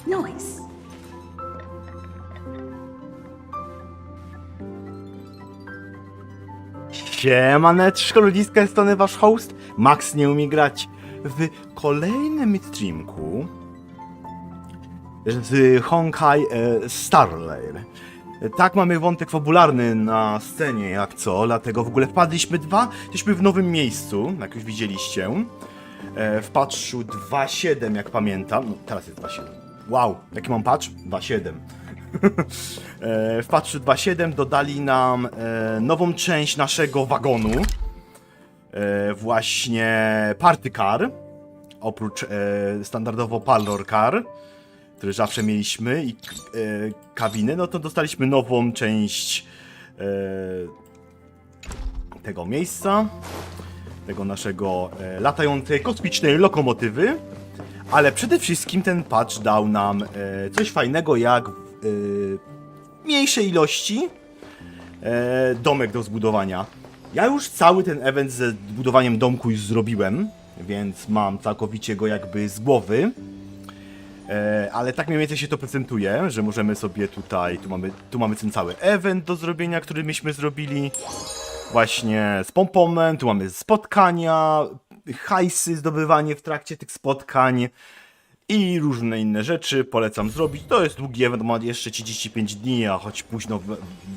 Nice. Siemaneczko ludziska, z strony wasz host. Max nie umie grać w kolejnym streamku z Honkai Starlayer. Tak, mamy wątek fabularny na scenie jak co, dlatego w ogóle wpadliśmy jesteśmy w nowym miejscu, jak już widzieliście. W patchu 2.7 jak pamiętam, no teraz jest 2.7. Wow, jaki mam patch? 2.7. W patchu 2.7 dodali nam nową część naszego wagonu. Właśnie party car. Oprócz standardowo parlor car, który zawsze mieliśmy, i kabiny, no to dostaliśmy nową część tego miejsca. Tego naszego latającej kosmicznej lokomotywy. Ale przede wszystkim ten patch dał nam coś fajnego jak w mniejszej ilości domek do zbudowania. Ja już cały ten event ze budowaniem domku już zrobiłem, więc mam całkowicie go jakby z głowy. Ale tak mniej więcej się to prezentuje, że możemy sobie tutaj, tu mamy ten cały event do zrobienia, który myśmy zrobili. Właśnie z pompomem, tu mamy spotkania, hajsy, zdobywanie w trakcie tych spotkań i różne inne rzeczy. Polecam zrobić. To jest długi event, ma jeszcze 35 dni, a choć późno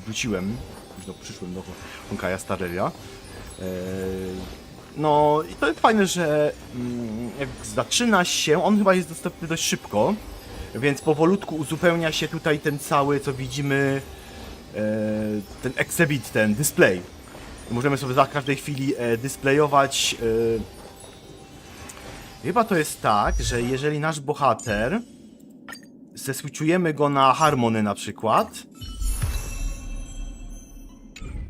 wróciłem, późno przyszłem do Honkaja Starlayer. No i to jest fajne, że jak zaczyna się, on chyba jest dostępny dość szybko, więc powolutku uzupełnia się tutaj ten cały, co widzimy, ten exhibit, ten display. Możemy sobie za każdej chwili displayować. Chyba to jest tak, że jeżeli nasz bohater zeswitchujemy go na harmony na przykład,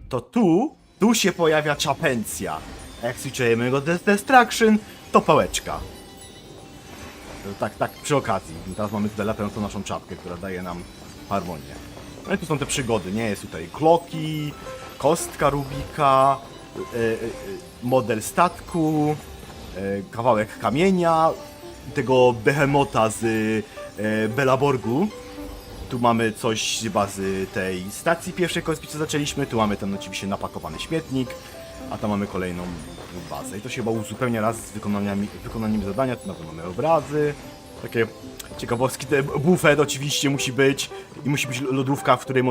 to tu się pojawia czapencja. A jak switchujemy go destruction, to pałeczka. Tak przy okazji. Teraz mamy tutaj latającą naszą czapkę, która daje nam harmonię. No i tu są te przygody, nie? Jest tutaj kloki, kostka Rubika, model statku, kawałek kamienia, tego behemota z Belaborgu. Tu mamy coś z bazy tej stacji pierwszej kosmicznej zaczęliśmy, tu mamy ten oczywiście napakowany śmietnik, a tam mamy kolejną bazę. I to się chyba uzupełnia raz z wykonanymi zadania, tu nawet mamy obrazy, takie ciekawostki, bufet oczywiście musi być i musi być lodówka, w której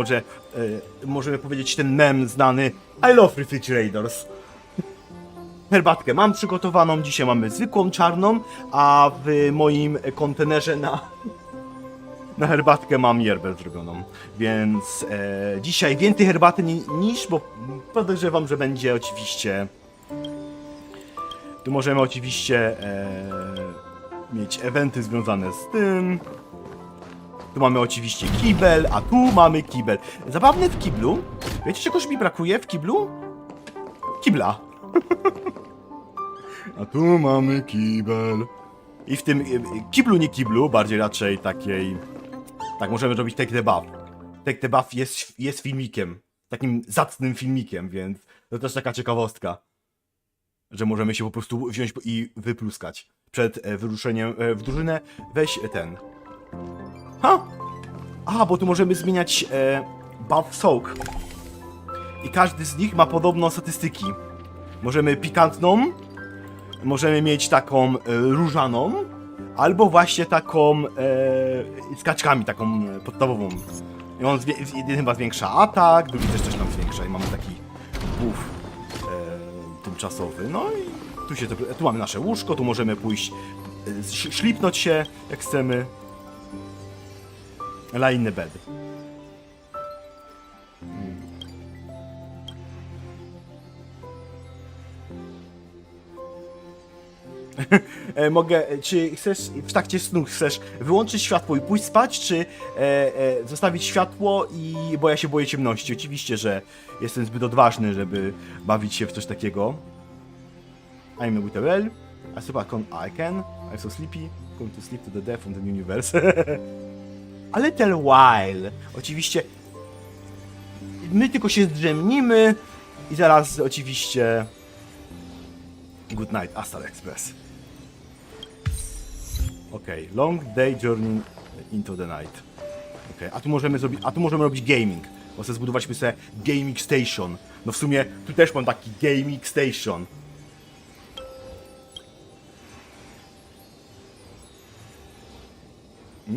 możemy powiedzieć ten mem znany I love refrigerators. Herbatkę mam przygotowaną, dzisiaj mamy zwykłą czarną, a w moim kontenerze na herbatkę mam yerbę zrobioną, więc dzisiaj więcej herbaty niż, bo podejrzewam, że będzie oczywiście, tu możemy oczywiście mieć eventy związane z tym. Tu mamy oczywiście kibel, a tu mamy kibel. Zabawne w kiblu. Wiecie, czegoś mi brakuje w kiblu? Kibla. A tu mamy kibel. I w tym kiblu, nie kiblu, bardziej raczej takiej... Tak, możemy robić take the buff. Take the buff jest filmikiem. Takim zacnym filmikiem, więc to też taka ciekawostka. Że możemy się po prostu wziąć i wypluskać. Przed wyruszeniem w drużynę. Weź ten. Ha! A, bo tu możemy zmieniać buff soak. I każdy z nich ma podobną statystyki. Możemy pikantną, możemy mieć taką różaną, albo właśnie taką z kaczkami, taką podstawową. I on jeden chyba zwiększa atak, drugi też coś tam zwiększa i mamy taki buff tymczasowy. No i tu mamy nasze łóżko, tu możemy pójść, szlipnąć się jak chcemy. Lie in the bed. Czy chcesz w trakcie snu chcesz wyłączyć światło i pójść spać, czy zostawić światło bo ja się boję ciemności. Oczywiście, że jestem zbyt odważny, żeby bawić się w coś takiego. I'm with a well. I suppose I can. I'm so sleepy. Going to sleep to the death of the universe. A little while. Oczywiście my tylko się zdrzemnimy i zaraz oczywiście good night, Astal Express. Okej, long day journey into the night. Okej, a tu możemy robić gaming, bo chcę zbudowaliśmy sobie gaming station. No w sumie tu też mam taki gaming station.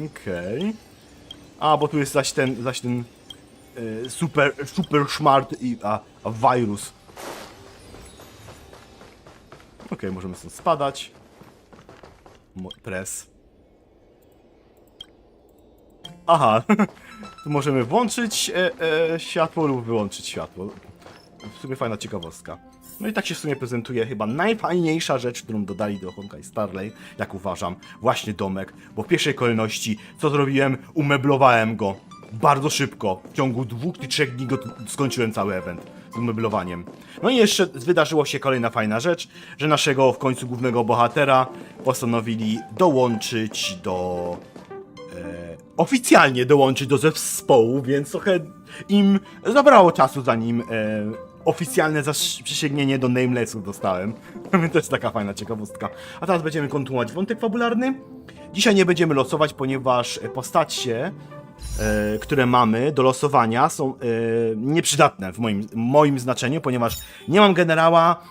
Okej. A, bo tu jest zaś ten super smart a wirus. Okej, możemy stąd spadać. Press. Aha, tu możemy włączyć światło lub wyłączyć światło. W sumie fajna ciekawostka. No i tak się w sumie prezentuje chyba najfajniejsza rzecz, którą dodali do Honkai Starley, jak uważam, właśnie domek, bo w pierwszej kolejności, co zrobiłem, umeblowałem go bardzo szybko, w ciągu 2 czy 3 dni skończyłem cały event z umeblowaniem. No i jeszcze wydarzyło się kolejna fajna rzecz, że naszego w końcu głównego bohatera postanowili dołączyć do... oficjalnie dołączyć do zespołu, więc trochę im zabrało czasu, zanim oficjalne przysięgnięcie do namelessów dostałem. To jest taka fajna ciekawostka. A teraz będziemy kontynuować wątek fabularny. Dzisiaj nie będziemy losować, ponieważ postacie, które mamy do losowania, są nieprzydatne w moim znaczeniu, ponieważ nie mam generała,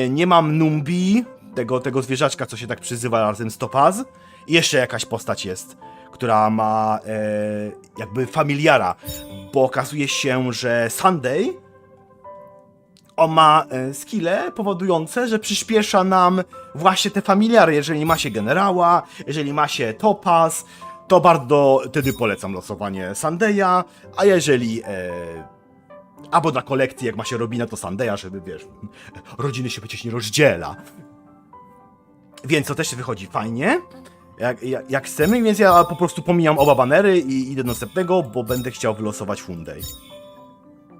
nie mam Numbi, tego zwierzaczka, co się tak przyzywa razem z Topaz, i jeszcze jakaś postać jest, która ma jakby familiara, bo okazuje się, że Sunday on ma skille powodujące, że przyspiesza nam właśnie te familiary. Jeżeli ma się generała, jeżeli ma się Topaz, to bardzo wtedy polecam losowanie Sunday'a, a jeżeli albo dla kolekcji, jak ma się Robina, to Sunday'a, żeby wiesz, rodziny się przecież nie rozdziela. Więc to też wychodzi fajnie, jak chcemy, więc ja po prostu pomijam oba banery i idę do następnego, bo będę chciał wylosować Funday.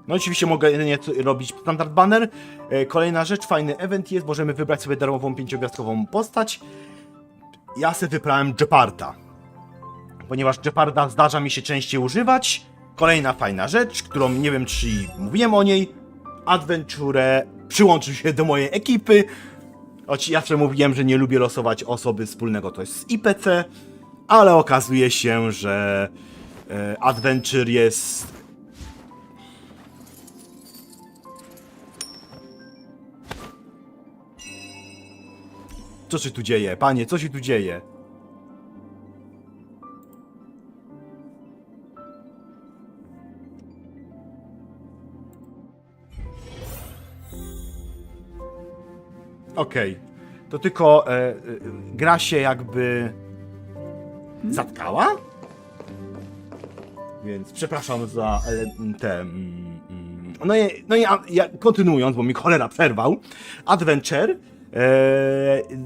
No oczywiście mogę jedynie robić standard banner. Kolejna rzecz, fajny event jest, możemy wybrać sobie darmową 5-gwiazdkową postać. Ja sobie wybrałem Jeparda, ponieważ Jeparda zdarza mi się częściej używać. Kolejna fajna rzecz, którą nie wiem, czy mówiłem o niej. Adventure przyłączył się do mojej ekipy. Choć ja zawsze mówiłem, że nie lubię losować osoby wspólnego, to jest z IPC, ale okazuje się, że Adventure jest... Co się tu dzieje? Panie, co się tu dzieje? Okej. To tylko gra się jakby zatkała? Więc przepraszam za te... No i kontynuując, bo mi cholera przerwał. Adventure.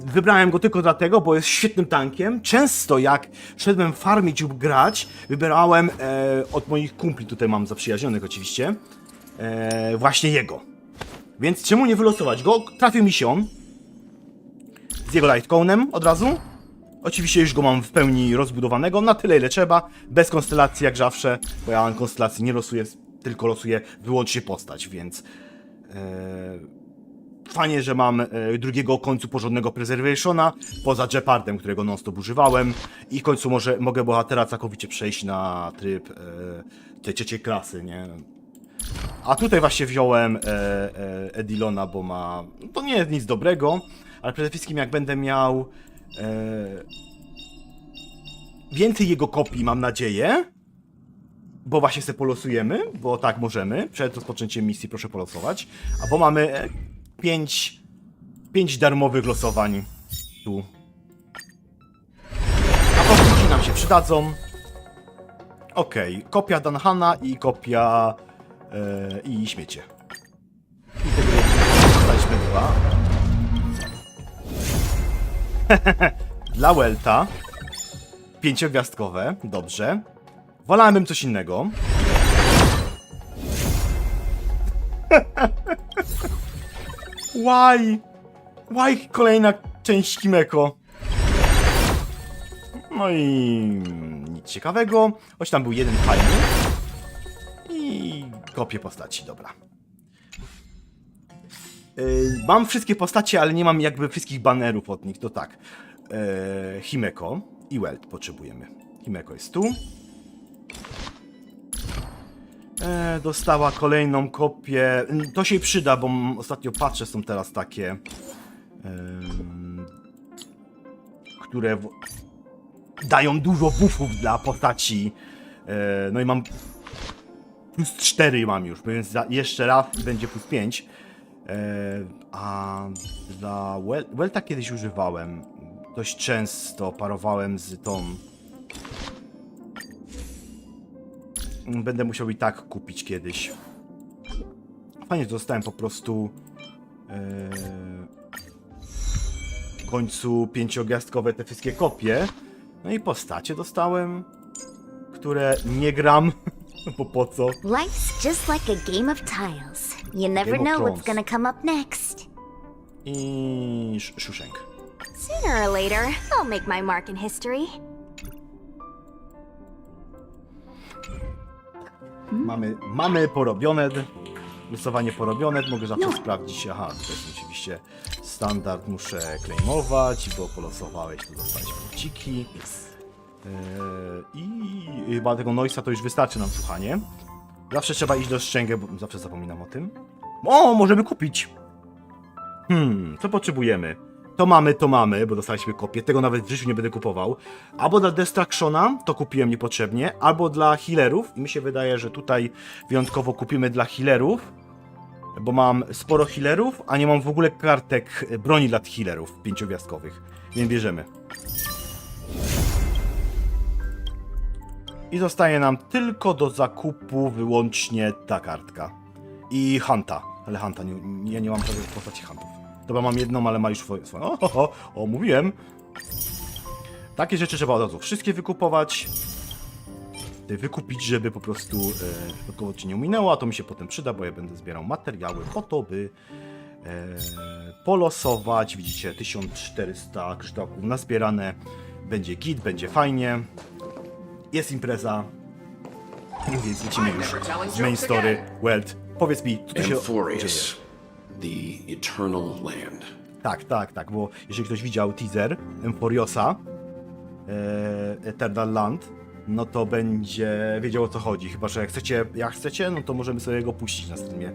Wybrałem go tylko dlatego, bo jest świetnym tankiem. Często jak szedłem farmić lub grać, wybierałem od moich kumpli, tutaj mam zaprzyjaźnionych oczywiście, właśnie jego. Więc czemu nie wylosować go? Trafił mi się on z jego lightcone'em od razu. Oczywiście już go mam w pełni rozbudowanego, na tyle ile trzeba, bez konstelacji jak zawsze, bo ja konstelacji nie losuję, tylko losuję wyłącznie postać, więc fajnie, że mam drugiego w końcu porządnego preservationa, poza Jepardem, którego non-stop używałem, i w końcu mogę bohatera całkowicie przejść na tryb tej trzeciej klasy, nie? A tutaj właśnie wziąłem Edilona, bo ma... To nie jest nic dobrego, ale przede wszystkim jak będę miał więcej jego kopii, mam nadzieję, bo właśnie sobie polosujemy, bo tak możemy, przed rozpoczęciem misji proszę polosować, a bo mamy 5 darmowych losowań tu. A powróci nam się przydadzą. Okej, kopia Danhana i kopia i śmiecie. I tego dostaliśmy 2. Dla Welta. 5-gwiazdkowe, dobrze. Wolałbym coś innego. Why? Why kolejna część Himeko? No i nic ciekawego. Choć tam był jeden fajny. I kopię postaci, dobra. Mam wszystkie postacie, ale nie mam jakby wszystkich banerów od nich, to tak. Himeko i Welt potrzebujemy. Himeko jest tu. Dostała kolejną kopię. To się przyda, bo ostatnio patche są teraz takie, które dają dużo buffów dla postaci. No i mam plus 4 mam już, więc jeszcze raz będzie plus 5. A dla Welta kiedyś używałem. Dość często parowałem z tą. Będę musiał i tak kupić kiedyś. Fajnie, że dostałem po prostu w końcu 5-gwiazdkowe te wszystkie kopie. No i postacie dostałem, które nie gram, bo po co? Life's just like a game of tiles. You never know what's gonna come up next. I Shushenk. Sooner or later, I'll make my mark in history. Mamy porobione. Losowanie porobione. Mogę zawsze sprawdzić. Aha, to jest oczywiście standard. Muszę claimować, bo polosowałeś, to dostałeś punkciki. I chyba tego Noisa to już wystarczy nam słuchanie. Zawsze trzeba iść do Szczęgę, bo zawsze zapominam o tym. O, możemy kupić. Co potrzebujemy? To mamy, bo dostaliśmy kopię. Tego nawet w życiu nie będę kupował. Albo dla Destructiona, to kupiłem niepotrzebnie, albo dla healerów. I mi się wydaje, że tutaj wyjątkowo kupimy dla healerów, bo mam sporo healerów, a nie mam w ogóle kartek broni dla healerów 5-gwiazdkowych. Więc bierzemy. I zostaje nam tylko do zakupu wyłącznie ta kartka. I Hunta. Ale Hunta, ja nie mam żadnej postaci Huntów. Dobra, mam jedną, ale ma już swoją. O, mówiłem. Takie rzeczy trzeba od razu wszystkie wykupować. Wykupić, żeby po prostu przypadkowo ci nie uminęło, a to mi się potem przyda, bo ja będę zbierał materiały po to, by polosować. Widzicie, 1400 kryształków nazbierane. Będzie git, będzie fajnie. Jest impreza. Więc lecimy już z main story. Welt, powiedz mi, co tu się dzieje? The Eternal Land. Tak, bo jeżeli ktoś widział teaser Emforiosa, Eternal Land, no to będzie wiedział, o co chodzi. Chyba że jak chcecie, no to możemy sobie go puścić na streamie.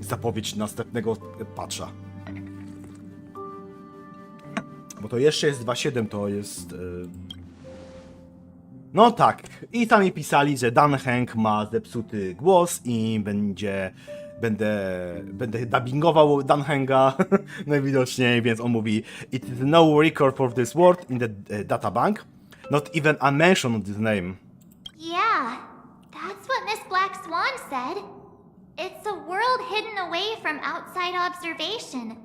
Zapowiedź następnego patcha. Bo to jeszcze jest 2.7, to jest... No tak, i sami pisali, że Dan Hank ma zepsuty głos i będę dubbingował Dan Hanga najwidoczniej, więc on mówi: It is no record for this word in the databank, not even a mention of this name. Yeah, that's what Miss Black Swan said. It's a world hidden away from outside observation,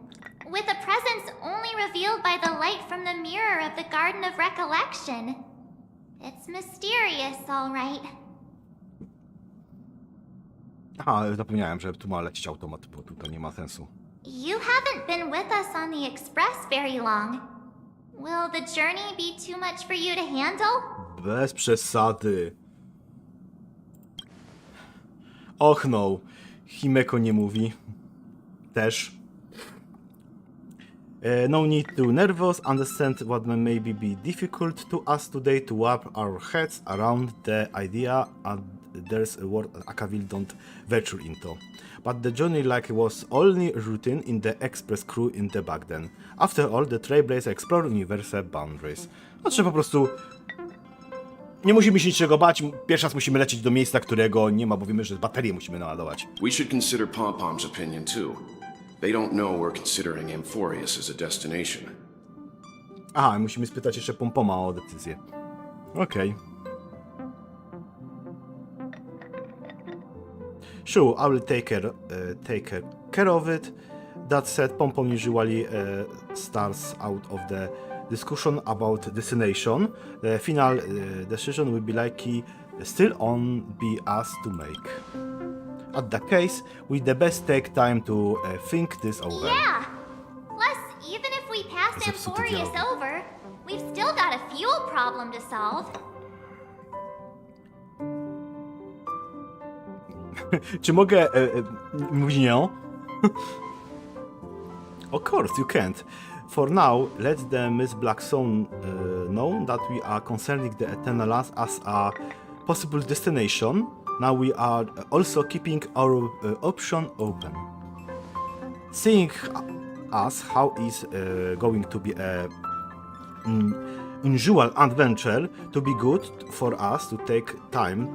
with a presence only revealed by the light from the mirror of the Garden of Recollection. It's mysterious, all right. Aha, zapomniałem, że tu ma lecieć automat, bo tutaj nie ma sensu. You haven't been with us on the express very long. Will the journey be too much for you to handle? Bez przesady. Och no, Himeko nie mówi. Też. No need to nervous, understand what may be difficult to us today to wrap our heads around the idea, and there's a word Akavil don't venture into. But the journey like was only routine in the express crew in the back then. After all, the trailblazer explore universal boundaries. No trzeba po prostu... Nie musimy się niczego bać, pierwszy raz musimy lecieć do miejsca, którego nie ma, bo wiemy, że baterię musimy naładować. We should consider Pom-Pom's opinion too. They don't know we're considering Amphorius as a destination. Aha, musimy spytać jeszcze Pompoma o decyzję. Okej. Sure, I will take care of it. That said, Pompon usually starts out of the discussion about destination. The final decision will be likely still on be us to make. At that case, we the best take time to think this over. Yeah! Plus, even if we pass Zepsuty Amphorius dialog. over, we've still got a fuel problem to solve. Czy mogę mówić nie? Of course you can't. For now, let the Miss Black Zone know that we are concerning the Eternal as a possible destination. Now we are also keeping our option open. Seeing as how is going to be a unusual adventure, to be good for us to take time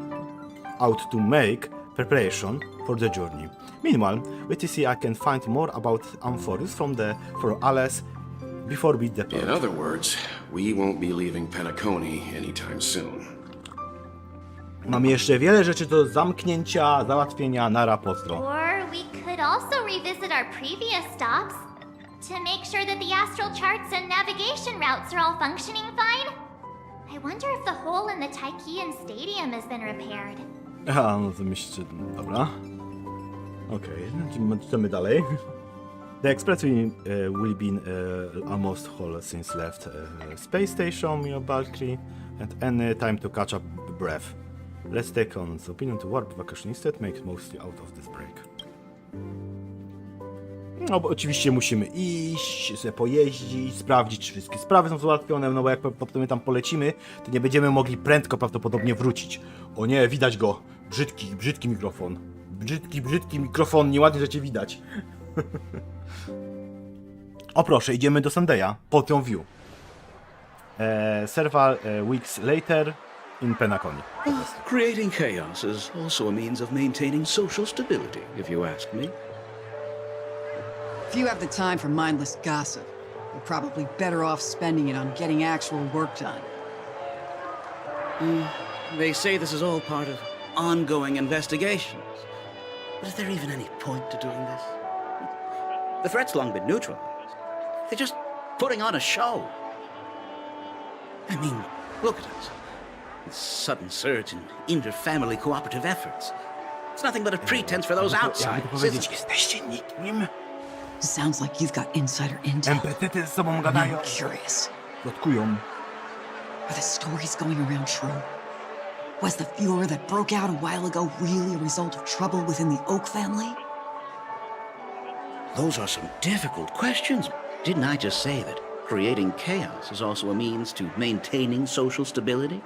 out to make preparation for the journey. Meanwhile, let us see I can find more about Amphorius for Alice before we depart. In other words, we won't be leaving Penacony anytime soon. Mamy jeszcze wiele rzeczy do zamknięcia, załatwienia, nara, pozdro. Or we could also revisit our previous stops to make sure that the astral charts and navigation routes are all functioning fine. I wonder if the hole in the Tychean Stadium has been repaired. Aha, no to myślcie, dobra. Okej, czytamy dalej. The expressway will be almost whole since left space station, Balkri, and any time to catch up breath. Let's take on the opinion to warp vacation instead, make mostly out of this break. No bo oczywiście musimy iść, sobie pojeździć, sprawdzić, czy wszystkie sprawy są załatwione, no bo jak potem tam polecimy, to nie będziemy mogli prędko prawdopodobnie wrócić. O nie, widać go. Brzydki mikrofon. Brzydki mikrofon, nieładnie, że cię widać. O proszę, idziemy do Sunday'a, po tą view. Several weeks later in Penacony. Creating chaos is also a means of maintaining social stability, if you ask me. If you have the time for mindless gossip, you're probably better off spending it on getting actual work done. They say this is all part of ongoing investigations. But is there even any point to doing this? The threat's long been neutralized. They're just putting on a show. I mean, look at us. This sudden surge in inter-family cooperative efforts. It's nothing but a pretense for those outsiders, isn't it? Jesteście nikim? Sounds like you've got insider intel. NPC-ty ze sobą gadają. I'm curious. Plotkują. Are the stories going around true? Was the furor that broke out a while ago really a result of trouble within the Oak family? Those are some difficult questions. Didn't I just say that creating chaos is also a means to maintaining social stability?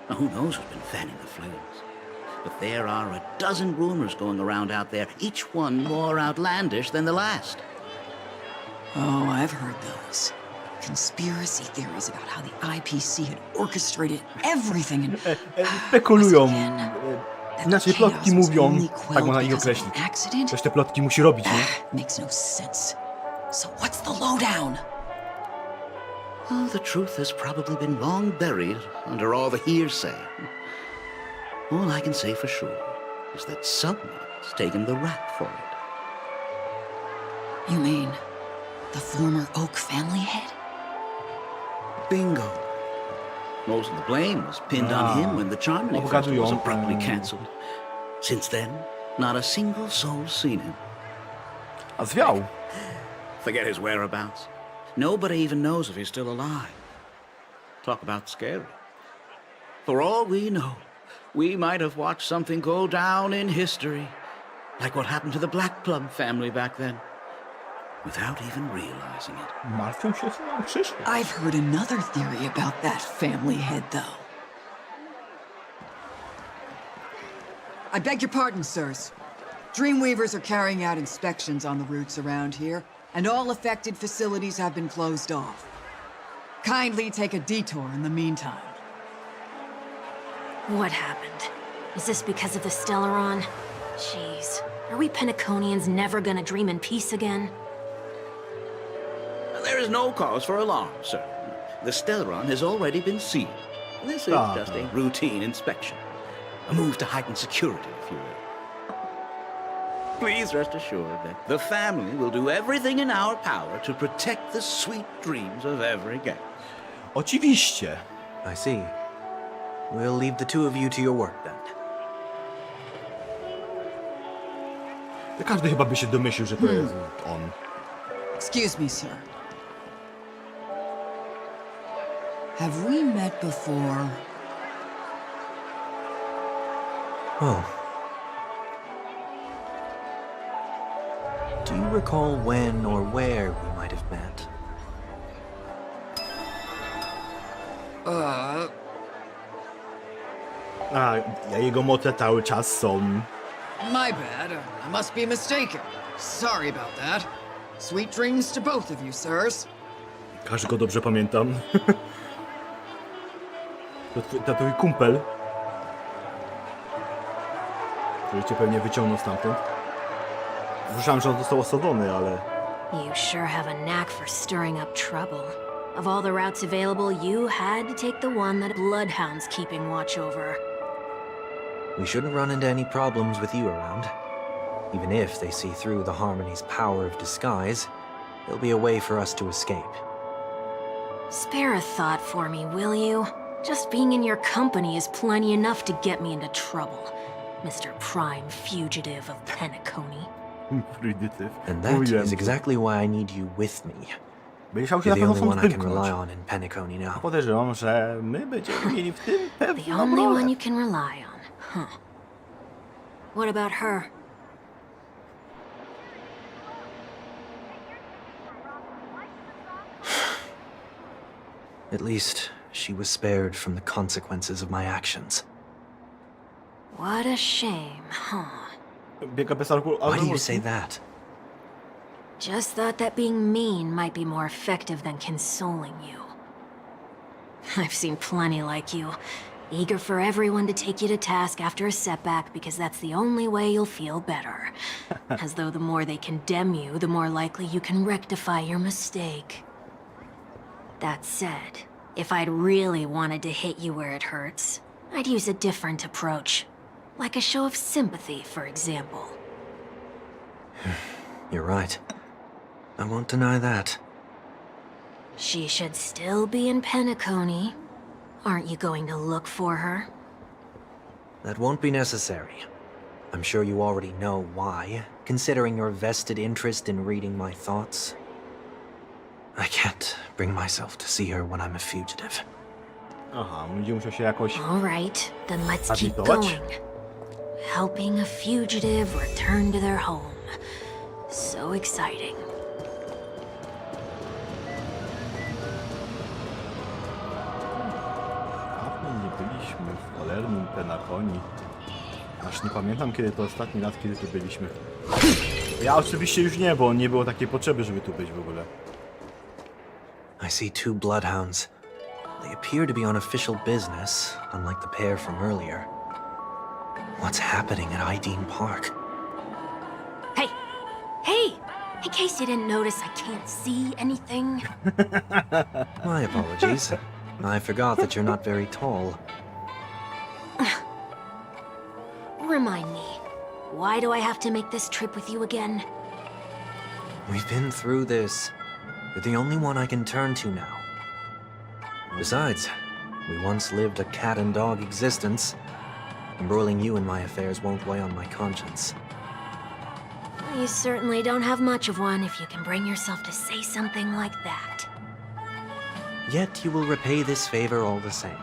Now, who knows who's been fanning the flames? But there are a dozen rumors going around out there, each one more outlandish than the last. Oh, I've heard those. Conspiracy theories about how the IPC had orchestrated everything and... Spekulują. That Inaczej the plotki chaos was mówią, only tak quelled można ich because of określić. an accident? Ktoś te plotki musi robić, nie? Makes no sense. So what's the lowdown? Oh, the truth has probably been long buried under all the hearsay. All I can say for sure is that someone's taken the rap for it. You mean the former Oak family head? Bingo. Most of the blame was pinned on him when the Charmony Festival was abruptly cancelled. Since then, not a single soul's seen him. A zwiał. Forget his whereabouts. Nobody even knows if he's still alive. Talk about scary. For all we know, we might have watched something go down in history, like what happened to the Black Plum family back then, without even realizing it. Martwią się swoją przyszłość. I've heard another theory about that family head, though. I beg your pardon, sirs. Dreamweavers are carrying out inspections on the routes around here, and all affected facilities have been closed off. Kindly take a detour in the meantime. What happened? Is this because of the Stellaron? Jeez, are we Penaconians never gonna dream in peace again? There is no cause for alarm, sir. The Stellaron has already been sealed. This is just a routine inspection. A move to heighten security, if you will. Please rest assured that the family will do everything in our power to protect the sweet dreams of every guest. Oczywiście. I see. We'll leave the two of you to your work then. Każdy chyba by się domyślił, że to jest on. Excuse me, sir. Have we met before? Oh. Do you recall when or where we might have met? A jego moce cały czas są. My bad. I must be mistaken. Sorry about that. Sweet dreams to both of you, sirs. Każdy go dobrze pamiętam. To twój kumpel. Który cię pewnie wyciągnął stamtąd. Słyszałem, że on został osadzony, ale... You sure have a knack for stirring up trouble. Of all the routes available, you had to take the one that Bloodhound's keeping watch over. We shouldn't run into any problems with you around. Even if they see through the Harmony's power of disguise, there'll be a way for us to escape. Spare a thought for me, will you? Just being in your company is plenty enough to get me into trouble, Mr. Prime Fugitive of Penacony. And that is exactly why I need you with me. Będziesz się You're na the pewno only stąd one I can rely wymknąć. on in Penacony now. Podejrzewam, że my będziemy mieli w tym The pewną only one rolę. you can rely on, huh? What about her? At least she was spared from the consequences of my actions. What a shame, huh? Biega bez Why do you say that? Just thought that being mean might be more effective than consoling you. I've seen plenty like you, eager for everyone to take you to task after a setback because that's the only way you'll feel better. As though the more they condemn you, the more likely you can rectify your mistake. That said, if I'd really wanted to hit you where it hurts, I'd use a different approach. Like a show of sympathy, for example. You're right. I won't deny that. She should still be in Penacony. Aren't you going to look for her? That won't be necessary. I'm sure you already know why, considering your vested interest in reading my thoughts. I can't bring myself to see her when I'm a fugitive. Aha, będzie musiał się jakoś... All right, then let's keep Habitować? going. Helping a fugitive return to their home. So exciting. Dawno nie byliśmy w cholernym Penacony. Aż nie pamiętam, kiedy to ostatni raz, kiedy tu byliśmy. Ja oczywiście już nie, bo nie było takiej potrzeby, żeby tu być w ogóle. I see two bloodhounds. They appear to be on official business, unlike the pair from earlier. What's happening at Ideen Park? Hey! Hey! In case you didn't notice, I can't see anything. My apologies. I forgot that you're not very tall. Remind me, why do I have to make this trip with you again? We've been through this. You're the only one I can turn to now. Besides, we once lived a cat-and-dog existence. Embroiling you in my affairs won't weigh on my conscience. You certainly don't have much of one if you can bring yourself to say something like that. Yet you will repay this favor all the same.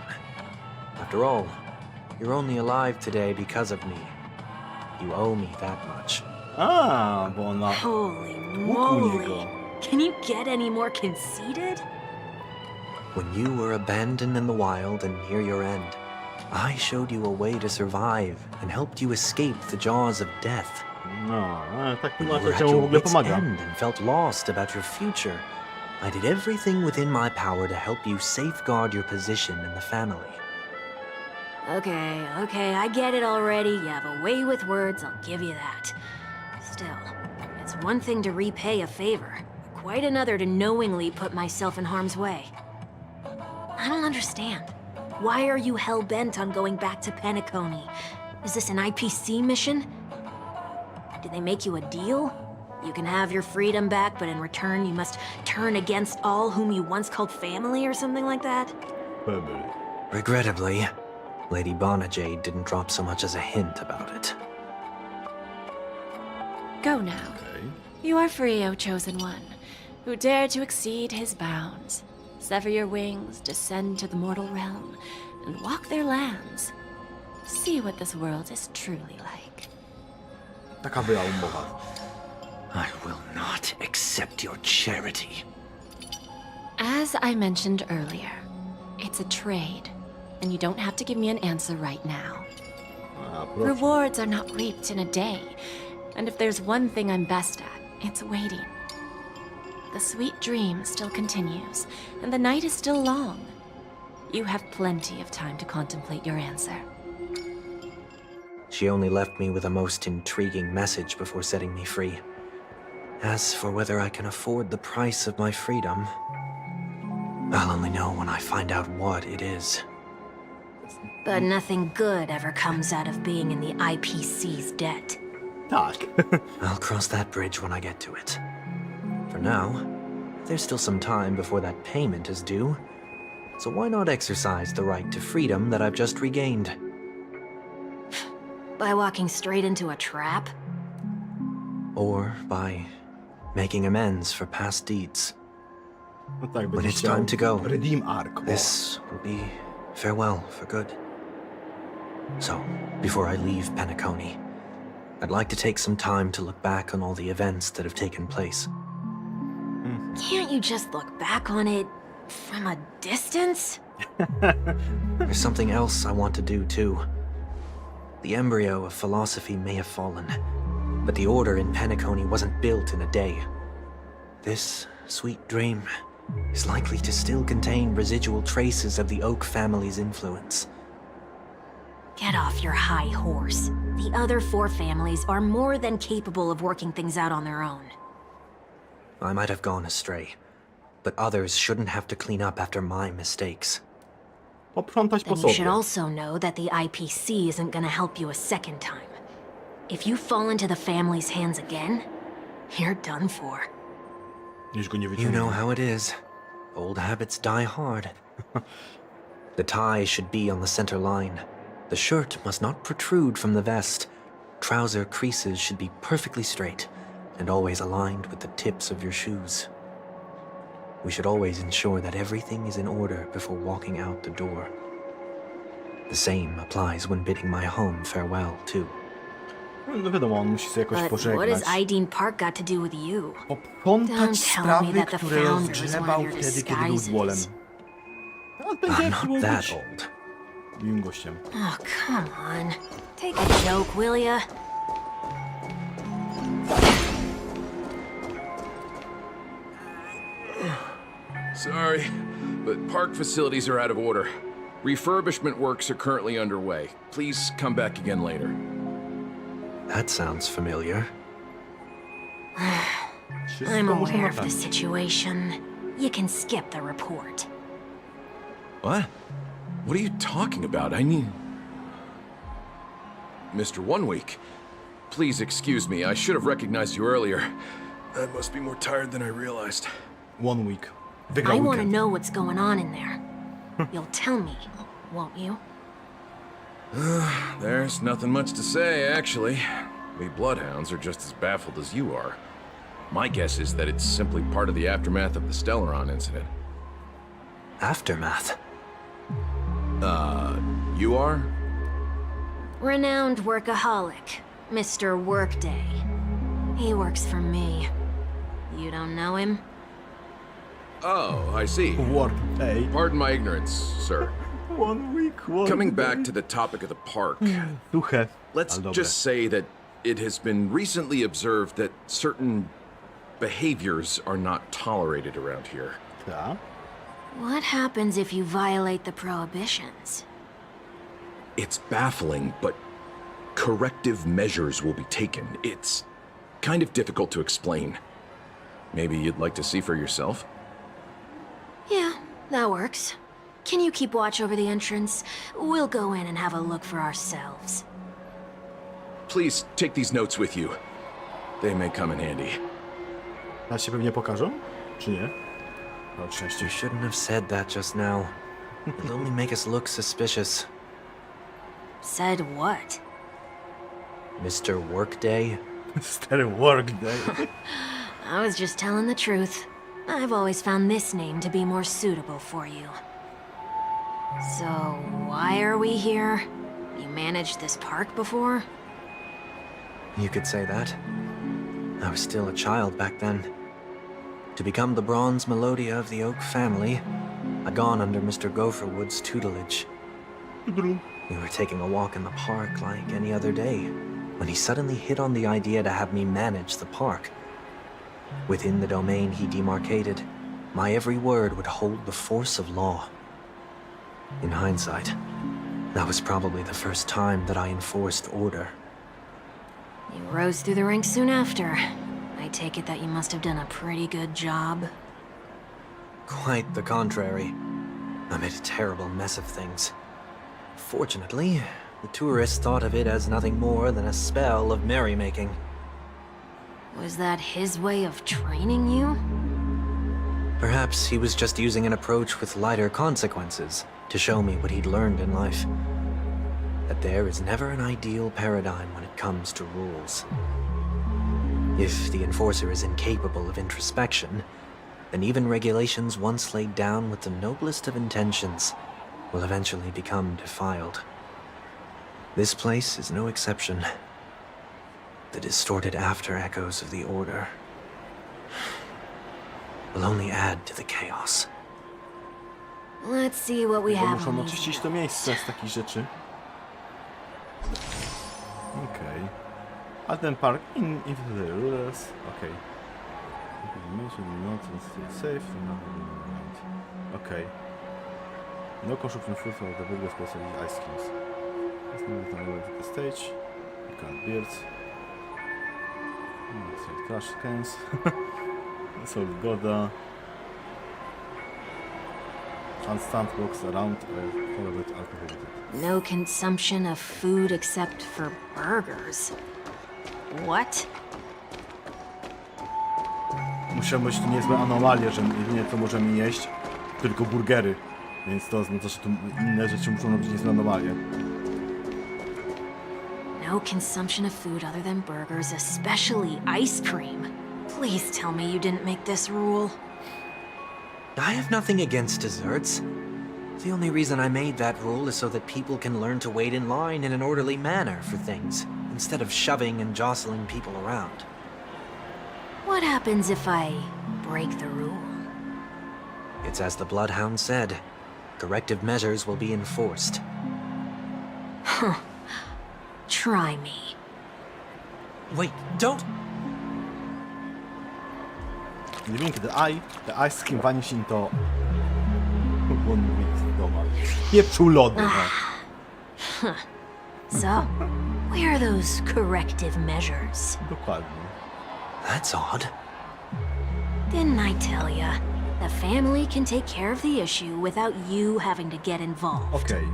After all, you're only alive today because of me. You owe me that much. A, bo ona... Holy Łuk u niego. moly! Can you get any more conceited? When you were abandoned in the wild and near your end, I showed you a way to survive and helped you escape the jaws of death. No, ale tak When no, you were to at czemu w your ogóle wit's pomaga. end and felt lost about your future, I did everything within my power to help you safeguard your position in the family. Okay, I get it already. You have a way with words, I'll give you that. Still, it's one thing to repay a favor, quite another to knowingly put myself in harm's way. I don't understand. Why are you hell-bent on going back to Penacony? Is this an IPC mission? Did they make you a deal? You can have your freedom back, but in return you must turn against all whom you once called family or something like that? Regrettably, Lady Bonajade didn't drop so much as a hint about it. Go now. Okej. You are free, O Chosen One, who dare to exceed his bounds. Sever your wings, descend to the mortal realm, and walk their lands. See what this world is truly like. Taka była umowa. I will not accept your charity. As I mentioned earlier, it's a trade, and you don't have to give me an answer right now. A, proszę. Rewards are not reaped in a day, and if there's one thing I'm best at, it's waiting. The sweet dream still continues, and the night is still long. You have plenty of time to contemplate your answer. She only left me with a most intriguing message before setting me free. As for whether I can afford the price of my freedom, I'll only know when I find out what it is. But nothing good ever comes out of being in the IPC's debt. Tak. I'll cross that bridge when I get to it. For now, there's still some time before that payment is due, so why not exercise the right to freedom that I've just regained? By walking straight into a trap? Or by making amends for past deeds. No tak, When będzie it's chciał time to go, Redeem arc. O. this will be farewell for good. So, before I leave Penacony, I'd like to take some time to look back on all the events that have taken place. Can't you just look back on it from a distance? There's something else I want to do, too. The embryo of philosophy may have fallen, but the order in Penacony wasn't built in a day. This sweet dream is likely to still contain residual traces of the Oak family's influence. Get off your high horse. The other 4 families are more than capable of working things out on their own. I might have gone astray, but others shouldn't have to clean up after my mistakes. Poprzątać po Then you should sobie. also know that the IPC isn't gonna help you a second time. If you fall into the family's hands again, you're done for. Już go nie You wyciągnie. know how it is. Old habits die hard. The tie should be on the center line. The shirt must not protrude from the vest. Trouser creases should be perfectly straight and always aligned with the tips of your shoes. We should always ensure that everything is in order before walking out the door. The same applies when bidding my home farewell, too. No wiadomo, on musi sobie jakoś But what pożegnać. has Ideen Park got to do with you? Poplątać Don't tell me sprawy, that the które founder was rozgrzebał one of your wtedy, kiedy był disguises. wolem. No, będzie I'm not próbował that być old. miłym gościem. Oh, come on. Take a joke, will ya? Sorry, but park facilities are out of order. Refurbishment works are currently underway. Please come back again later. That sounds familiar. Wszystko I'm można aware of the naprawić. situation. You can skip the report. What? What are you talking about? I mean... Mr. One Week, please excuse me. I should have recognized you earlier. I must be more tired than I realized. 1 week. Wygrał I want to weekend. know what's going on in there. You'll tell me, won't you? There's nothing much to say, actually. We bloodhounds are just as baffled as you are. My guess is that it's simply part of the aftermath of the Stellaron incident. Aftermath. You are? Renowned workaholic, Mr. Workday. He works for me. You don't know him? Oh, I see. Work day. Pardon my ignorance, sir. 1 week, work Coming day. back to the topic of the park, Duche. let's Ale dobre. just say that it has been recently observed that certain behaviors are not tolerated around here. Ta? What happens if you violate the prohibitions? It's baffling, but corrective measures will be taken. It's kind of difficult to explain. Maybe you'd like to see for yourself? Yeah, that works. Can you keep watch over the entrance? We'll go in and have a look for ourselves. Please take these notes with you. They may come in handy. Teraz się pewnie pokażą? Czy nie? Na szczęście. You shouldn't have said that just now. It'll only make us look suspicious. Said what? Mr. Workday? Stary workday. I was just telling the truth. I've always found this name to be more suitable for you. So, why are we here? You managed this park before? You could say that. I was still a child back then. To become the bronze melodia of the Oak family, I'd gone under Mr. Gopherwood's tutelage. We were taking a walk in the park like any other day, when he suddenly hit on the idea to have me manage the park. Within the domain he demarcated, my every word would hold the force of law. In hindsight, that was probably the first time that I enforced order. You rose through the ranks soon after. I take it that you must have done a pretty good job. Quite the contrary. I made a terrible mess of things. Fortunately, the tourists thought of it as nothing more than a spell of merrymaking. Was that his way of training you? Perhaps he was just using an approach with lighter consequences to show me what he'd learned in life. That there is never an ideal paradigm when it comes to rules. If the enforcer is incapable of introspection, then even regulations once laid down with the noblest of intentions will eventually become defiled. This place is no exception. The distorted after echoes of the Order will only add to the chaos. Let's see what we Bo have muszą on these oczyścić to miejsce z takich rzeczy. Okej. A ten park into the rulers. Okej. Safe. Okej. No consumption food for the burger, especially ice creams. Let's move on the stage. You can't beards. Trash cans. Salt Goda. Stand box around colored alcohol. No consumption of food except for burgers. What? Muszę być tu niezłe anomalie, że jedynie co możemy jeść, tylko burgery. Więc to oznacza, że tu inne rzeczy muszą być niezłe anomalie. No consumption of food other than burgers, especially ice cream. Please tell me you didn't make this rule. I have nothing against desserts. The only reason I made that rule is so that people can learn to wait in line in an orderly manner for things, instead of shoving and jostling people around. What happens if I break the rule? It's as the Bloodhound said. Corrective measures will be enforced. Huh. Try me. Wait, don't... Nie wiem, kiedy the ice cream vanish into one week doma. Pieprzył lody, no. So, where are those corrective measures? Dokładnie. That's odd. Didn't I tell ya? The family can take care of the issue without you having to get involved. Okej.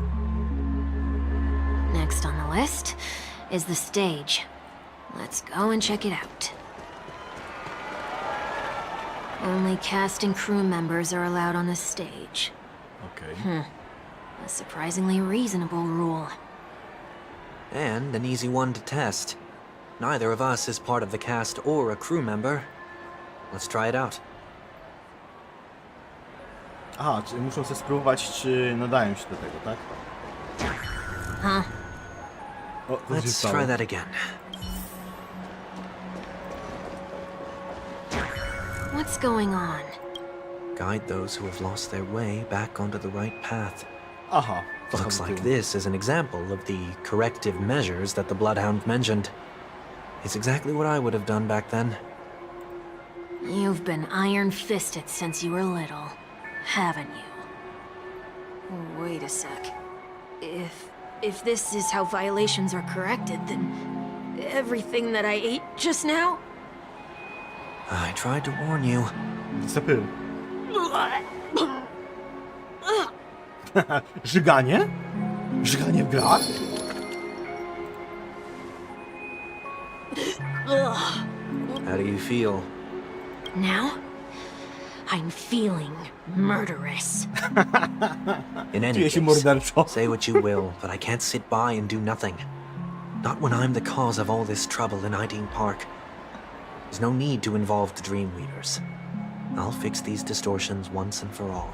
Next on the list is the stage. Let's go and check it out. Only cast and crew members are allowed on the stage. Okej. A surprisingly reasonable rule. And an easy one to test. Neither of us is part of the cast or a crew member. Let's try it out. Aha, czyli muszą sobie spróbować, czy nadają się do tego, tak? Huh? O, to się Let's stało. try that again. What's going on? Guide those who have lost their way back onto the right path. Aha. Looks like this is an example of the corrective measures that the Bloodhound mentioned. It's exactly what I would have done back then. You've been iron-fisted since you were little, haven't you? Wait a sec. If this is how violations are corrected, then everything that I ate just now? I tried to warn you. Zapy. Żyganie? Żyganie w grach? How do you feel? Now, I'm feeling murderous. In any Czuję się case, morderczo. say what you will, but I can't sit by and do nothing. Not when I'm the cause of all this trouble in Ideen Park. There's no need to involve the Dreamweavers. I'll fix these distortions once and for all.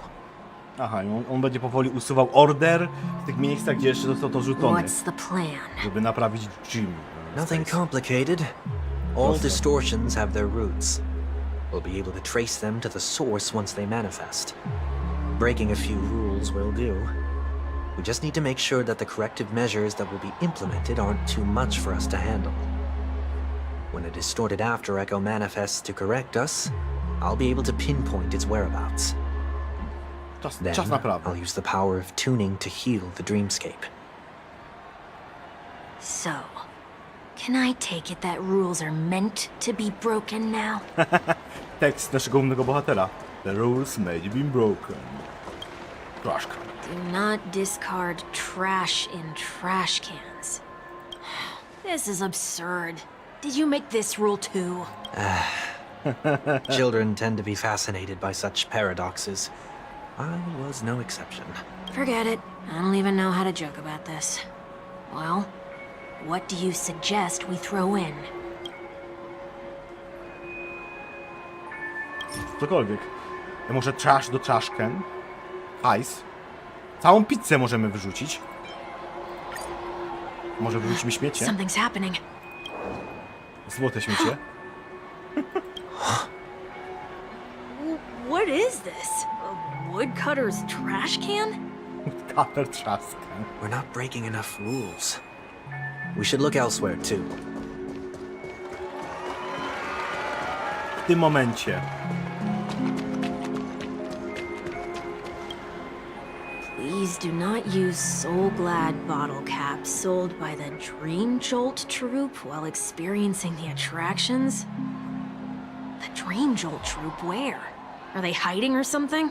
Aha, i on będzie powoli usuwał order w tych miejscach, gdzie jeszcze został to rzucone, What's the plan? żeby naprawić Jim. Nothing complicated. All distortions have their roots. We'll be able to trace them to the source once they manifest. Breaking a few rules will do. We just need to make sure that the corrective measures that will be implemented aren't too much for us to handle. When a distorted after echo manifests to correct us, I'll be able to pinpoint its whereabouts. Then Czas naprawdę. I'll use the power of tuning to heal the dreamscape. So, can I take it that rules are meant to be broken now? Tekst naszego głównego bohatera. The rules may be broken. Troszkę. Do not discard trash in trash cans. This is absurd. Did you make this rule too? Children tend to be fascinated by such paradoxes. I was no exception. Forget it. I don't even know how to joke about this. Well, what do you suggest we throw in? Cokolwiek. Może trash do trash can. Hajs. Całą pizzę możemy wyrzucić. Może wyrzucimy śmiecie? Something's happening. Złote śmiecie. What is this? A woodcutter's trash can? Cutter trash can. We're not breaking enough rules. We should look elsewhere, too. W tym momencie. Please do not use Soul Glad bottle caps sold by the Dream Jolt troupe while experiencing the attractions. The Dream Jolt troupe, where? Are they hiding or something?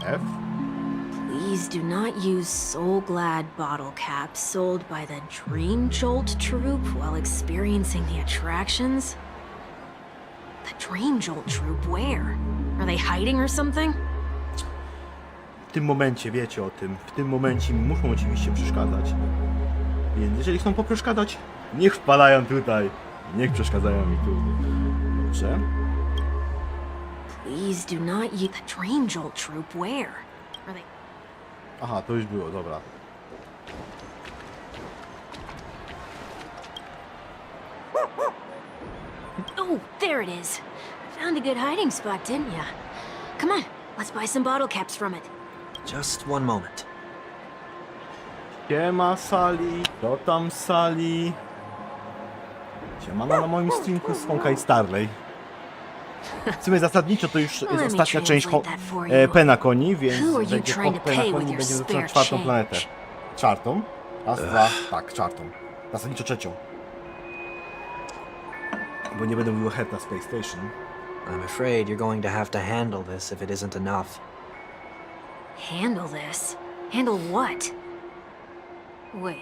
F. Please do not use Soul Glad bottle caps sold by the Dream Jolt troupe while experiencing the attractions. The Dream Jolt troupe, where? Are they hiding or something? W tym momencie wiecie o tym. W tym momencie mi muszą oczywiście przeszkadzać. Więc jeżeli chcą poprzeszkadzać, niech wpadają tutaj. Niech przeszkadzają mi tu. Dobrze. Please do not use the Dream Jolt troupe, where? Are they... Aha, to już było, dobra. Oh, there it is. Found a good hiding spot, didn't ya? Come on, let's buy some bottle caps from it. Just one moment. Siema Sali, kto tam Sali? Siemano na moim streamku z Honkai Starley. W sumie zasadniczo to już jest ostatnia część Pena Koni, więc będzie po Pena Koni będzie zaczynać czwartą planetę. Czwartą? Raz, dwa, tak, czwartą. Zasadniczo trzecią. Bo nie będę mówił head na Space Station. I'm afraid you're going to have to handle this if it isn't enough. Handle this? Handle what? Wait,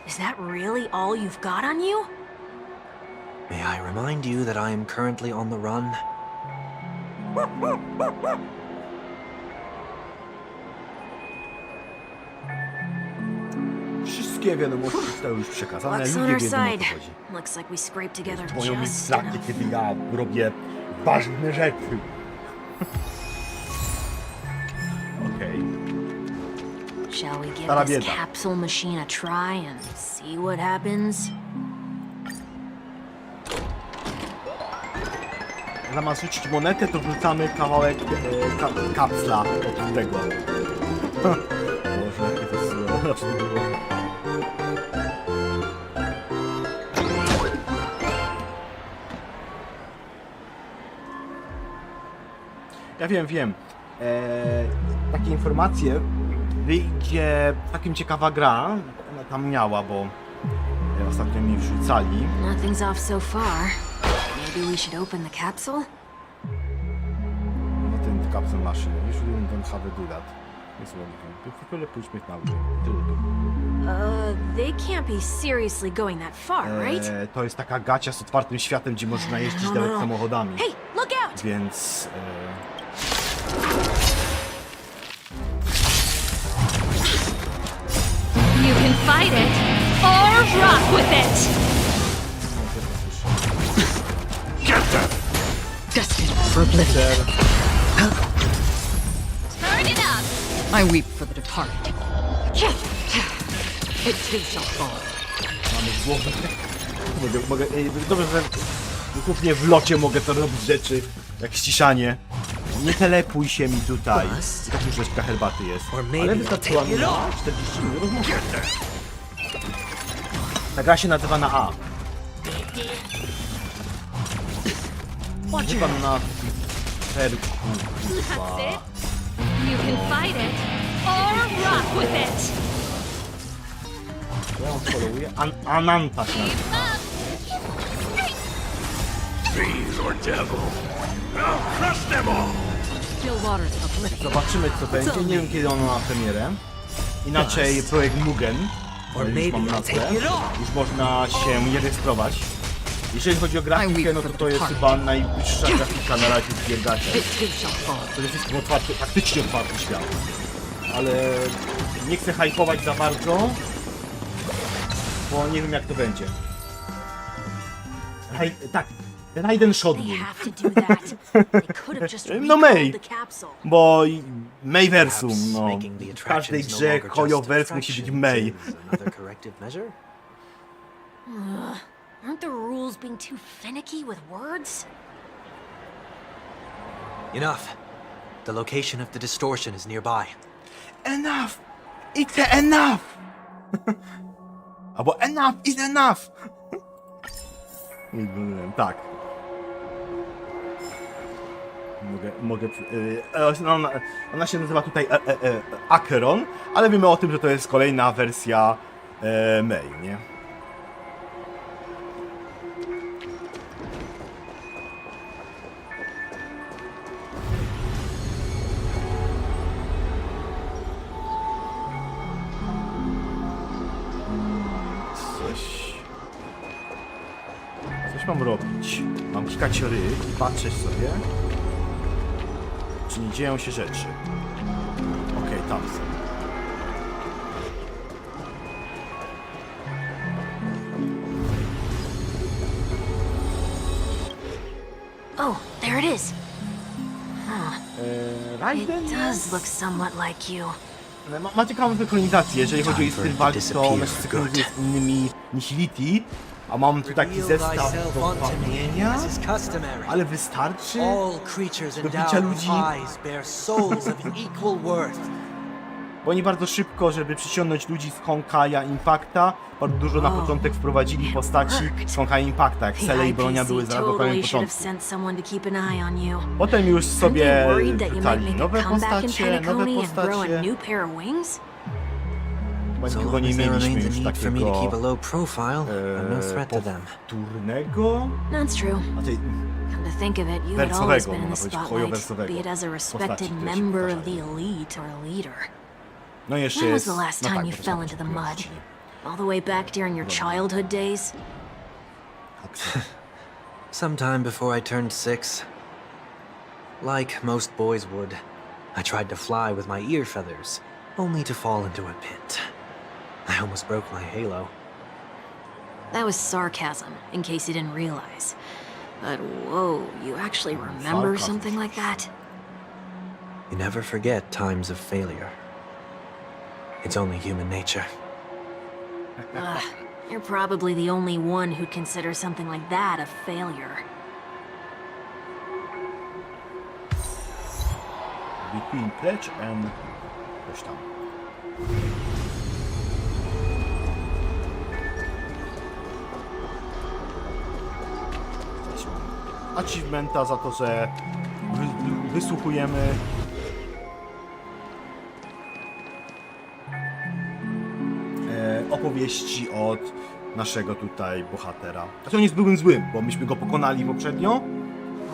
is that really all you've got on you? May I remind you that I am currently on the run? Wszystkie wiadomości zostały już przekazane, Luck's on ludzie our wiedzą o side. co chodzi. Looks like we scraped together Moją just instrukcję, enough. kiedy ja robię ważne rzeczy. Okej. Shall we give Stara this bieda. capsule machine a try and see what happens? Zamiast rzucić monetę, to wrzucamy kawałek kapsla od tego. Boże, jakie to jest złe. Znaczy, to było... Ja wiem. Takie informacje wyjdzie całkiem ciekawa gra. Ona tam miała, bo ostatnio mi wrzucali. Nothing's off so far. Maybe we should open the capsule? capsule machine. Usually we don't have to do that. It's one thing. If push me now. They can't be seriously going that far, right? To jest taka gacia z otwartym światem, gdzie można jeździć daleko samochodami. Hey, look out! Więc... You can fight it, or rock with it! Destined for oblivion. Turn it up! I weep for the departed. It too shall fall. Mamy z głowy. Mogę, dobrze, że dosłownie w locie mogę to robić rzeczy, jak ściszanie. Nie telepuj się mi tutaj. I tak już rzeczka herbaty jest. Ale wystarczyła mi na 40 minut rozmowy. Ta gra się nazywa na A. Chyba na perku, chyba. You can fight it, or rock with it! Ja ją followuję. Ananta się nazywa. Zobaczymy co będzie. Nie wiem kiedy ona ma premierę. Inaczej projekt Mugen. Już mam nazwę. Już można się nie rejestrować. Jeżeli chodzi o grafikę, no to jest chyba najwyższa grafika na razie w Giergacie. To jest wszystkim otwarty, faktycznie otwarty świat. Ale nie chcę hypować za bardzo, bo nie wiem jak to będzie. Tak, Raiden Shotgun. No May, bo Mayversum, no. W każdej grze Kojoverse musi być May. Aren't the rules being too finicky with words? Enough. The location of the distortion is nearby. Enough! It's enough! Albo enough is enough! Tak. Mogę... Ona się nazywa tutaj Acheron, ale wiemy o tym, że to jest kolejna wersja May, nie? Coś mam robić. Mam klikać ryb i patrzeć sobie, czy nie dzieją się rzeczy. Okej, tam są. Oh, there it is. Raiden It does look somewhat like you. ma ciekawą synkronizację, jeżeli chodzi o jej styl walki, to ona się synchronizuje z innymi Nihility, a mam tu taki zestaw do pamięcia, ale wystarczy do bicia ludzi, bo oni bardzo szybko, żeby przyciągnąć ludzi z Honkai'a Impacta, bardzo dużo na początek wprowadzili postaci z Honkai Impacta, jak Cele i Bronia były zareagowane na początku. Potem już sobie wrzucali nowe postacie. Chyba nikogo nie mieliśmy już takiego powtórnego, a tej wersowego, można powiedzieć, chojowersowego postaci, no jeszcze jest, no tak, All the way back during your childhood days? Sometime before I turned 6. Like most boys would, I tried to fly with my ear feathers, only to fall into a pit. I almost broke my halo. That was sarcasm, in case you didn't realize. But whoa, you actually remember something like that? You never forget times of failure. It's only human nature. You're probably the only one who'd consider something like that a failure. Between Pledge and... coś tam. Achievementa za to, że wysłuchujemy opowieści od naszego tutaj bohatera. Znaczy on jest byłym złym, bo myśmy go pokonali poprzednio.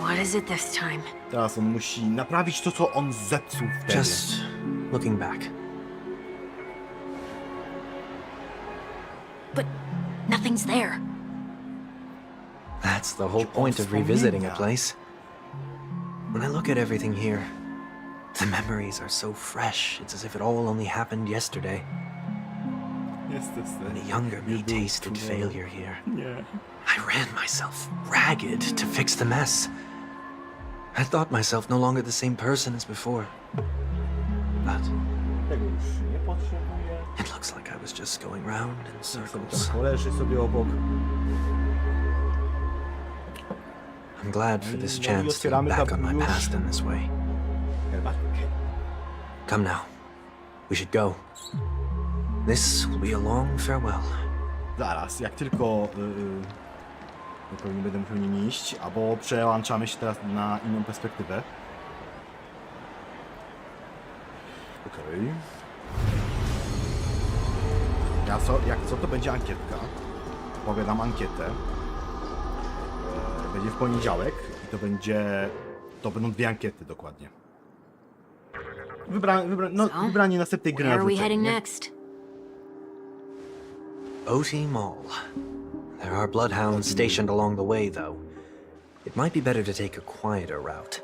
What is it this time? Teraz on musi naprawić to, co on zepsuł wtedy. Just looking back. But nothing's there. That's the whole point of revisiting a place. When I look at everything here, the memories are so fresh. It's as if it all only happened yesterday. When a younger me tasted failure here. I ran myself ragged to fix the mess. I thought myself no longer the same person as before. But it looks like I was just going round in circles. Poleży sobie obok. I'm glad for this chance to look back on my past in this way. Come now. We should go. This will be a long farewell. Zaraz, jak tylko nie będę musiał nimi iść, albo przełączamy się teraz na inną perspektywę. Okej. Jak co, to będzie ankietka. Pogadam ankietę. Będzie w poniedziałek i to będą 2 ankiety dokładnie. Wybranie następnej gry na Where are we wrzucenie, heading nie? next? OT Mall. There are bloodhounds stationed along the way, though. It might be better to take a quieter route.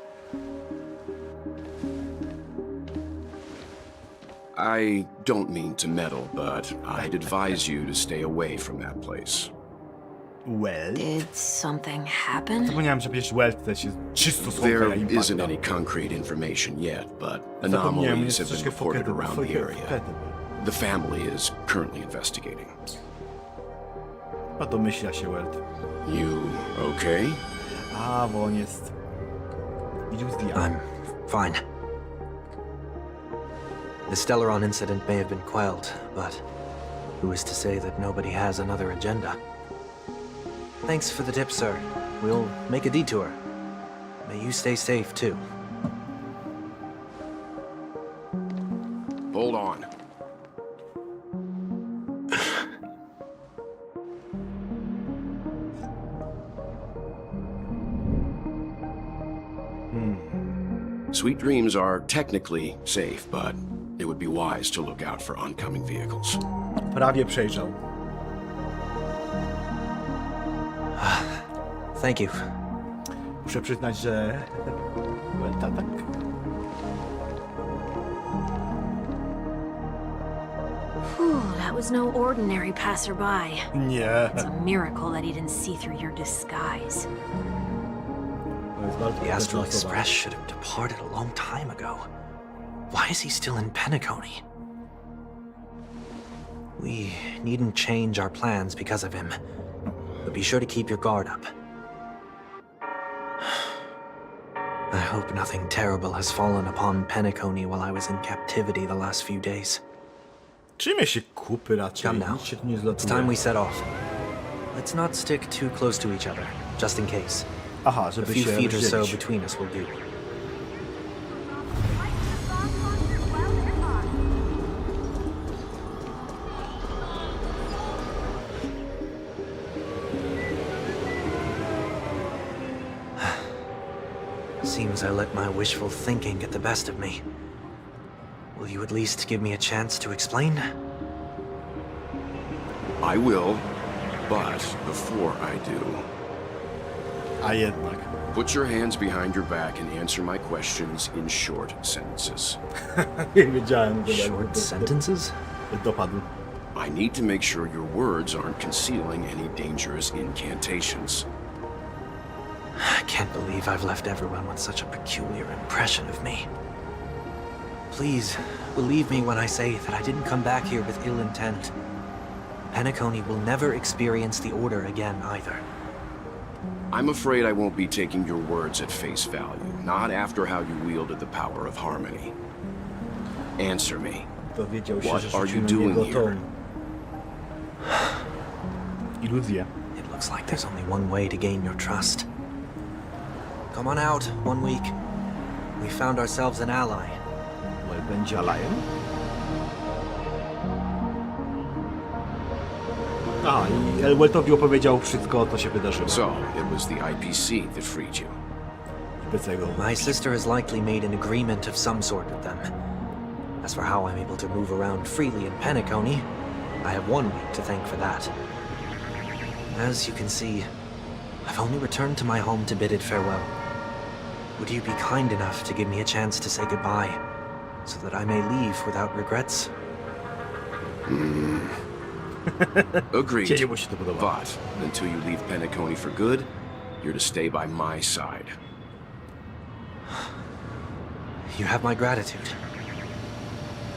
I don't mean to meddle, but I'd advise you to stay away from that place. Well. Did something happen? Zapomniałem, że przecież Well też jest czysto z There Honkaja Impacta. isn't any concrete information yet, but Zapomniałem, anomalies jest have been troszkę reported around the area. forgettable. The family is currently investigating. A domyśla się Welt. You okay? A, bo on jest... iluzja. I'm fine. The Stellaron incident may have been quelled, but who is to say that nobody has another agenda? Thanks for the tip, sir. We'll make a detour. May you stay safe, too. Hold on. Sweet dreams are technically safe, but it would be wise to look out for oncoming vehicles. Prawie przejrzał. Thank you. Muszę przyznać, że... Welta tak... Whew, that was no ordinary passerby. Nie. It's a miracle that he didn't see through your disguise. To jest bardzo The Astral potężna osoba. Express should have departed a long time ago. Why is he still in Penacony? We needn't change our plans because of him, but be sure to keep your guard up. I hope nothing terrible has fallen upon Penacony while I was in captivity the last few days. Trzymaj się kupy raczej. Come now. Nic się tu nie It's zlatuje. time we set off. Let's not stick too close to each other, just in case. Aha, A żeby few się feet or so rozdzielić. between us will do. Seems I let my wishful thinking get the best of me. Will you at least give me a chance to explain? I will, but before I do, A jednak. put your hands behind your back and answer my questions in short sentences. Wiedziałem, że Short sentences? dopadł. I need to make sure your words aren't concealing any dangerous incantations. I can't believe I've left everyone with such a peculiar impression of me. Please, believe me when I say that I didn't come back here with ill intent. Penacony will never experience the Order again, either. I'm afraid I won't be taking your words at face value, not after how you wielded the power of harmony. Answer me. Dowiedział się, What że are you rzuciłem doing jego here? ton. Iluzję. It looks like there's only one way to gain your trust. Come on out, 1 week. We found ourselves an ally. Well, będzie alajem? A, i Weltowi opowiedział wszystko, co się wydarzyło. So, it was the IPC that freed you. plecego. My sister has likely made an agreement of some sort with them. As for how I'm able to move around freely in Penacony, I have 1 week to thank for that. As you can see, I've only returned to my home to bid it farewell. Would you be kind enough to give me a chance to say goodbye, so that I may leave without regrets? Agreed. Ciebie musi to podobać. But until you leave Penacony for good, you're to stay by my side. You have my gratitude.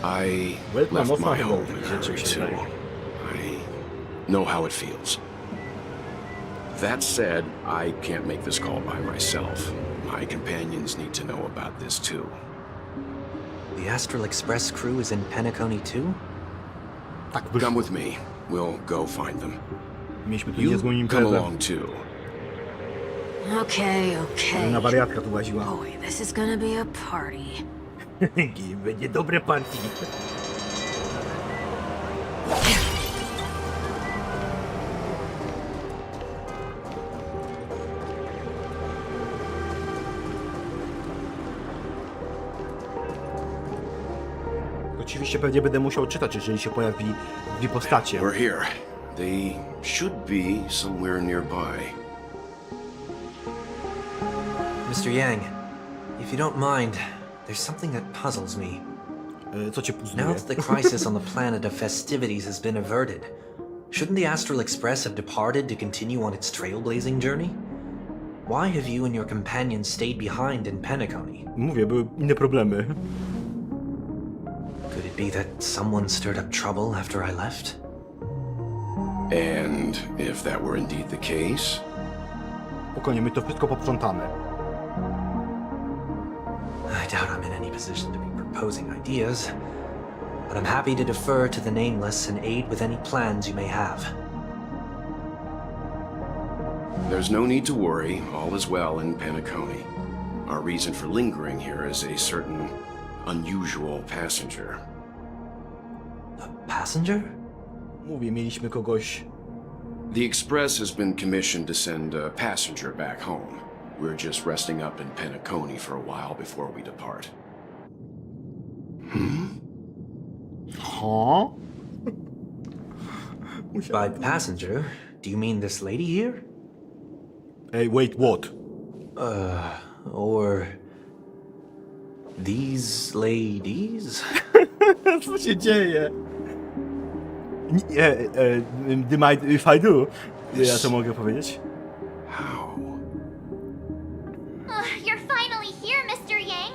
I Welcome, left mocno my chyba home rzeczy earlier się too. wydaje. I know how it feels. That said, I can't make this call by myself. My companions need to know about this too. The Astral Express crew is in Penacony too? Tak, Come wyszło. with me. We'll go find them. Mieliśmy tu You niezłą come imprezę. along too. Okay, Na okay. wariatka tu łaziła. Boy, this is gonna be a party. Będzie dobre party. Oczywiście pewnie będę musiał czytać, jeżeli się pojawi dwie postacie. We're here. They should be somewhere nearby. Mr. Yang, if you don't mind, there's something that puzzles me. Co cię Now puzzluje? that the crisis on the planet of festivities has been averted, shouldn't the Astral Express have departed to continue on its trailblazing journey? Why have you and your companions stayed behind in Penacony? Mówię, były inne problemy. Could it be that someone stirred up trouble after I left? And if that were indeed the case, Spokojnie, my to wszystko poprzątamy. I doubt I'm in any position to be proposing ideas, but I'm happy to defer to the Nameless and aid with any plans you may have. there's no need to worry. All is well in Penacony. Our reason for lingering here is a certain unusual passenger. A passenger? Mówię, mieliśmy kogoś... The Express has been commissioned to send a passenger back home. We're just resting up in Penacony for a while before we depart. Huh? By passenger, do you mean this lady here? Hey, wait, what? Or these ladies? Co się dzieje? If I do, ja to mogę powiedzieć. How? You're finally here, Mr. Yang.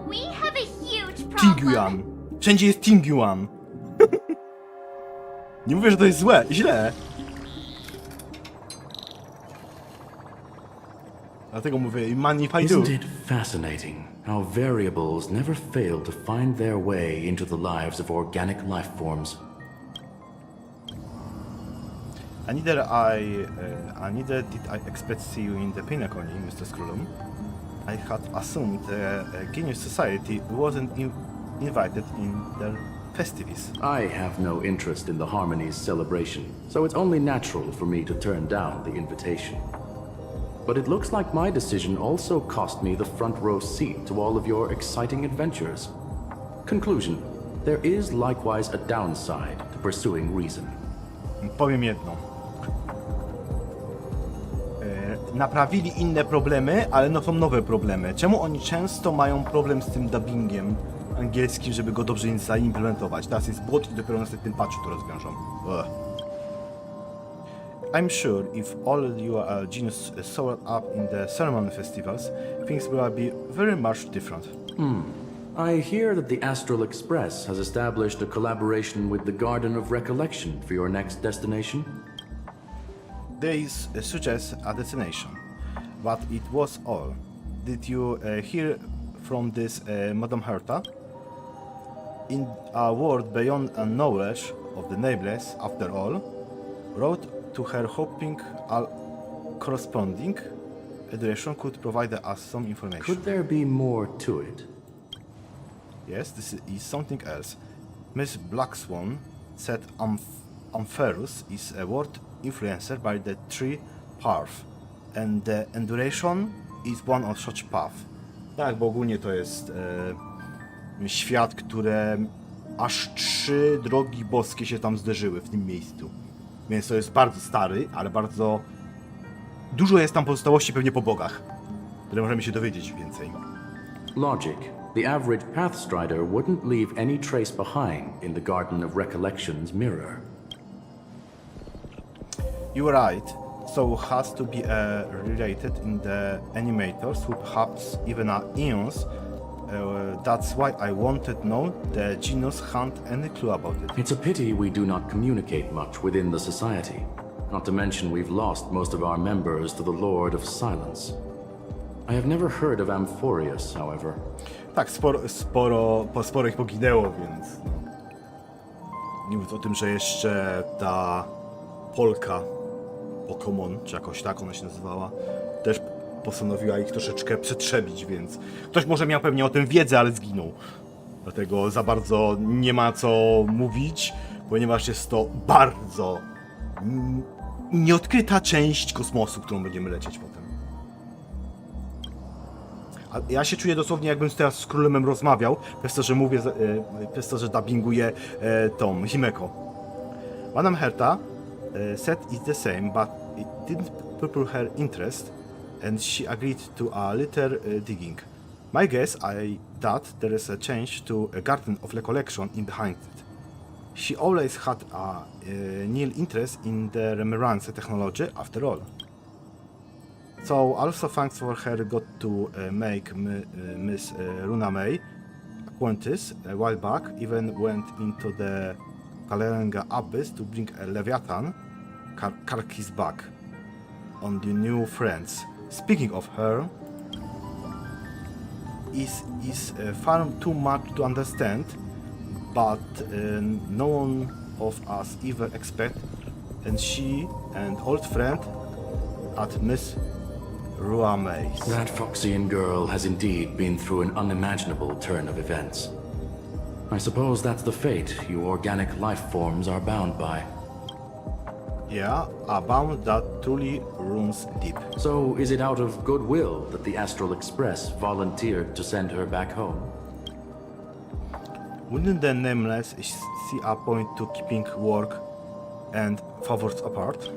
We have a huge Tingyuan. problem. Wszędzie jest Tingyuan. Nie mówię, że to jest złe, źle. Dlatego mówię, man if I do. Isn't it fascinating how variables never fail to find their way into the lives of organic life forms? Neither did I expect to see you in the Penacony, Mr. Skrullum. I had assumed the Genius Society wasn't invited in their festivities. I have no interest in the Harmony's celebration, so it's only natural for me to turn down the invitation. But it looks like my decision also cost me the front row seat to all of your exciting adventures. Conclusion: there is likewise a downside to pursuing reason. Powiem jedno. Naprawili inne problemy, ale no są nowe problemy. Czemu oni często mają problem z tym dubbingiem angielskim, żeby go dobrze zaimplementować? Teraz jest błąd i dopiero na następnym patchu to rozwiążą. I'm sure if all your genius soared up in the ceremony festivals, things will be very much different. I hear that the Astral Express has established a collaboration with the Garden of Recollection for your next destination. They suggest a destination, but it was all. Did you hear from this Madame Herta? In a world beyond a knowledge of the nameless, after all, wrote to her hoping a corresponding direction could provide us some information. Could there be more to it? Yes, this is something else. Miss Black Swan said Ampherus is a world influencer by the tree path, and the duration is one on such path. Tak, bo ogólnie to jest świat, które aż 3 drogi boskie się tam zderzyły w tym miejscu. Więc to jest bardzo stary, ale bardzo... Dużo jest tam pozostałości pewnie po bogach, które możemy się dowiedzieć więcej. Logic. The average Pathstrider wouldn't leave any trace behind in the Garden of Recollection's mirror. You're right. So has to be related in the animators, who perhaps even are eons. That's why I wanted to know the genius hadn't any clue about it. It's a pity we do not communicate much within the society. Not to mention we've lost most of our members to the Lord of Silence. I have never heard of Amphorius, however. Tak, sporo ich poginęło, więc... No. Nie mówiąc o tym, że jeszcze ta Polka Pokémon, czy jakoś tak ona się nazywała, też postanowiła ich troszeczkę przetrzebić, więc ktoś może miał pewnie o tym wiedzę, ale zginął. Dlatego za bardzo nie ma co mówić, ponieważ jest to bardzo nieodkryta część kosmosu, którą będziemy lecieć potem. A ja się czuję dosłownie, jakbym teraz z królem rozmawiał, przez to, że mówię, przez to, że dubbinguję tą Himeko. Madame Herta said it's the same, but it didn't purple her interest, and she agreed to a little digging. My guess I that there is a change to a garden of recollection in behind it. She always had a nil interest in the remembrance technology after all. So also thanks for her got to make Miss Runa May acquaintance a while back, even went into the Kalerenga Abyss to bring a Leviathan Karkis back on the new friends. Speaking of her, is far too much to understand, but no one of us ever expect, and she and old friend at Miss Ruame's. That Foxian girl has indeed been through an unimaginable turn of events. I suppose that's the fate you organic life forms are bound by. Yeah, a bound that truly runs deep. So, is it out of goodwill that the Astral Express volunteered to send her back home? Wouldn't the Nameless see a point to keeping work and favors apart?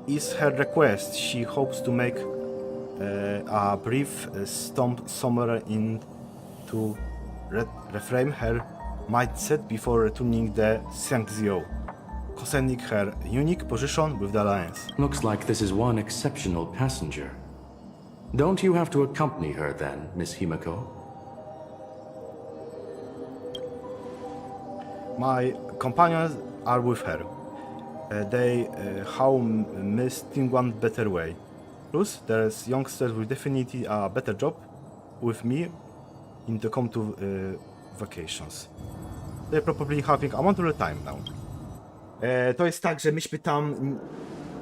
Is her request she hopes to make a brief stomp somewhere in to reframe her mindset before returning the Sanctio, concerning her unique position with the Alliance? Looks like this is one exceptional passenger. Don't you have to accompany her then, Miss Himeko? My companions are with her. They how Miss one better way. Plus, there's youngsters will definitely a better job with me in the come to vacations. They're probably having a wonderful time now. To jest tak, że myśmy tam...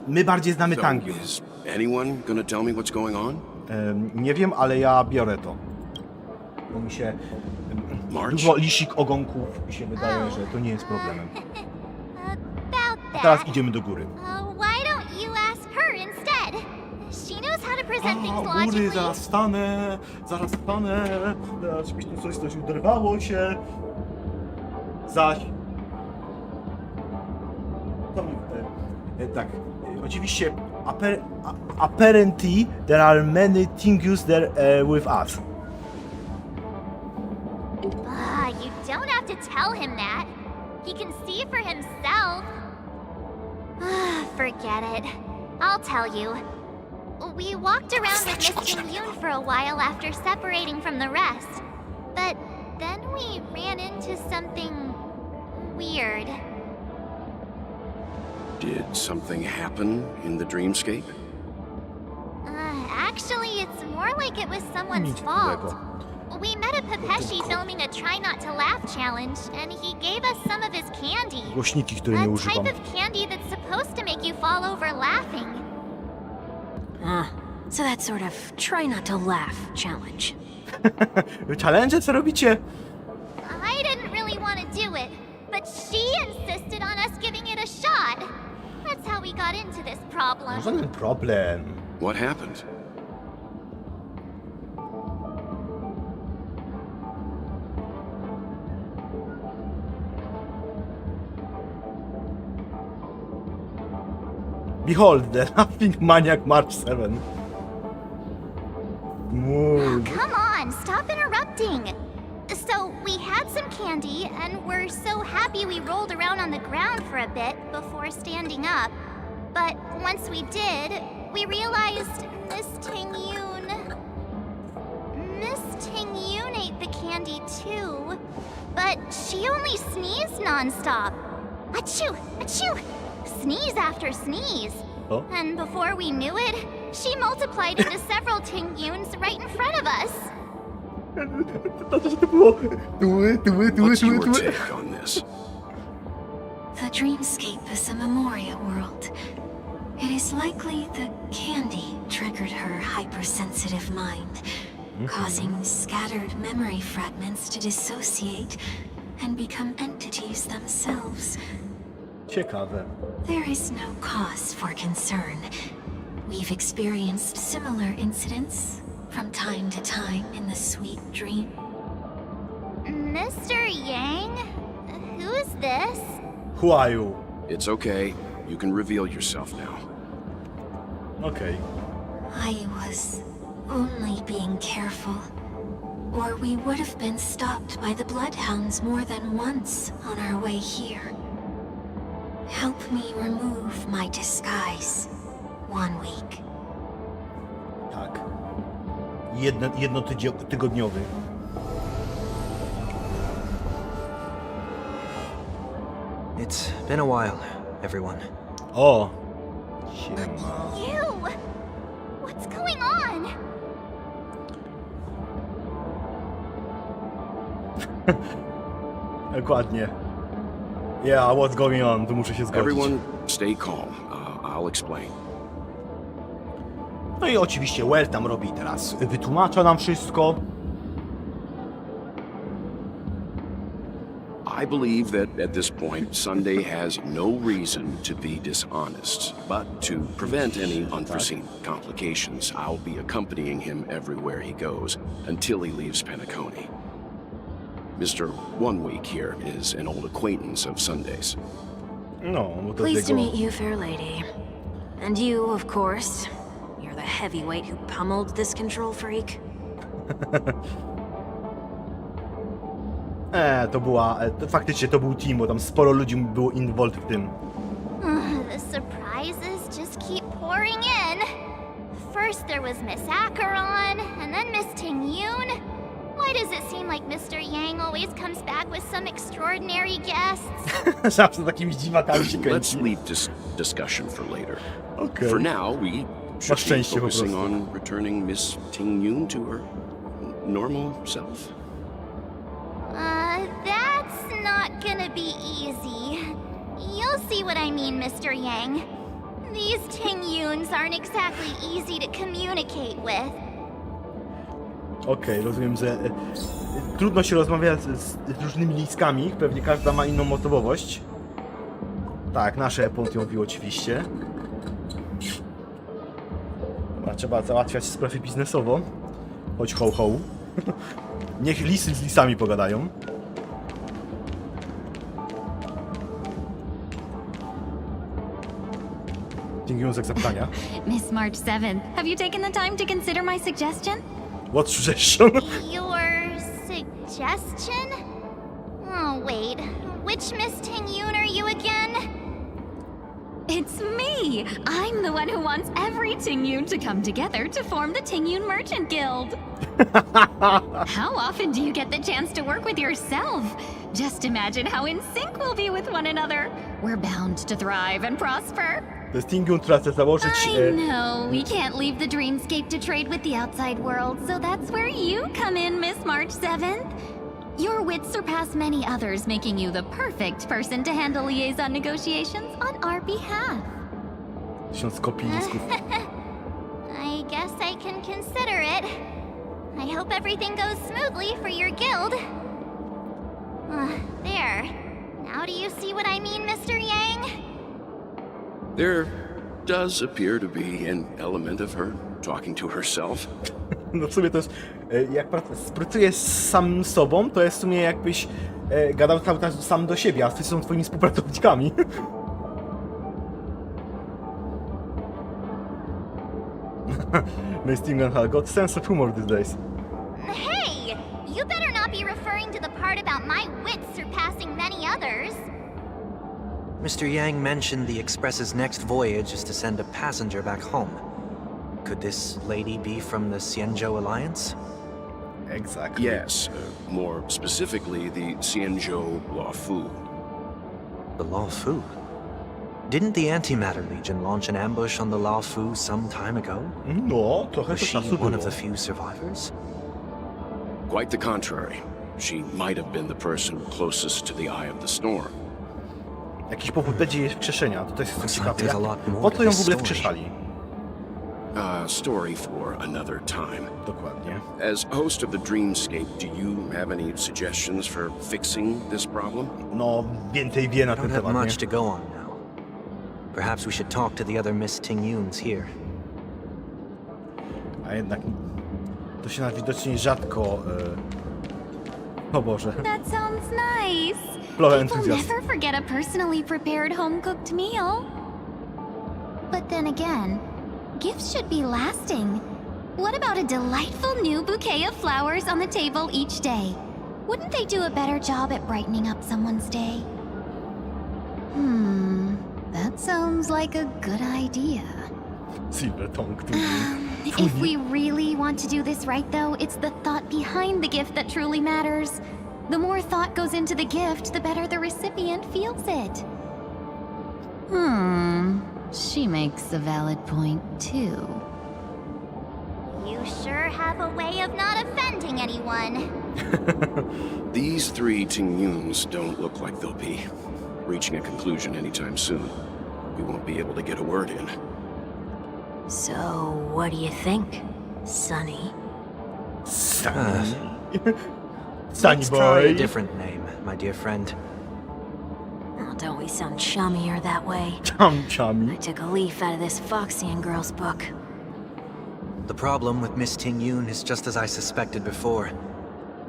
My bardziej znamy Tangium. Is anyone gonna tell me what's going on? Nie wiem, ale ja biorę to. Bo mi się... Dużo lisik ogonków i się wydaje, że to nie jest problemem. A teraz idziemy do góry. Why don't you ask her instead? She knows how to present things Góry, logically. zaraz stanę, żebyś tu coś uderwało się. Zaś... Tak, oczywiście, apparently there are many things there with us. You don't have to tell him that. He can see for himself. Forget it. I'll tell you. We walked around with Miss Jin-yoon for a while after separating from the rest. But then we ran into something weird. Did something happen in the dreamscape? Actually, it's more like it was someone's fault. We met a Pepeshi filming a Try Not to Laugh challenge, and he gave us some of his candy. Głośniki, które nie A używam. type of candy that's supposed to make you fall over laughing. So that sort of try not to laugh challenge. Challenge, co robicie? I didn't really want to do it, but she insisted on us giving it a shot. That's how we got into this problem. Żaden problem. What happened? Behold, the laughing maniac March 7. Move. Come on, stop interrupting. So, we had some candy, and we're so happy we rolled around on the ground for a bit before standing up. But once we did, we realized Miss Ting-Yoon ate the candy too. But she only sneezed nonstop. Achoo! Achoo! Sneeze after sneeze. Oh. And before we knew it, she multiplied into several Ting-Yoons right in front of us. To było What's your take on this? The dreamscape is a memoria world. It is likely the candy triggered her hypersensitive mind, causing scattered memory fragments to dissociate and become entities themselves. Ciekawe. There is no cause for concern. We've experienced similar incidents from time to time in the sweet dream. Mr. Yang? Who's this? Who are you? It's okay. You can reveal yourself now. Okej. I was only being careful, or we would have been stopped by the bloodhounds more than once on our way here. Help me remove my disguise. 1 week. Tak. Jednotygodniowy. It's been a while, everyone. O! Siema. You! What's going on? Dokładnie. Yeah, what's going on? Tu muszę się zgodzić. Everyone, stay calm. I'll explain. No i oczywiście Well tam robi teraz. Wytłumacza nam wszystko. I believe that at this point, Sunday has no reason to be dishonest. But to prevent any unforeseen complications, I'll be accompanying him everywhere he goes until he leaves Penacony. Mr. 1 Week here is an old acquaintance of Sunday's. No, bo to Pleased to jego... meet you, fair lady. And you, of course. You're the heavyweight who pummeled this control freak. To była... faktycznie to był team, bo tam sporo ludzi było involved w tym. The surprises just keep pouring in. First there was Miss Acheron, and then Miss Ting-Yoon. Why does it seem like Mr. Yang always comes back with some extraordinary guests? Zawsze takimi dziwakami się Let's kręci. leave this discussion for later. Okay. For now, we should be szczęście po focusing prostu. on returning Miss Ting-Yoon to her normal self. That's not gonna be easy. You'll see what I mean, Mr. Yang. These Ting-Yoons aren't exactly easy to communicate with. Okej, rozumiem, że trudno się rozmawia z różnymi listkami, pewnie każda ma inną osobowość. Tak, nasze punkt mówił oczywiście. Dobra, trzeba załatwiać sprawy biznesowo. Chodź ho ho. Niech lisy z lisami pogadają. Dzięki za zapytania. Miss March 7th, have you taken the time to consider my suggestion? What suggestion? Your suggestion? Oh, wait. Which Miss Ting-Yoon are you again? It's me! I'm the one who wants every Ting-Yoon to come together to form the Ting-Yoon Merchant Guild. How often do you get the chance to work with yourself? Just imagine how in sync we'll be with one another. We're bound to thrive and prosper. To jest Ting-Yoon, która chce założyć... I know, we can't leave the dreamscape to trade with the outside world, so that's where you come in, Miss March 7th. Your wits surpass many others, making you the perfect person to handle liaison negotiations on our behalf. 1000 kopii lisków. I guess I can consider it. I hope everything goes smoothly for your guild. There. Now do you see what I mean, Mr. Yang? There does appear to be an element of her talking to herself. No w sumie to jest... Jak pracujesz sam z sobą, to jest w sumie jakbyś gadał cały czas sam do siebie, a wszyscy są twoimi współpracownikami. Miss Tingan has got sense of humor these days. Hey! You better not be referring to the part about my wits surpassing many others. Mr. Yang mentioned the Express's next voyage is to send a passenger back home. Could this lady be from the Xianzhou Alliance? Exactly. Yes, more specifically, the Xianzhou Luofu. The Luofu? Didn't the Antimatter Legion launch an ambush on the Luofu some time ago? No, trochę Was to she czasu one było. of the few survivors? Quite the contrary. She might have been the person closest to the eye of the storm. Jakiś powód będzie jej wskrzeszenia, to też jestem Looks ciekawy. like there's a lot more Po to co ją w this ogóle story. wskrzeszali? A story for another time. Dokładnie. As host of the Dreamscape, do you have any suggestions for fixing this problem? No, więcej wie na I ten don't have temat, nie? much to go on now. Perhaps we should talk to the other Miss Tingyuns here. A jednak to się najwidoczniej rzadko... O Boże. That sounds nice. Flower People enthusiast. never forget a personally prepared home-cooked meal. But then again, gifts should be lasting. What about a delightful new bouquet of flowers on the table each day? Wouldn't they do a better job at brightening up someone's day? That sounds like a good idea. Silver tongue, który... If we really want to do this right, though, it's the thought behind the gift that truly matters. The more thought goes into the gift, the better the recipient feels it. She makes a valid point, too. You sure have a way of not offending anyone. These three Tingyuns don't look like they'll be reaching a conclusion anytime soon. We won't be able to get a word in. So, what do you think, Sonny? Sunny Let's try a boy. different name, my dear friend. Oh, don't we sound chummier that way? Chum I chummy. took a leaf out of this Foxian girl's book. The problem with Miss Tingyun is just as I suspected before.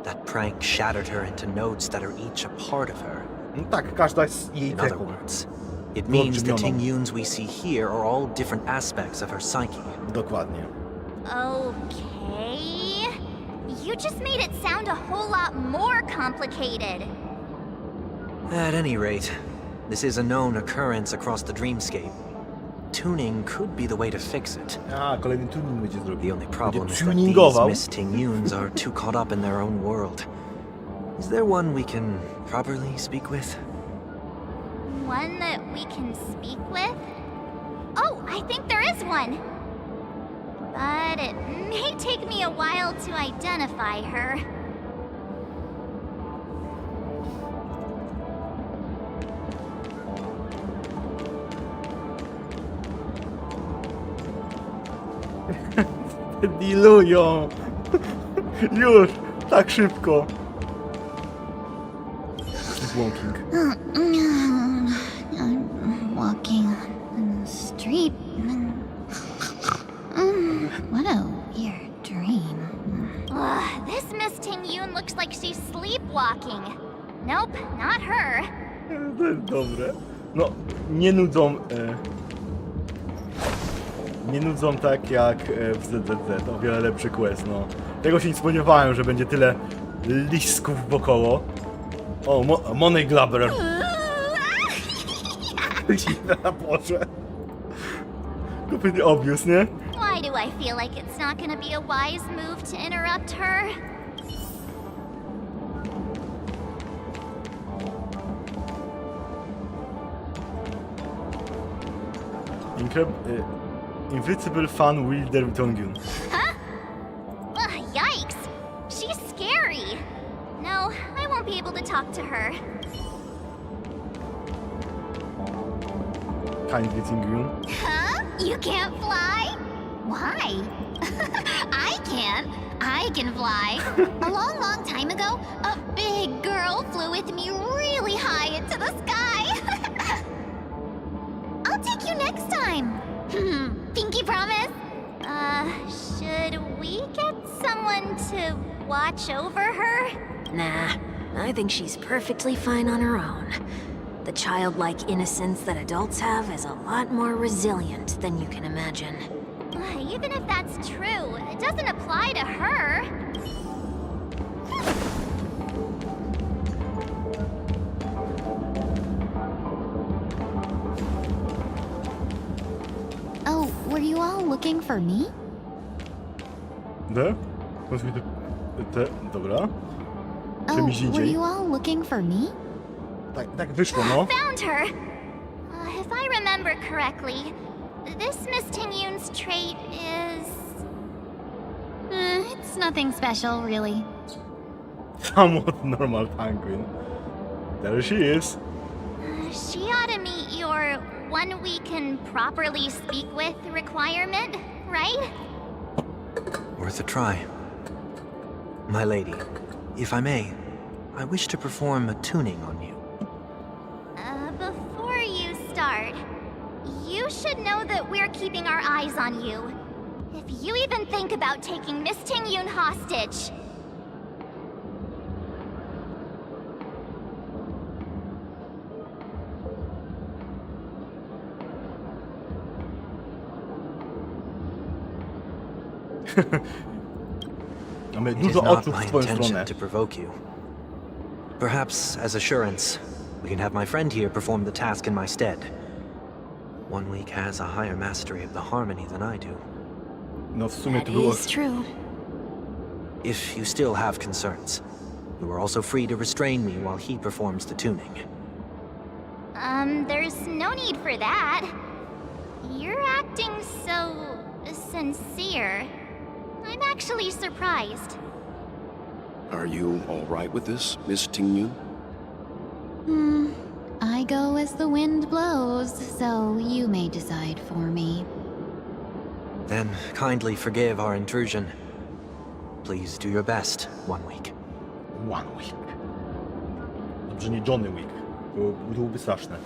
That prank shattered her into nodes that are each a part of her. No tak, każda jest jej In other cechą. words, it means the Wyolbrzymioną. Tingyuns we see here are all different aspects of her psyche. Dokładnie. Okay. You just made it sound a whole lot more complicated. At any rate, this is a known occurrence across the dreamscape. Tuning could be the way to fix it. A, kolejny tuning będzie zrobił. The only problem Będzie is that these tuningował. Miss Tingyuns are too caught up in their own world. Is there one we can properly speak with? One that we can speak with? Oh, I think there is one. But it may take me a while to identify her. Dilują. Już, tak szybko. Walking. I'm walking on the street. What a weird dream. Ugh, this Miss Tingyun looks like she's sleepwalking. Nope, not her. To jest dobre. No, nie nudzą... nie nudzą tak jak w ZZZ. O wiele lepszy quest, no. Tego się nie spodziewałem, że będzie tyle lisków wokoło. O, Money Glabber. Boże. Completely obvious, nie? Why do I feel like it's not gonna be a wise move to interrupt her? Invincible Fan Wilder Tongyun. Huh? Ugh, yikes! She's scary. No, I won't be able to talk to her. Kindly Tongyun. Huh? You can't fly? Why? I can. I can fly. A long, long time ago, a big girl flew with me really high into the sky. I'll take you next time. Pinky promise? Should we get someone to watch over her? Nah, I think she's perfectly fine on her own. The childlike innocence that adults have is a lot more resilient than you can imagine. Even if that's true, it doesn't apply to her. Oh, were you all looking for me? Dobra. Oh, Czymś were indziej. you all looking for me? Tak wyszło, no. Found her! If I remember correctly, this Miss Tingyun's trait is... It's nothing special, really. Somewhat normal penguin. There she is. She ought to meet your one we can properly speak with requirement, right? Worth a try. My lady, if I may, I wish to perform a tuning on you. Before you start, you should know that we're keeping our eyes on you. If you even think about taking Miss Tingyun hostage... Mamy It is dużo not oczu my w twoją intention stronę. to provoke you. Perhaps, as assurance, we can have my friend here perform the task in my stead. One week has a higher mastery of the harmony than I do. No w sumie to That było... is true. If you still have concerns, you are also free to restrain me while he performs the tuning. There's no need for that. You're acting so... sincere. I'm actually surprised. Are you all right with this, Miss Tingyun? I go as the wind blows, so you may decide for me. Then kindly forgive our intrusion. Please do your best, 1 week. 1 week. Dobrze, nie Johnny Week. Byłoby straszne.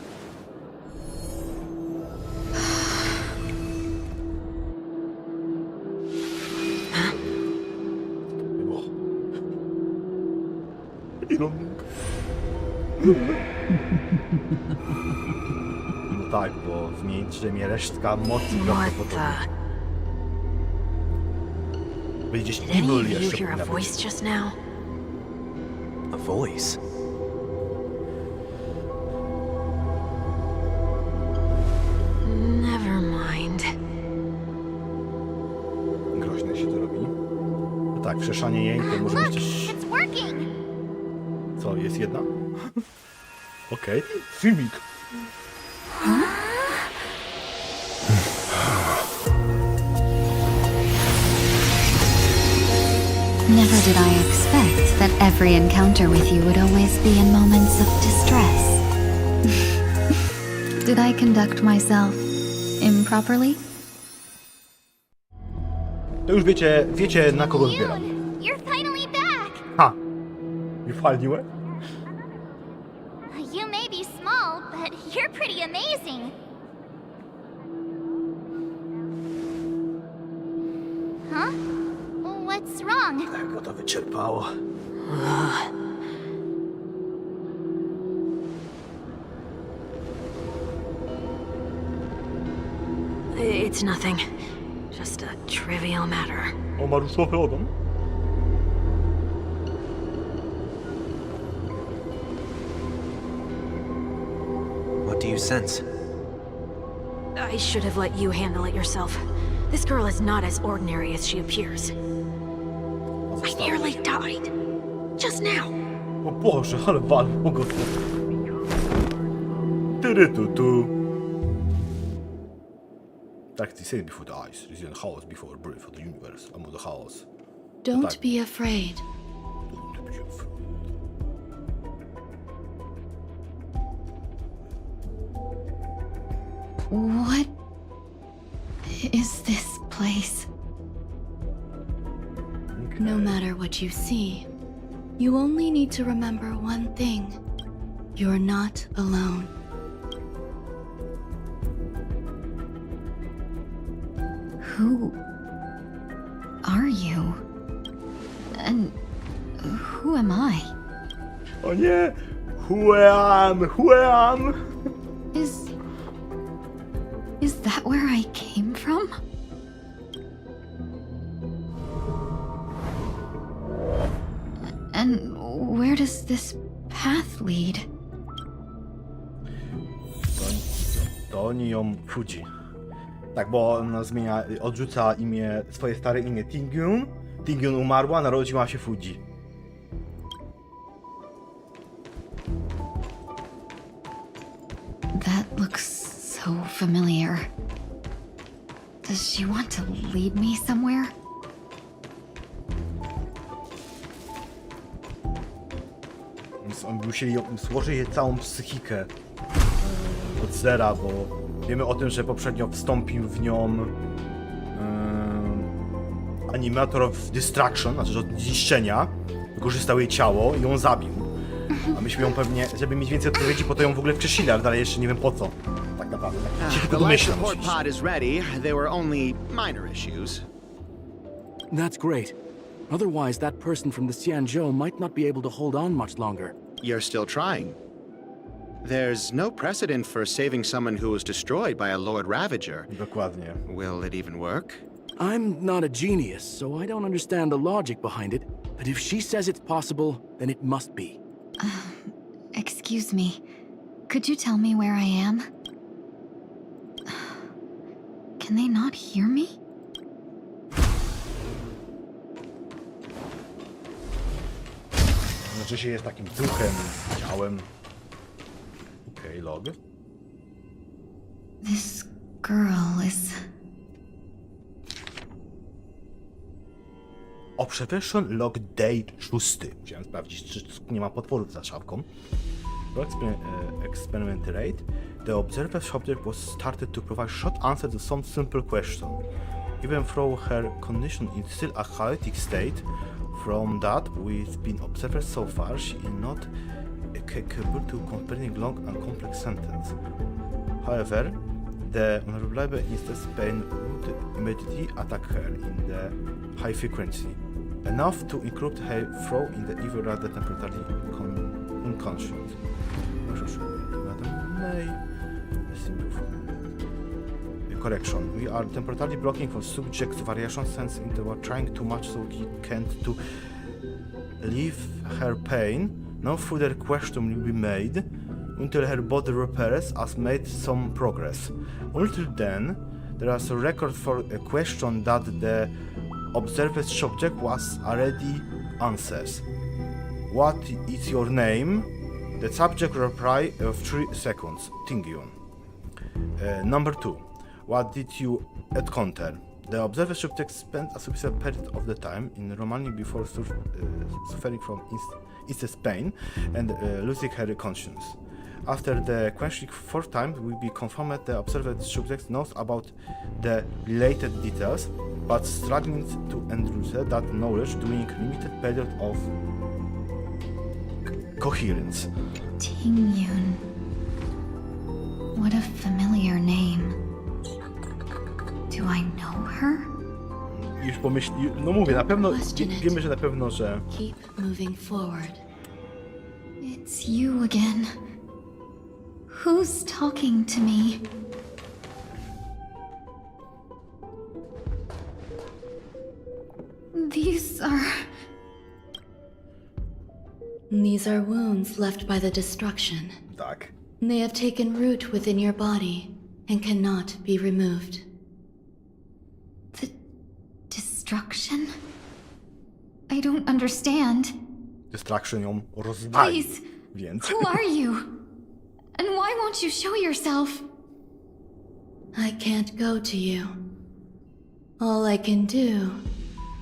Było. Ironika. No tak, bo w niej drzemie resztka mocy What prawdopodobnie. the... Będzie gdzieś Did any Evil of you jeszcze hear a powinna być. voice just now? A voice? Never mind. Groźne się to robi. No tak, przeszanie jej to może Look, być też... it's working! Co, jest jedna? Okej. Filmik. Never did I expect that every encounter with you would always be in moments of distress. Did I conduct myself improperly? To już wiecie na kogo zbieram. You're finally back! Ha! You finally went? You may be small, but you're pretty amazing. Huh? What's wrong? Tak, go to wyczerpało. It's nothing. Just a trivial matter. O, ma różowy ogon. What do you sense? I should have let you handle it yourself. This girl is not as ordinary as she appears. I nearly died. Just now. O Boże, ale walło go to. Tyrytutu. Tak, they say before the eyes, is the chaos before birth of the universe, among the chaos. Don't tak. be afraid. What is this place? No matter what you see, you only need to remember one thing. You're not alone. Who are you? And who am I? O nie! Who am? Is that where I came from? And where does this path lead? To oni ją Fuji. Tak, bo ona zmienia, odrzuca imię, swoje stare imię Tingyun. Tingyun umarła, narodziła się Fuji. That looks so familiar. Does she want to lead me somewhere? Więc oni musieli złożyć jej całą psychikę od zera, bo wiemy o tym, że poprzednio wstąpił w nią animator of destruction, znaczy od zniszczenia, wykorzystał jej ciało i ją zabił. A myśmy ją pewnie, żeby mieć więcej odpowiedzi, po to ją w ogóle wkrzesili, ale dalej jeszcze nie wiem po co. Tak naprawdę. Się tylko domyślam. The life support pod is ready. There were only minor issues. That's great. Otherwise, that person from the Xianzhou might not be able to hold on much longer. You're still trying. There's no precedent for saving someone who was destroyed by a Lord Ravager. Dokładnie. Will it even work? I'm not a genius, so I don't understand the logic behind it, but if she says it's possible, then it must be. Excuse me. Could you tell me where I am? Can they not hear me? Znaczy się jest takim duchem, ciałem. Okej, log. This girl is... Observation log date 6. Musiałem sprawdzić, czy nie ma potworów za szafką. Experiment rate. The observer's subject was started to provide short answers to some simple question. Even though her condition is still a chaotic state, from that we've been observed so far, she is not capable to comprehending long and complex sentence. However, the unreliable instance pain would immediately attack her in the high frequency, enough to include her throw in the evil rather temporarily unconscious. Correction. We are temporarily blocking for subject variation sense into our trying too much so we can't to leave her pain. No further question will be made until her body repairs has made some progress. Until then, there is a record for a question that the observed subject was already answers. What is your name? The subject reply of 3 seconds. Tingyun. Number 2. What did you encounter? The observed subject spent a sufficient period of the time in Romania before suffering from intense pain and losing her conscience. After the question 4 times will be confirmed the observed subject knows about the related details, but struggling to endure that knowledge during limited period of coherence. Tingyun. What a familiar name. Do I know her? Już pomyśl, no mówię, na pewno, wiemy, że na pewno, że... Keep moving forward. It's you again. Who's talking to me? These are wounds left by the destruction. Tak. They have taken root within your body and cannot be removed. The destruction? I don't understand. Destruction ją rozwali, Please, więc... who are you? And why won't you show yourself? I can't go to you. All I can do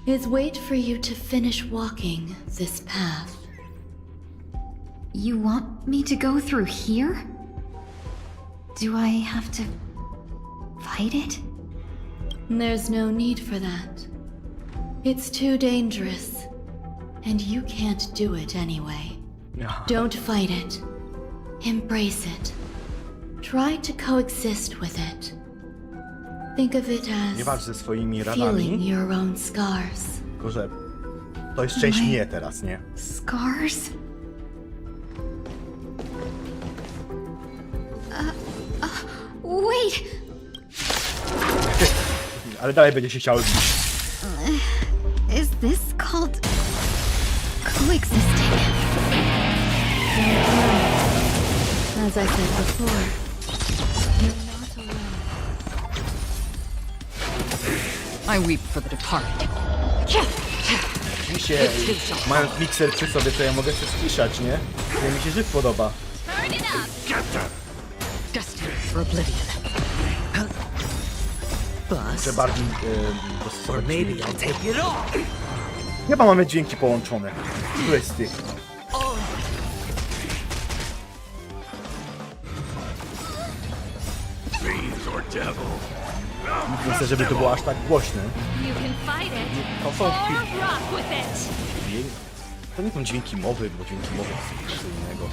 is wait for you to finish walking this path. You want me to go through here? Do I have to fight it? There's no need for that. It's too dangerous, and you can't do it anyway. Don't fight it. Embrace it. Try to coexist with it. Think of it Nie walcz as ze swoimi feeling ranami, your own scars. tylko że to jest część mnie teraz, nie? Scars? Wait! Ale dalej będzie się chciało bić. Is this called coexisting. Don't worry. As I said before, you're not alone. I weep for the departed. Oczywiście, mając mikser przy sobie, to ja mogę się ściszać, nie? Ja mi się żyw podoba. For oblivion. Muszę bardziej dostosować dźwięki. Chyba mamy dźwięki połączone. Tu jest tych. Nie chcę, żeby to było aż tak głośne. To są to nie są dźwięki mowy, bo dźwięki mowy to jest coś innego.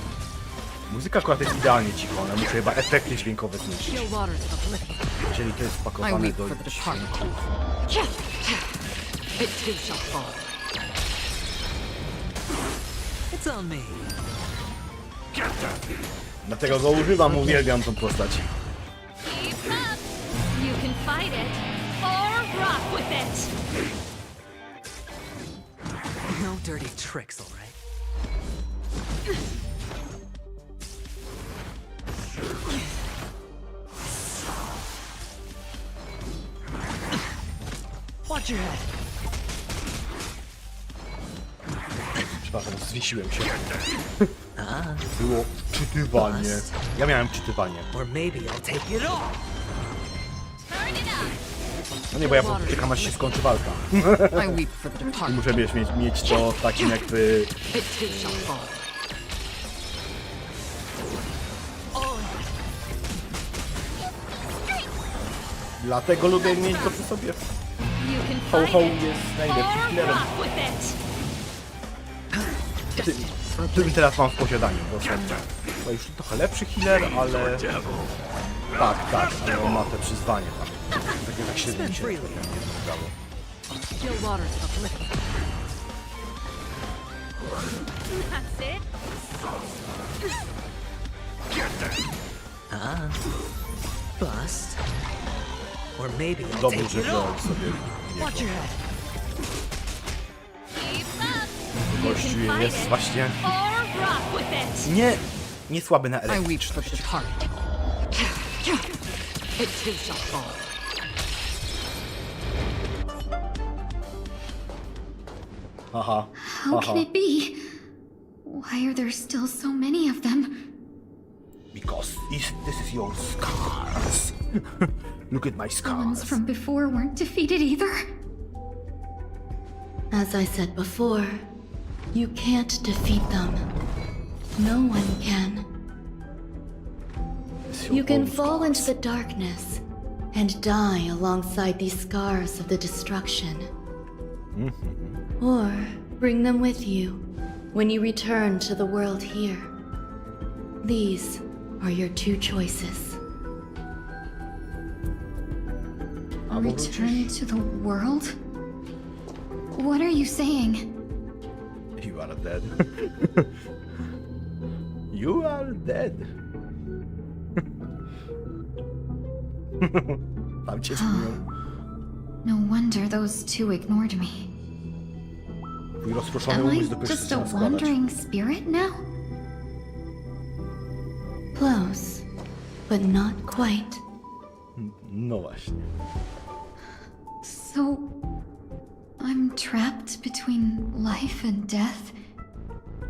Muzyka akurat jest idealnie cicho, ale muszę chyba efekty dźwiękowe zmniejszyć. Jeżeli to jest wpakowane do dźwięków. Dlatego go używam, uwielbiam tą postać. No dirty tricks, all right? Watch your head. Przepraszam, zwiesiłem się. Było czytywanie. Ja miałem czytywanie. Or maybe I'll take it all. No nie, bo ja po prostu czekam, aż się skończy walka. I muszę mieć to w takim jakby... Dlatego lubię mieć to przy sobie. Ho jest najlepszym healerem. Którym teraz mam w posiadaniu, bo są to już trochę lepszy healer, ale... Tak, ale on ma te przyzwanie tam. Takie tak średnio mi się udało. Bust. Or maybe I'll Dobrze, take że it all. wziąłem sobie Watch your jego. head. Gościu jest właśnie... Nie słaby na elektryczność. Haha. How can it be? Why are there still so many of them? Because this is your scars. Look at my The ones scars. from before weren't defeated either. As I said before, you can't defeat them. No one can. You can fall into the darkness and die alongside these scars of the destruction. Or bring them with you when you return to the world here. These are your two choices. Return to the world? What are you saying? You are dead. You are dead. Tam cię zmienią. No wonder those two ignored me. Twój rozproszony Am I umysł dopiero just się a zaczyna składać. wandering spirit now? Close, but not quite. No właśnie. So, I'm trapped between life and death?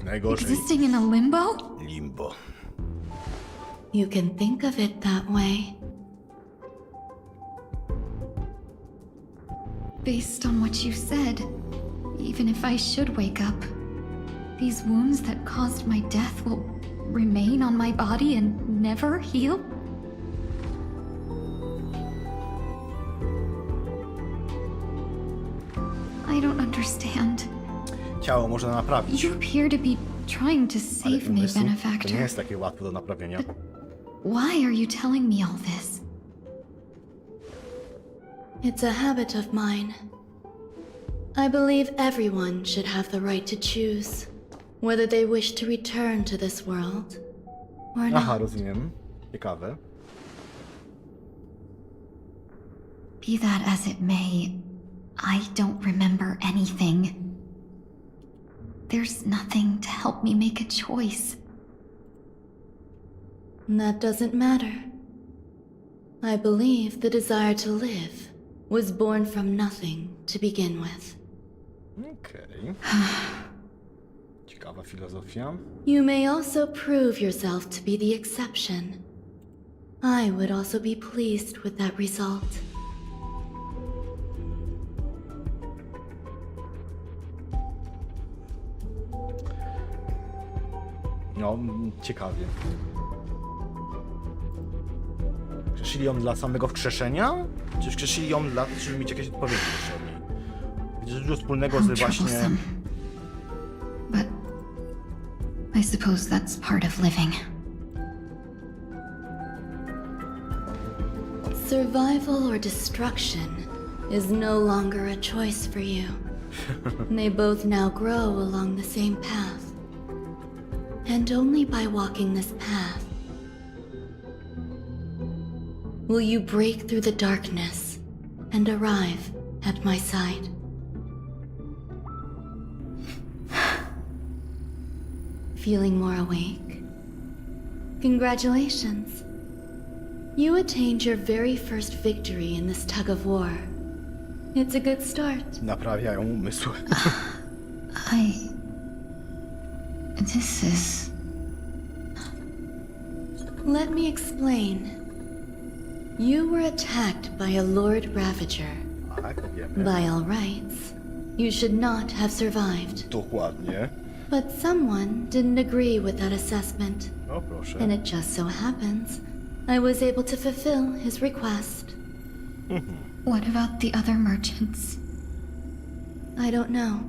Najgorzej. Existing in a limbo? Limbo. You can think of it that way. Based on what you said, even if I should wake up, these wounds that caused my death will remain on my body and never heal? I don't understand. Ciało można naprawić. You appear to be trying to Ale save me, umysł to nie benefactor. jest takie łatwe do naprawienia. Why are you telling me all this? It's a habit of mine. I believe everyone should have the right to choose whether they wish to return to this world or Aha, not. rozumiem. Ciekawe. Be that as it may, I don't remember anything. there's nothing to help me make a choice. That doesn't matter. I believe the desire to live was born from nothing to begin with. Okej. Ciekawa filozofia. You may also prove yourself to be the exception. I would also be pleased with that result. No, ciekawie. Wskrzesili ją dla samego wskrzeszenia? Czy wskrzesili ją dla... żeby mieć jakieś odpowiedzi jeszcze od niej? Widzę, że dużo wspólnego z właśnie... But I suppose that's part of living. Survival or destruction is no longer a choice for you. They both now grow along the same path. And only by walking this path will you break through the darkness and arrive at my side. Feeling more awake? Congratulations. You attained your very first victory in this tug of war. It's a good start. Naprawiają umysły. This is... Let me explain. You were attacked by a Lord Ravager. By all rights, you should not have survived. Dokładnie. But someone didn't agree with that assessment. O, proszę. And it just so happens I was able to fulfill his request. What about the other merchants? I don't know.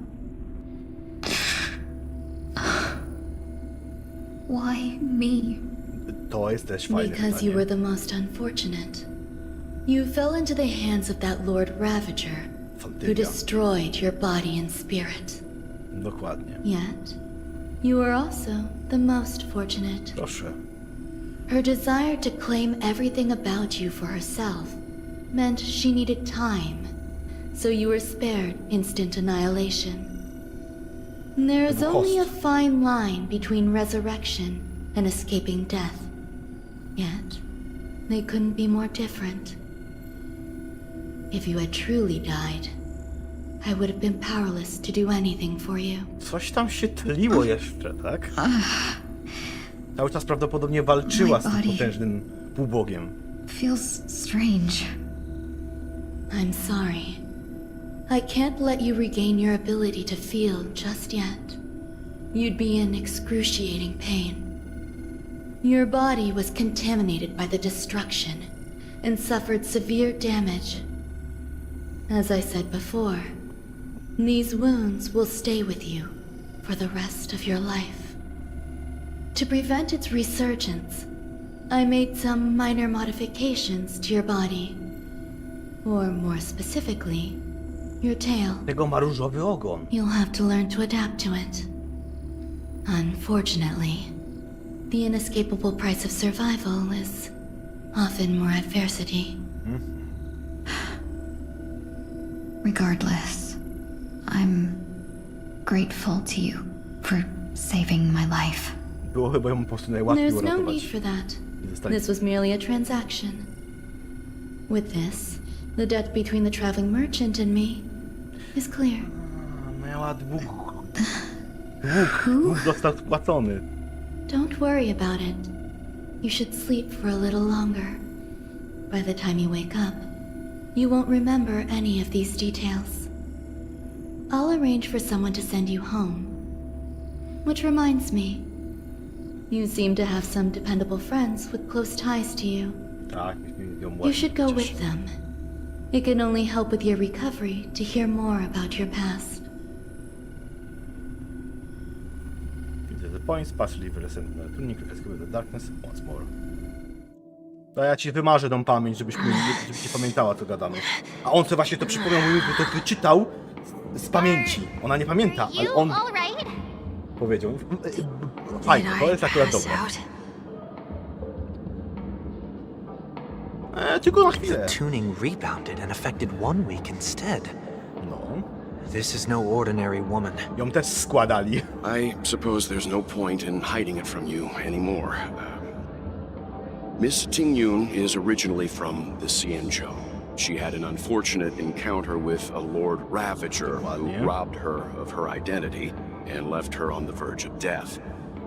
Why me? To jest też fajne Because pytanie. you were the most unfortunate. You fell into the hands of that Lord Ravager, who destroyed your body and spirit. Dokładnie. Yet, you were also the most fortunate. Proszę. Her desire to claim everything about you for herself meant she needed time, so you were spared instant annihilation. There is only a fine line between resurrection and escaping death. Yet, they couldn't be more different. If you had truly died, I would have been powerless to do anything for you. Coś tam się tliło jeszcze, tak? Cały czas prawdopodobnie walczyła z tym potężnym półbogiem. Feels strange. I'm sorry. I can't let you regain your ability to feel just yet. You'd be in excruciating pain. Your body was contaminated by the destruction and suffered severe damage. As I said before, these wounds will stay with you for the rest of your life. To prevent its resurgence, I made some minor modifications to your body. Or more specifically, your tail. Tego ma różowy ogon. You'll have to learn to adapt to it. Unfortunately, the inescapable price of survival is often more adversity. Regardless, I'm grateful to you for saving my life. Było chyba ją po prostu najłatwiej There's no uratować. need for that. This was merely a transaction. With this, the debt between the traveling merchant and me is clear. Miała dług został spłacony. Don't worry about it. You should sleep for a little longer. By the time you wake up, you won't remember any of these details. I'll arrange for someone to send you home. Which reminds me, you seem to have some dependable friends with close ties to you. Tak, You should go with them. It can only help with your recovery to hear more about your past. The points partially recent tunic escape the darkness once more. To ja ci wymarzę tą pamięć, żebyś pamiętała, co gadamy. A on sobie właśnie to przypomniał, bo to wyczytał z pamięci. Ona nie pamięta, ale on powiedział. Fajnie, to jest akurat dobre. Tylko na chwilę. The tuning rebounded and affected 1 week instead. No. This is no ordinary woman. Ją też składali. I suppose there's no point in hiding it from you anymore. Miss Ting-Yun is originally from the Xianzhou. She had an unfortunate encounter with a Lord Ravager who robbed her of her identity and left her on the verge of death.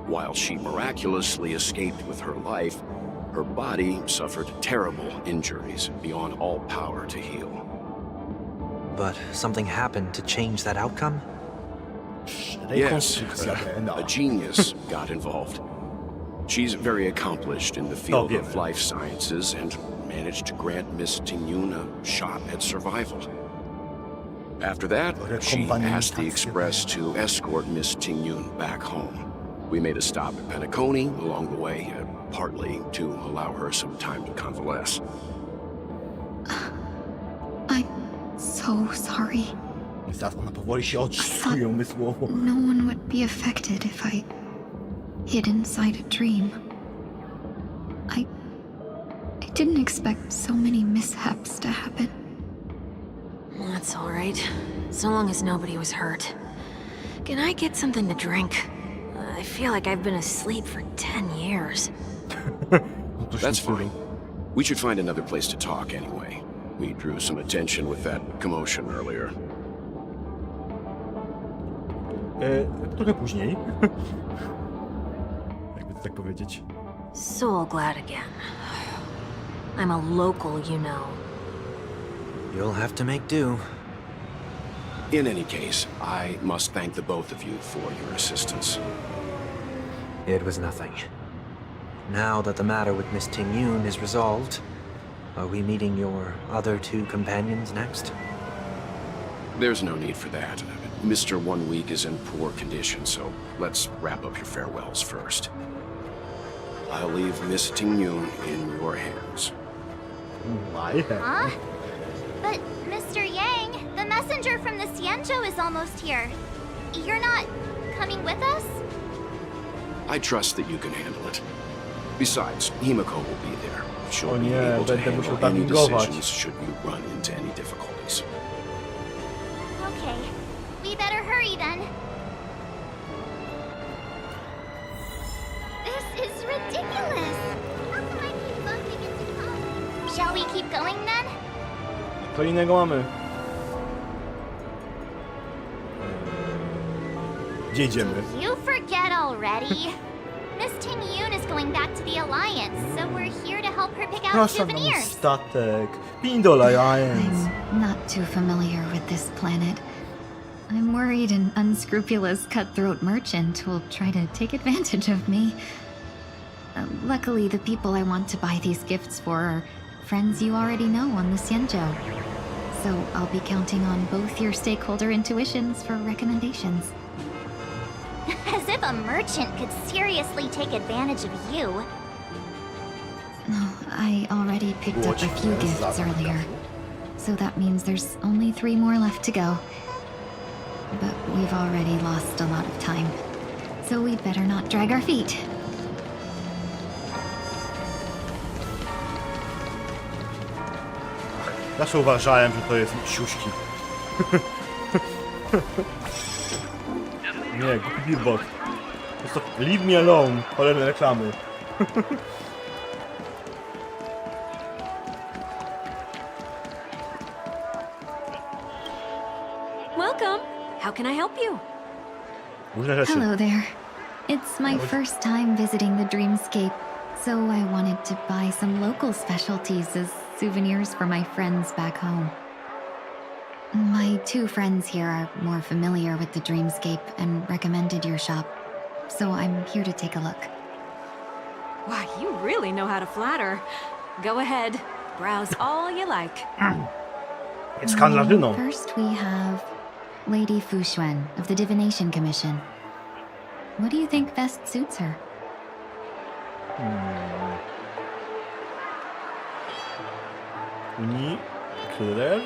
While she miraculously escaped with her life, her body suffered terrible injuries beyond all power to heal. But something happened to change that outcome? Yes, a genius got involved. She's very accomplished in the field of life sciences and managed to grant Miss Ting-Yun a shot at survival. After that, she asked the Express to escort Miss Ting-Yun back home. We made a stop at Penacony along the way, partly to allow her some time to convalesce. I'm so sorry. Ona powoli się oczyszczuje umysłowo. No one would be affected if I hid inside a dream. I didn't expect so many mishaps to happen. That's all right. So long as nobody was hurt. Can I get something to drink? I feel like I've been asleep for 10 years. That's fine. We should find another place to talk anyway. We drew some attention with that commotion earlier. Trochę później. Jakby to tak powiedzieć. So glad again. I'm a local, you know. You'll have to make do. In any case, I must thank the both of you for your assistance. It was nothing. Now that the matter with Miss Ting-Yun is resolved, are we meeting your other two companions next? There's no need for that. Mr. 1 Week is in poor condition, so let's wrap up your farewells first. I'll leave Miss Ting-Yun in your hands. Huh? But, Mr. Yang, the messenger from the Xianzhou is almost here. You're not coming with us? I trust that you can handle it. Besides, Himiko will be there. She'll be able to handle any decisions should you run into any difficulties. Okay, we better hurry then. This is ridiculous. How come I keep bumping into columns? Shall we keep going then? Co innego mamy? Gdzie idziemy? You forget already. Miss Ting-Yun is going back to the Alliance, so we're here to help her pick out Proszę nam souvenirs. statek. Pindol Alliance. I'm not too familiar with this planet. I'm worried an unscrupulous cutthroat merchant will try to take advantage of me. Luckily, the people I want to buy these gifts for are friends you already know on the Xianzhou. So I'll be counting on both your stakeholder intuitions for recommendations. As if a merchant could seriously take advantage of you. No, I already picked up a few gifts earlier. So that means there's only 3 more left to go. But we've already lost a lot of time. So we'd better not drag our feet. Zawsze uważałem, że to jest siuszki. Nie, głupi billboard. To leave me alone. Cholerne reklamy. Welcome. How can I help you? Różne rzeczy. Hello there. It's my first time visiting the Dreamscape, so I wanted to buy some local specialties as souvenirs for my friends back home. My 2 friends here are more familiar with the Dreamscape and recommended your shop, so I'm here to take a look. Wow, you really know how to flatter. Go ahead. Browse all you like. It's handlarzyną. First we have Lady Fu Xuan of the Divination Commission. What do you think best suits her? Uni, Killer,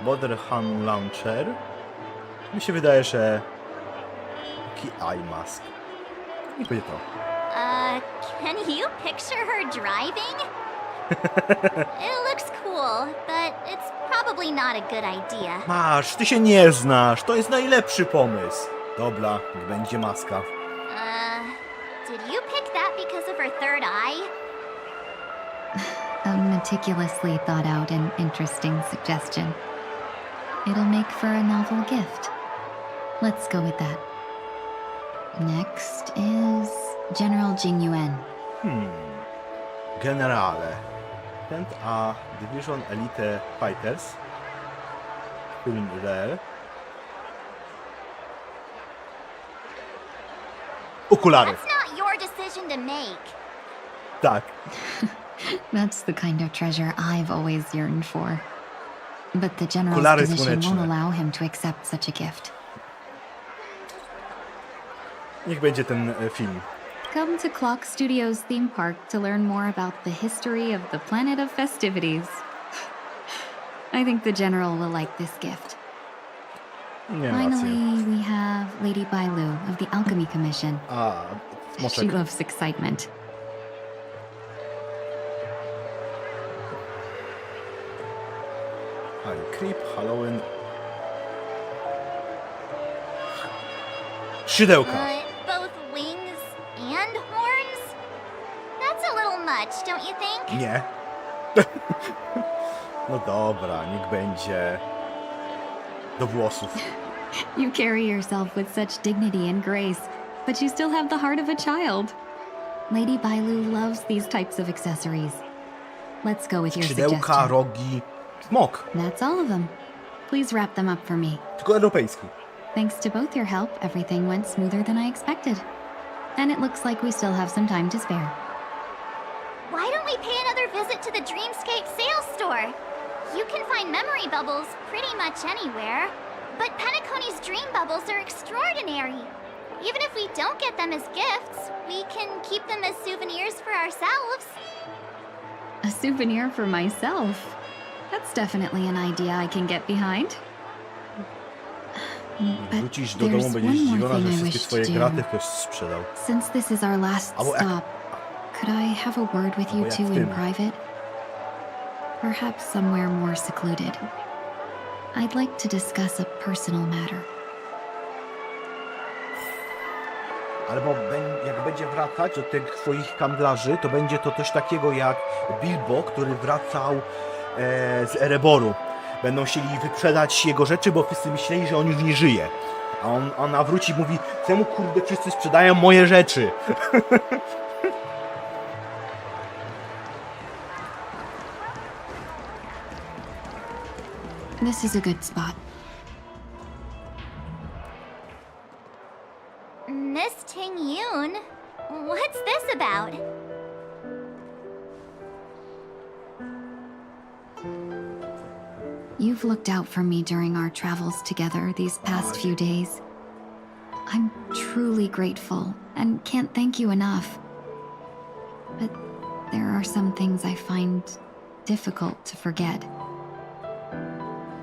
Borderham Launcher. Mi się wydaje, że taki eye mask. Niech będzie to. Can you picture her driving? It looks cool, but it's probably probably not a good idea. Masz, ty się nie znasz. To jest najlepszy pomysł. Dobra, niech będzie maska. Did you pick that because of her third eye? A meticulously thought out and interesting suggestion. It'll make for a novel gift. Let's go with that. Next is General Jing Yuan. Generale. Send a Division Elite Fighters. Film Rare. Okulary. That's not your decision to make. Tak. That's the kind of treasure I've always yearned for. But the general's Okulary position won't słoneczne. allow him to accept such a gift. Niech będzie ten film. Come to Clock Studios theme park to learn more about the history of the planet of festivities. I think the general will like this gift. Nie ma racji. Finally, we have Lady Bailu of the Alchemy Commission. A, She smoczek. loves excitement. Creep, Halloween. Szydełka. Both wings and horns? That's a little much, don't you think? Nie. No dobra, niech będzie. Do włosów. You carry yourself with such dignity and grace, but you still have the heart of a child. Lady Bailu loves these types of accessories. Let's go with your Szydełka, suggestion. rogi, smok. That's all of them. Please wrap them up for me. Tylko europejski. Thanks to both your help, everything went smoother than I expected. And it looks like we still have some time to spare. Why don't we pay another visit to the Dreamscape sales store? You can find memory bubbles pretty much anywhere. But Penacony's dream bubbles are extraordinary. Even if we don't get them as gifts, we can keep them as souvenirs for ourselves. A souvenir for myself. That's definitely an idea I can get behind. But Wrócisz do domu, there's będziesz one more zdziwiona, że thing I wszystkie wish to twoje do. graty ktoś sprzedał. Since this is our last Albo jak- stop, could I have a word with you Albo jak two w in tym. private? Perhaps somewhere more secluded. I'd like to discuss a personal matter. Albo jak będzie wracać do tych swoich handlarzy, to będzie to coś takiego jak Bilbo, który wracał z Ereboru. Będą chcieli wyprzedać jego rzeczy, bo wszyscy myśleli, że on już nie żyje. A ona wróci i mówi, czemu kurde wszyscy sprzedają moje rzeczy? This is a good spot. Miss Ting Yoon? What's this about? You've looked out for me during our travels together these past few days. I'm truly grateful and can't thank you enough. But there are some things I find difficult to forget.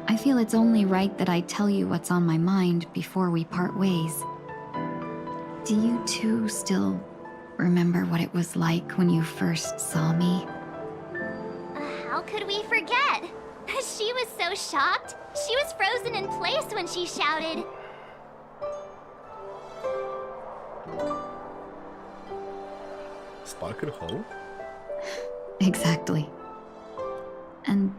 I feel it's only right that I tell you what's on my mind before we part ways. Do you two still remember what it was like when you first saw me? How could we forget? She was so shocked. She was frozen in place when she shouted. Sparker Hall? Exactly. And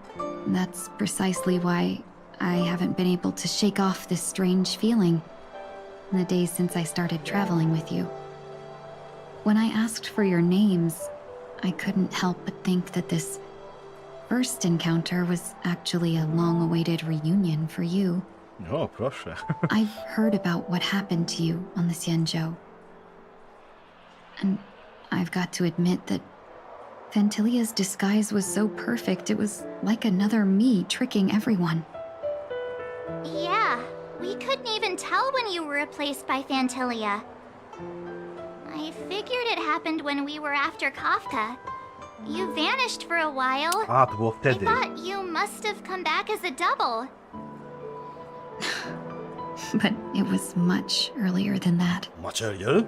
that's precisely why I haven't been able to shake off this strange feeling in the days since I started traveling with you. When I asked for your names, I couldn't help but think that this first encounter was actually a long-awaited reunion for you. O, proszę. I've heard about what happened to you on the Xianzhou. And I've got to admit that Fantilia's disguise was so perfect, it was like another me tricking everyone. Yeah, we couldn't even tell when you were replaced by Fantilia. I figured it happened when we were after Kafka. You vanished for a while. A, to było I wtedy. thought you must have come back as a double. But it was much earlier than that. Material?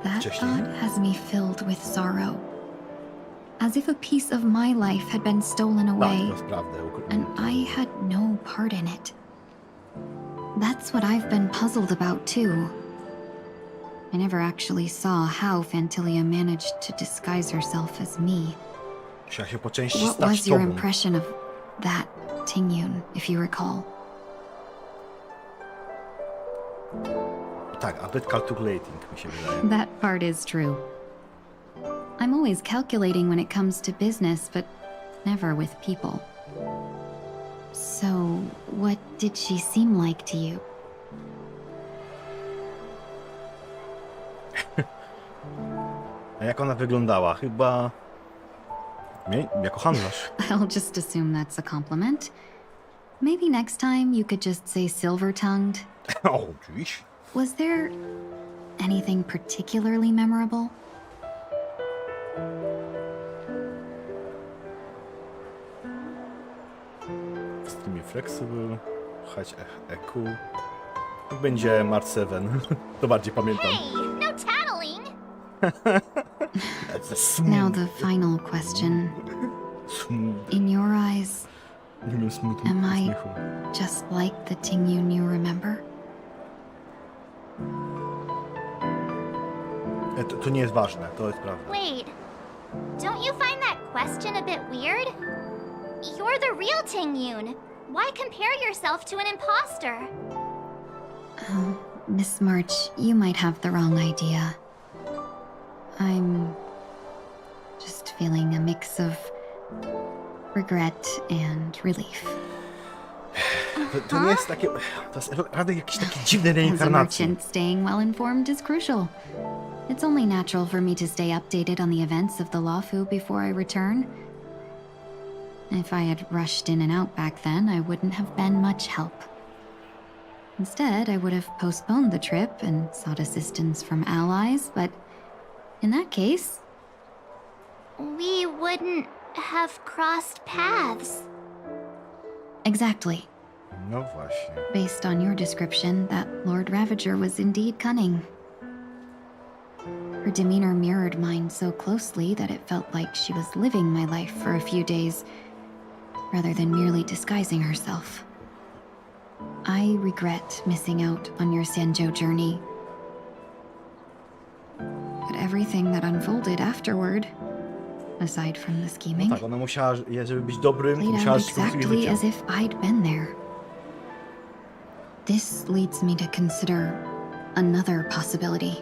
That Wcześniej? thought has me filled with sorrow. as if a piece of my life had been stolen away, to jest prawda. and I had no part in it. That's what I've been puzzled about, too. I never actually saw how Fantilia managed to disguise herself as me. Musiała się po części What stać was your tobą. impression of that Tingyun, if you recall? Tak, a bit calculating mi się wydaje. That part is true. I'm always calculating when it comes to business, but never with people. So, what did she seem like to you? A jak ona wyglądała? Chyba... jako handlarz. I'll just assume that's a compliment. Maybe next time you could just say silver-tongued. O, dziś. Was there anything particularly memorable? Steamie flexible, słychać EQ. Niech będzie Mark 7. To bardziej pamiętam. Hey, no tattling! That's a smooth. Now the final question. In your eyes, Nie miał smutnego am I śmiechu. just like the Tingyun you remember? To nie jest ważne, to jest prawda. Wait, don't you find that question a bit weird? You're the real Tingyun. Why compare yourself to an imposter? Oh, Miss March, you might have the wrong idea. I'm just feeling a mix of regret and relief. To nie jest takie... To jest naprawdę jakieś takie dziwne As a reinkarnacje. merchant, staying well informed is crucial. It's only natural for me to stay updated on the events of the Lawfu before I return. If I had rushed in and out back then, I wouldn't have been much help. Instead, I would have postponed the trip and sought assistance from allies, but in that case... We wouldn't have crossed paths. Exactly. No właśnie. Based on your description, that Lord Ravager was indeed cunning. Her demeanor mirrored mine so closely that it felt like she was living my life for a few days, rather than merely disguising herself. I regret missing out on your Sanjo journey. But everything that unfolded afterward, aside from the scheming, Tak, ona musiała, żeby być dobrym, played musiała out szukać exactly życia. as if I'd been there. This leads me to consider another possibility.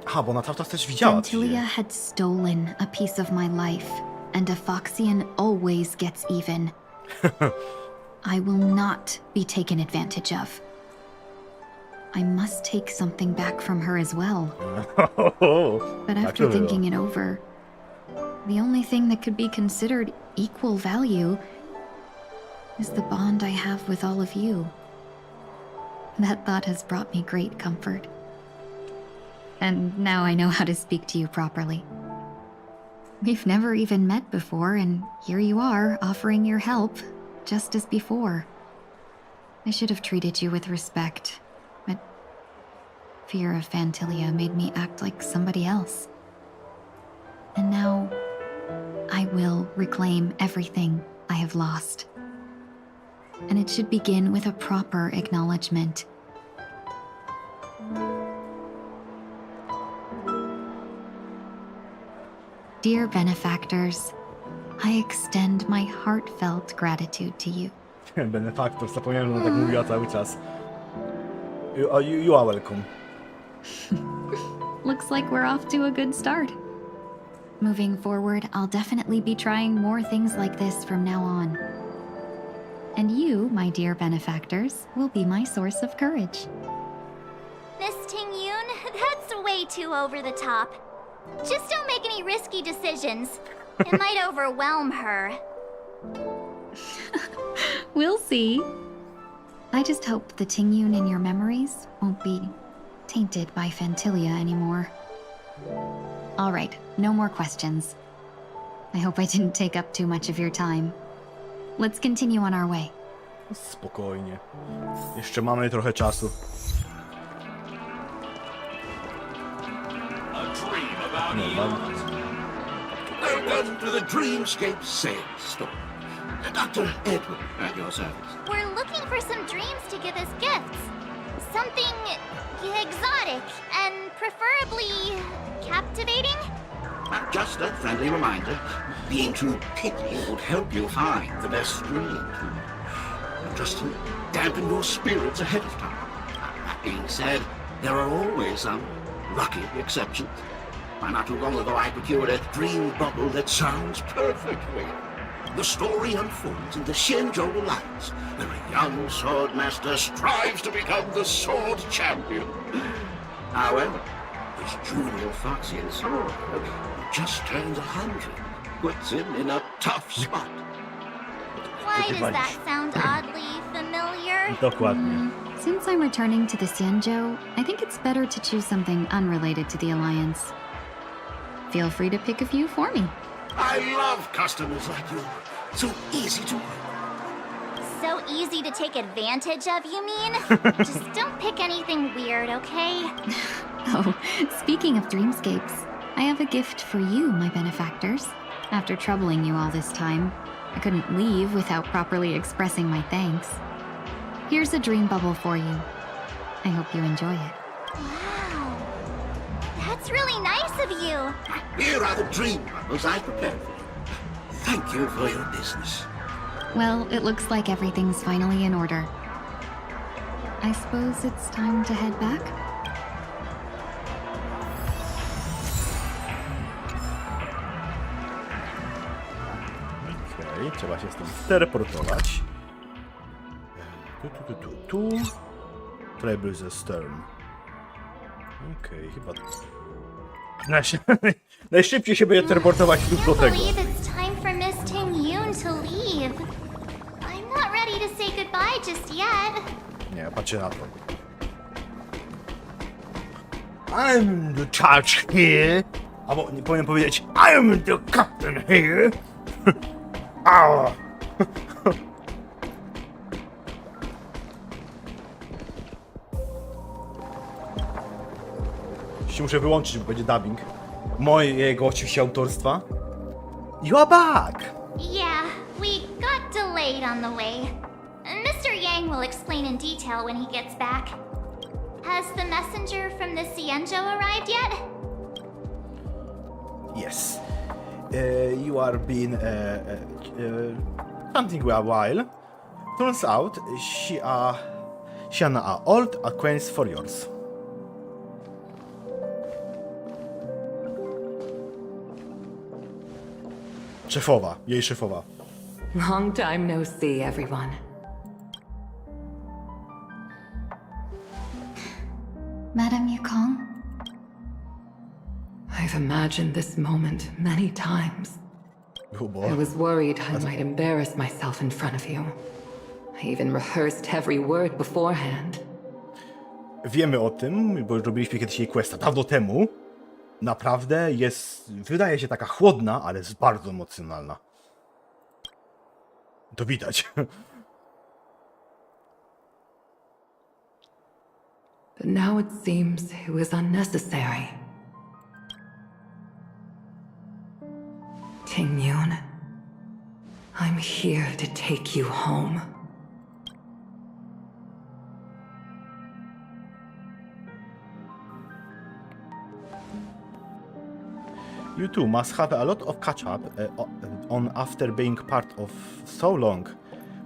Aha, bo ona cały czas też widziała. Fantilia had stolen a piece of my life, and a Foxian always gets even. I will not be taken advantage of. I must take something back from her as well. But after thinking it over, the only thing that could be considered equal value is the bond I have with all of you. That thought has brought me great comfort. And now I know how to speak to you properly. We've never even met before, and here you are, offering your help, just as before. I should have treated you with respect, but fear of Fantilia made me act like somebody else. And now, I will reclaim everything I have lost. And it should begin with a proper acknowledgement. Dear benefactors, I extend my heartfelt gratitude to you. Benefaktor, zapomniałem, że ona tak mówiła cały czas. You are welcome. Looks like we're off to a good start. Moving forward, I'll definitely be trying more things like this from now on. And you, my dear benefactors, will be my source of courage. Miss Tingyun, that's way too over the top. Just don't make any risky decisions. It might overwhelm her. We'll see. I just hope the Tingyun in your memories won't be tainted by Fantilia anymore. All right, no more questions. I hope I didn't take up too much of your time. Let's continue on our way. Spokojnie. Jeszcze mamy trochę czasu. Welcome to the Dreamscape sales store. Dr. Edward at your service. We're looking for some dreams to give as gifts. Something exotic and preferably captivating. Just a friendly reminder, being too picky would help you find the best dream. Just to dampen your spirits ahead of time. That being said, there are always some lucky exceptions. Not too long ago, I procured a dream bubble that sounds perfectly. The story unfolds in the Shenzhou Alliance, where a young swordmaster strives to become the sword champion. However, his junior foxy sword, who just turned 100, puts him in a tough spot. Why does that sound oddly familiar? Dokładnie. Since I'm returning to the Xianzhou, I think it's better to choose something unrelated to the Alliance. Feel free to pick a few for me. I love customers like you. So easy to work. So easy to take advantage of, you mean? Just don't pick anything weird, okay? Oh, speaking of dreamscapes, I have a gift for you, my benefactors. After troubling you all this time, I couldn't leave without properly expressing my thanks. Here's a dream bubble for you. I hope you enjoy it. Wow. That's really nice of you. Here are the dream bubbles I prepared for you. Thank you for your business. Well, it looks like everything's finally in order. I suppose it's time to head back? Okej, trzeba się stąd teleportować. Tu. Treble ze Stern. Okej, chyba... Najszybciej się będzie teleportować lub do tego. It's time for Miss Ting-Yoon to leave. I'm not ready to say goodbye just yet. Nie, patrzę na to. I'm the judge here. Albo nie powinien powiedzieć I'm the captain here. Au. Muszę wyłączyć, bo będzie dubbing. Mojego oczywiście autorstwa. You are back! Yeah, we got delayed on the way. Mr. Yang will explain in detail when he gets back. Has the messenger from the Xianzhou arrived yet? Yes. You are been hunting a while. Turns out she an old acquaintance for yours. Szefowa, jej szefowa. Long time no see, everyone. Madame Yukong? I've imagined this moment many times. Oh boy. I was worried I might embarrass myself in front of you. I even rehearsed every word beforehand. Wiemy o tym, bo robiliśmy kiedyś jej questa dawno temu. Naprawdę jest, wydaje się taka chłodna, ale jest bardzo emocjonalna. To widać. But now it seems it was unnecessary. Ting-Yoon, I'm here to take you home. You two must have a lot of catch-up on after being part of so long.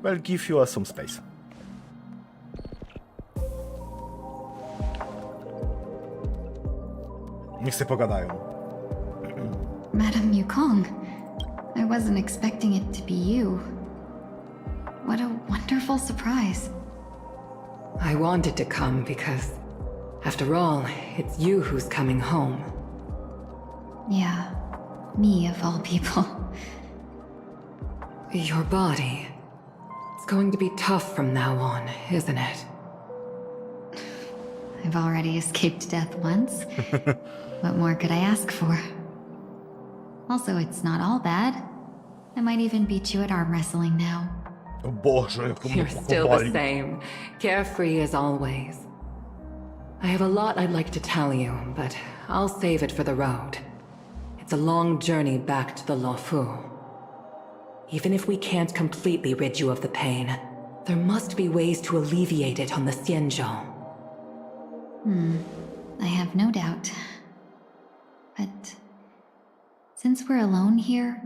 Well, give you some space. Niech se pogadają. Madame Yukong, I wasn't expecting it to be you. What a wonderful surprise. I wanted to come because, after all, it's you who's coming home. Yeah, me of all people. Your body. It's going to be tough from now on, isn't it? I've already escaped death once. What more could I ask for? Also, it's not all bad. I might even beat you at arm wrestling now. O Boże, jak You're still the same, carefree as always. I have a lot I'd like to tell you, but I'll save it for the road. It's a long journey back to the Lofu. Even if we can't completely rid you of the pain, there must be ways to alleviate it on the Xianzhou. I have no doubt. But since we're alone here,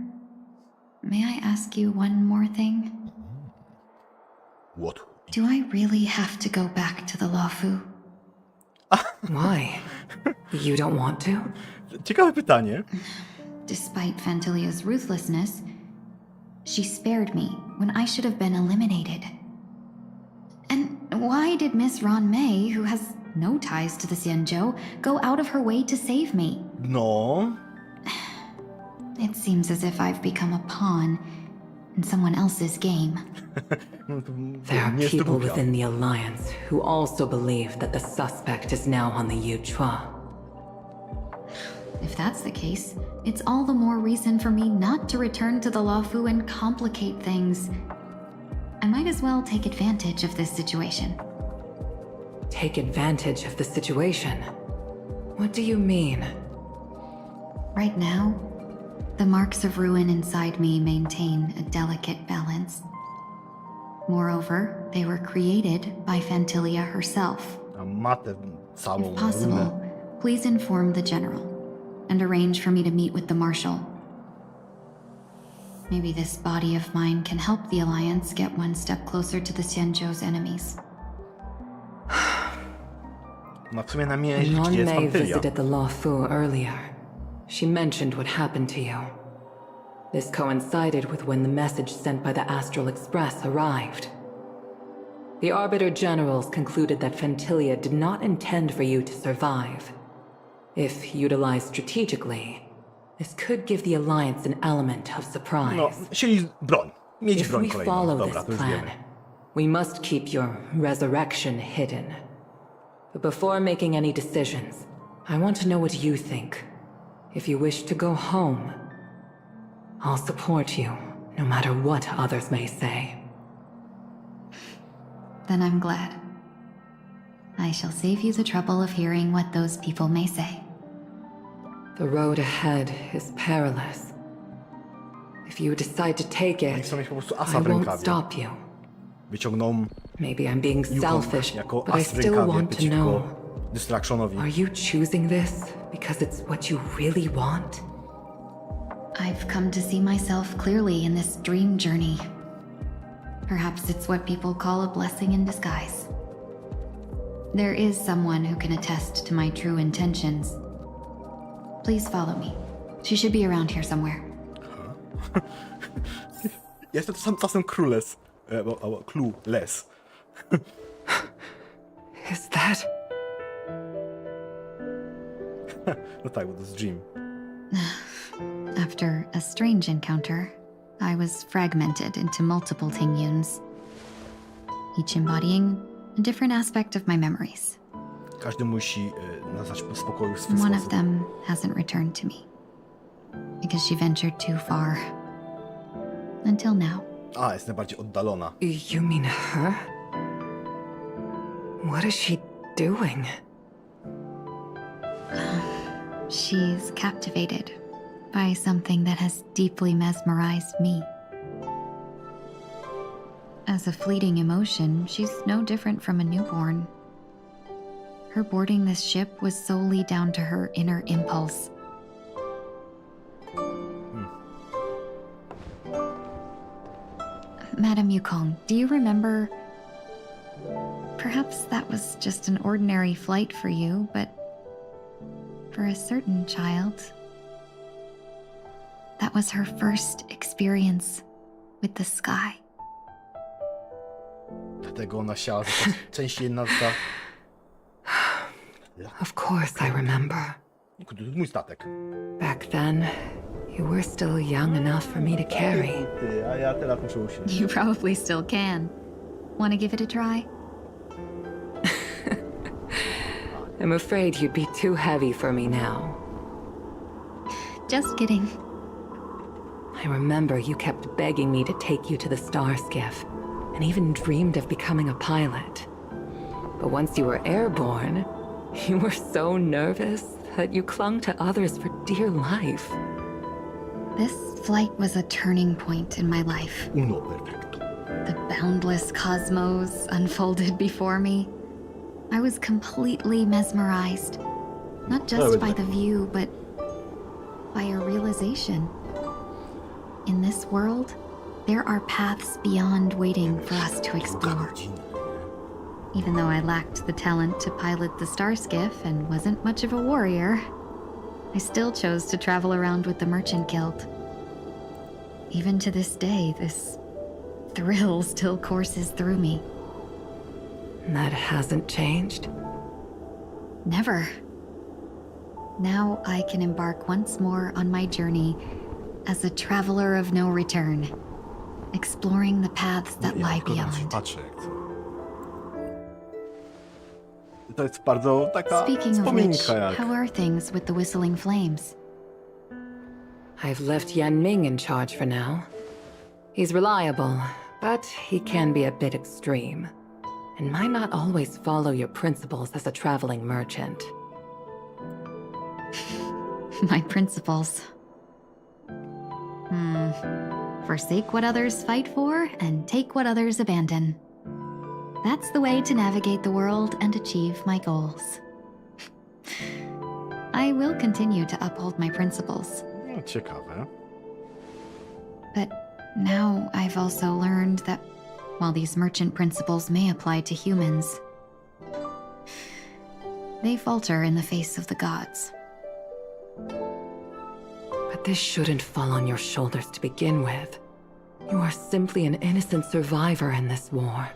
may I ask you one more thing? What? Do I really have to go back to the Lofu? Why? You don't want to? Ciekawe pytanie. Despite Fantilia's ruthlessness, she spared me when I should have been eliminated. And why did Miss Ron May, who has no ties to the Xianzhou, go out of her way to save me? No. It seems as if I've become a pawn in someone else's game. There are people within the Alliance who also believe that the suspect is now on the Yuchua. If that's the case, it's all the more reason for me not to return to the Lofu and complicate things. I might as well take advantage of this situation. Take advantage of the situation? What do you mean? Right now, the marks of ruin inside me maintain a delicate balance. Moreover, they were created by Fantilia herself. If possible, please inform the General and arrange for me to meet with the Marshal. Maybe this body of mine can help the Alliance get one step closer to the Xianzhou's enemies. Ron May visited the Lofu earlier. She mentioned what happened to you. This coincided with when the message sent by the Astral Express arrived. The Arbiter Generals concluded that Fantilia did not intend for you to survive. If utilized strategically, this could give the Alliance an element of surprise. No, czyli broń. Mieć broń If we kolejną. follow Dobra, this to już plan, wiemy. we must keep your resurrection hidden. But before making any decisions, I want to know what you think. If you wish to go home, I'll support you, no matter what others may say. Then I'm glad. I shall save you the trouble of hearing what those people may say. The road ahead is perilous. If you decide to take it, Chcą mieć po prostu I asa w won't rękawie. stop you. Wyciągną Maybe I'm being selfish, jako but I as w still rękawie want to przeciwko know. Distractionowi. Are you choosing this because it's what you really want? I've come to see myself clearly in this dream journey. Perhaps it's what people call a blessing in disguise. There is someone who can attest to my true intentions. Please follow me. She should be around here somewhere. Jestem czasem clueless. Clueless. Is that? No tak, bo to jest Dream. After a strange encounter, I was fragmented into multiple Tingyuns, each embodying a different aspect of my memories. Każdy musi nazwać w spokoju w swój One of sposób. them hasn't returned to me, because she ventured too far. Until now. A, jest najbardziej oddalona. You mean her? What is she doing? She's captivated by something that has deeply mesmerized me. As a fleeting emotion, she's no different from a newborn. Her boarding this ship was solely down to her inner impulse. Madame Yukong, do you remember? Perhaps that was just an ordinary flight for you, but for a certain child, that was her first experience with the sky. Dlatego ona siała częściej na ta... Of course I remember. Mój statek. Back then, you were still young enough for me to carry. A ja teraz muszę usiąść. You probably still can. Want to give it a try? I'm afraid you'd be too heavy for me now. Just kidding. I remember you kept begging me to take you to the star skiff, and even dreamed of becoming a pilot. But once you were airborne, you were so nervous that you clung to others for dear life. This flight was a turning point in my life. Uno perfecto. The boundless cosmos unfolded before me. I was completely mesmerized, not just by the view, but by a realization. In this world, there are paths beyond waiting for us to explore. Even though I lacked the talent to pilot the Starskiff and wasn't much of a warrior, I still chose to travel around with the Merchant Guild. Even to this day, this thrill still courses through me. That hasn't changed? Never. Now I can embark once more on my journey as a traveler of no return, exploring the paths that lie beyond. To jest bardzo taka Speaking of which, wspominka jak. how are things with the Whistling Flames? I've left Yan Ming in charge for now. He's reliable, but he can be a bit extreme, and might not always follow your principles as a traveling merchant. My principles. Forsake what others fight for and take what others abandon. That's the way to navigate the world and achieve my goals. I will continue to uphold my principles. No, ciekawe. But now I've also learned that while these merchant principles may apply to humans, they falter in the face of the gods. But this shouldn't fall on your shoulders to begin with. You are simply an innocent survivor in this war.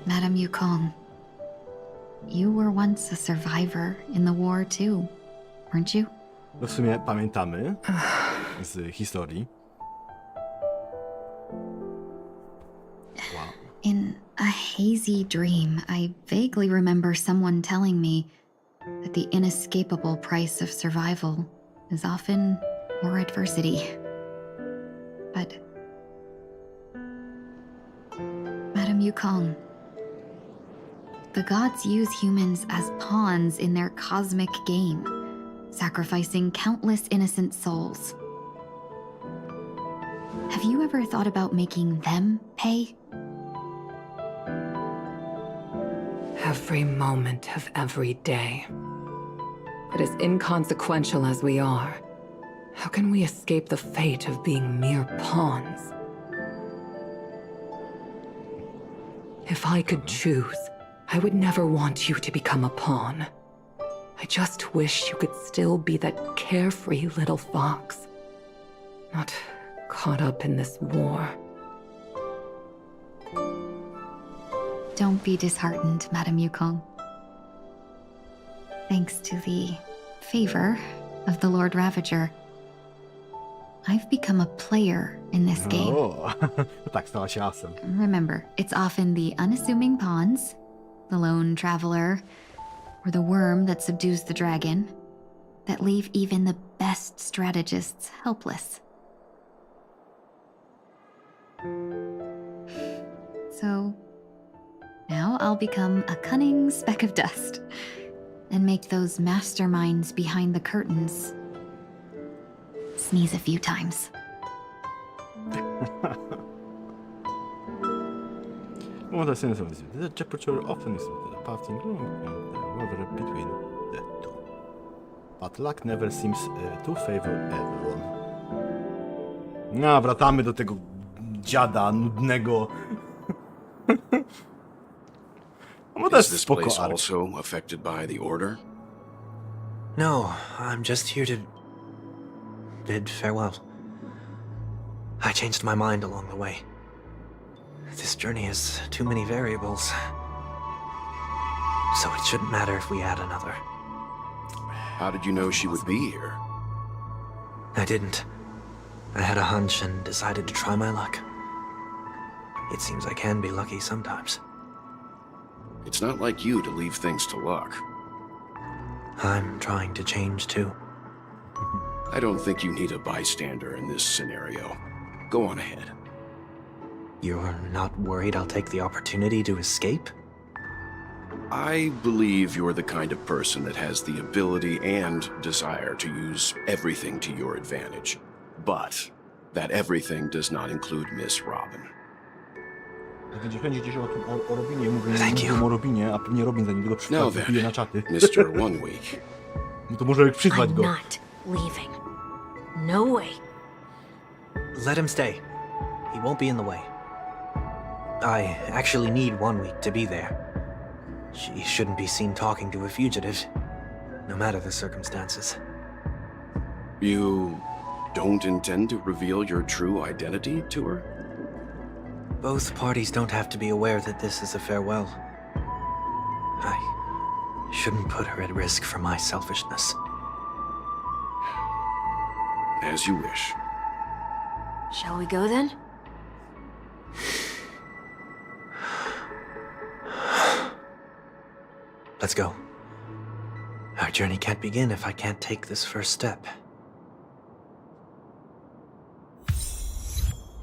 Madame Yukong, you were once a survivor in the war too, weren't you? No w sumie pamiętamy z historii. Wow. In a hazy dream, I vaguely remember someone telling me that the inescapable price of survival is often more adversity. But Madame Yukong, the gods use humans as pawns in their cosmic game, sacrificing countless innocent souls. Have you ever thought about making them pay? Every moment of every day. But as inconsequential as we are, how can we escape the fate of being mere pawns? If I could choose, I would never want you to become a pawn. I just wish you could still be that carefree little fox, not caught up in this war. Don't be disheartened, Madame Yukong. Thanks to the favor of the Lord Ravager, I've become a player in this game. O, tak, stała się asem. Remember, it's often the unassuming pawns, the lone traveler, or the worm that subdues the dragon, that leave even the best strategists helpless. So, now I'll become a cunning speck of dust, and make those masterminds behind the curtains sneeze a few times. Well, that's sense. The temperature often is passing however between the two. But luck never seems to favor everyone. No, wracamy do tego dziada nudnego. No, Is this place also affected by the order? No, I'm just here to bid farewell. I changed my mind along the way. This journey has too many variables. So it shouldn't matter if we add another. How did you know she would be here? I didn't. I had a hunch and decided to try my luck. It seems I can be lucky sometimes. It's not like you to leave things to luck. I'm trying to change too. I don't think you need a bystander in this scenario. Go on ahead. You're not worried I'll take the opportunity to escape? I believe you're the kind of person that has the ability and desire to use everything to your advantage. But that everything does not include Miss Robin. Jak będzie chęci gdzieś o Robinie, mówię o Robinie, a pewnie Robin za niego przypije na czaty. Mr. One Week. No to może przyzwać go. I'm not leaving. No way. Let him stay. He won't be in the way. I actually need 1 week to be there. She shouldn't be seen talking to a fugitive, no matter the circumstances. You don't intend to reveal your true identity to her? Both parties don't have to be aware that this is a farewell. I shouldn't put her at risk for my selfishness. As you wish. Shall we go then? Let's go. Our journey can't begin if I can't take this first step.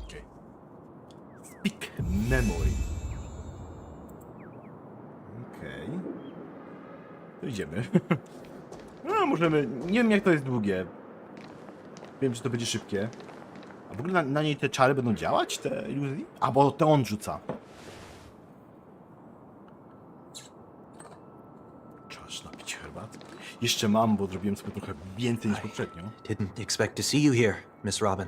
Okay. Speak memory. Okej. To idziemy. No, możemy... Nie wiem, jak to jest długie. Wiem, czy to będzie szybkie. A w ogóle na niej te czary będą działać? Te iluzji? A, bo te on rzuca. Czas napić herbatę. Jeszcze mam, bo zrobiłem sobie trochę więcej niż poprzednio. Didn't expect to see you here, Miss Robin.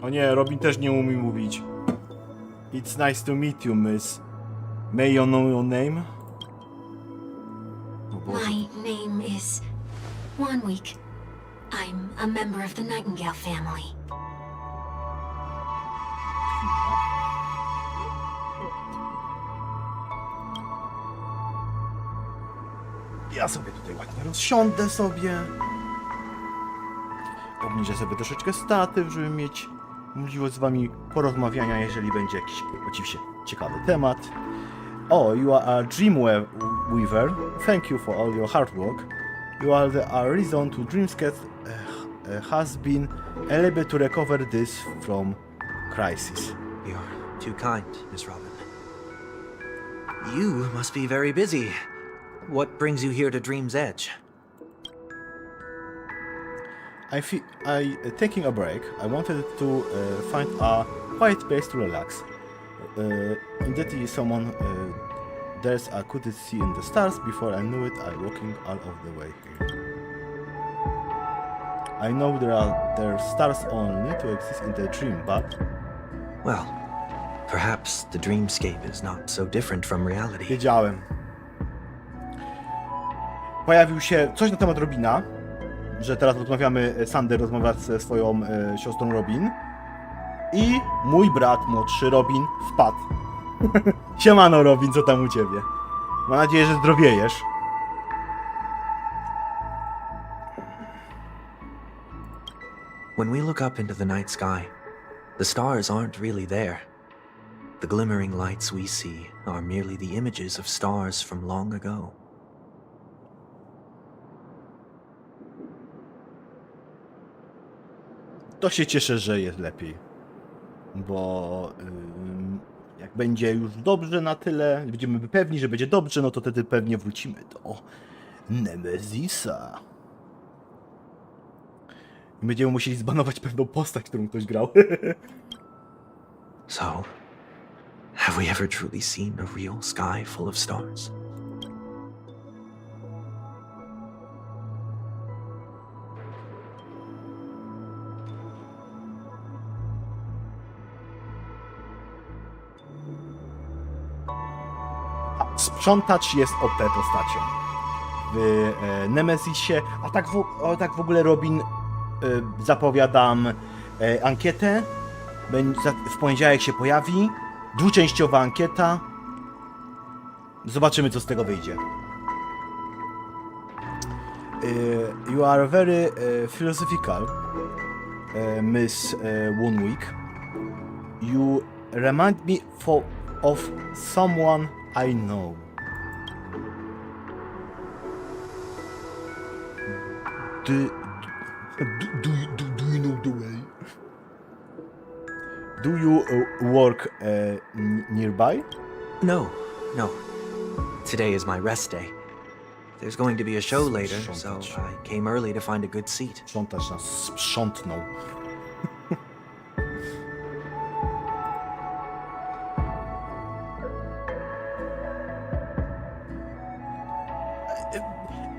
O nie, Robin też nie umie mówić. It's nice to meet you, miss. May you know your name? My name is One Week. I'm a member of the Nightingale family. Ja sobie tutaj ładnie rozsiądę sobie. Obniżę sobie troszeczkę statyw, żeby mieć możliwość z wami porozmawiania, jeżeli będzie jakiś oczywiście ciekawy temat. Oh, you are a dream weaver. Thank you for all your hard work. You are the reason to Dreamscape has been able to recover this from crisis. You're too kind, Miss Robin. You must be very busy. What brings you here to Dream's Edge? Taking a break. I wanted to find a quiet place to relax. Indeed, someone there's I couldn't see in the stars. Before I knew it, I walking all of the way here. I know there are stars only to exist in the dream, but Well, perhaps the dreamscape is not so different from reality. wiedziałem. Pojawił się coś na temat Robina, że teraz rozmawiamy, Sander rozmawia ze swoją siostrą Robin i mój brat młodszy Robin wpadł. Siemano Robin, co tam u ciebie? Mam nadzieję, że zdrowiejesz. When we look up into the night sky, the stars aren't really there. The glimmering lights we see are merely the images of stars from long ago. To się cieszę, że jest lepiej. Bo jak będzie już dobrze na tyle, będziemy pewni, że będzie dobrze, no to wtedy pewnie wrócimy do Nemezisa. I będziemy musieli zbanować pewną postać, którą ktoś grał. So, have we ever truly seen a real sky full of stars? Sprzątacz jest OP postacią w Nemezisie, a tak w ogóle Robin, zapowiadam ankietę, w poniedziałek się pojawi, dwuczęściowa ankieta, zobaczymy co z tego wyjdzie. You are very philosophical, Miss One Week. You remind me of someone I know. Do you know the way? Do you work nearby? No. Today is my rest day. There's going to be a show later, so I came early to find a good seat. Sprzątacz nas sprzątnął.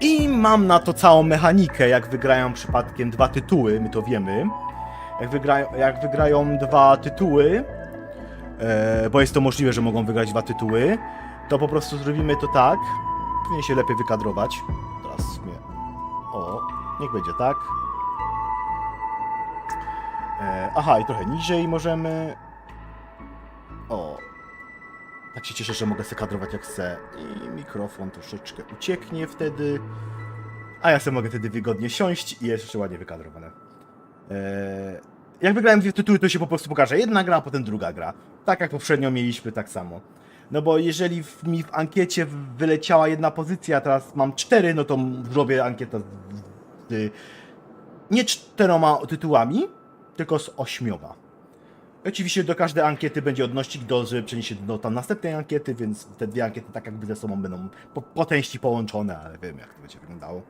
I mam na to całą mechanikę, jak wygrają przypadkiem 2 tytuły, my to wiemy. Jak wygrają 2 tytuły, bo jest to możliwe, że mogą wygrać 2 tytuły, to po prostu zrobimy to tak. Powinien się lepiej wykadrować. Teraz mnie... O, niech będzie tak. Aha, i trochę niżej możemy... O. Tak się cieszę, że mogę sobie kadrować jak chcę. I mikrofon troszeczkę ucieknie wtedy. A ja sobie mogę wtedy wygodnie siąść i jest jeszcze ładnie wykadrowane. Jak wygrałem 2 tytuły, to się po prostu pokaże jedna gra, a potem druga gra. Tak jak poprzednio mieliśmy, tak samo. No bo jeżeli mi w ankiecie wyleciała 1 pozycja, a teraz mam 4, no to zrobię ankietę z nie 4 tytułami, tylko z 8. Oczywiście do każdej ankiety będzie odnośnik, żeby przenieść się do tam następnej ankiety, więc te 2 ankiety tak jakby ze sobą będą po części połączone, ale wiem jak to będzie wyglądało.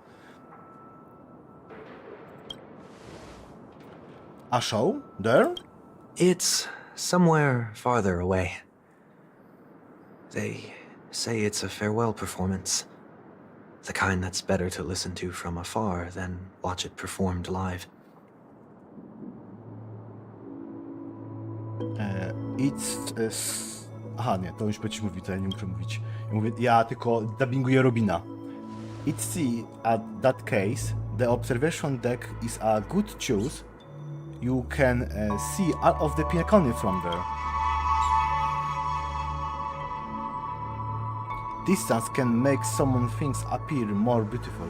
A show? There? It's somewhere farther away. They say it's a farewell performance. The kind that's better to listen to from afar than watch it performed live. Aha, nie, to już będziesz mówił, to ja nie muszę mówić. Ja tylko dubbinguję Robina. At that case, the observation deck is a good choice. You can see all of the balcony from there. Distance can make some things appear more beautiful.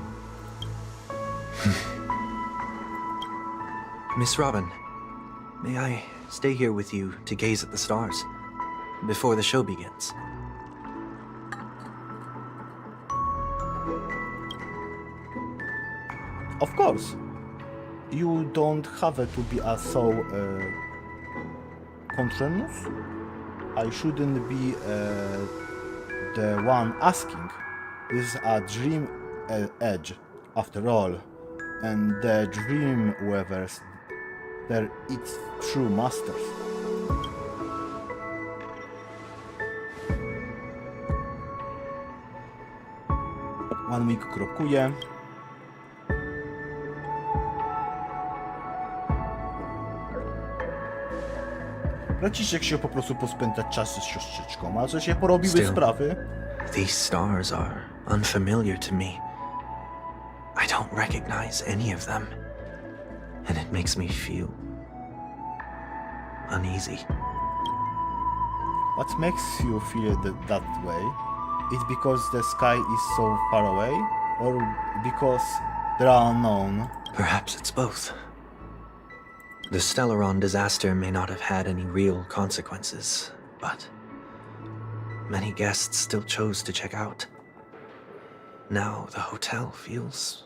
Miss Robin, may I stay here with you to gaze at the stars before the show begins? Of course. You don't have to be so conscious. I shouldn't be the one asking. This is a dream edge, after all, and the dream weavers, they're its true masters. One week kropkuję. Braciszek się po prostu pospędzać czas z siostrzyczką, a że się porobiły sprawy. These stars are unfamiliar to me. I don't recognize any of them, and it makes me feel uneasy. What makes you feel that way? Is because the sky is so far away, or because they are unknown? Perhaps it's both. The Stellaron disaster may not have had any real consequences, but many guests still chose to check out. Now the hotel feels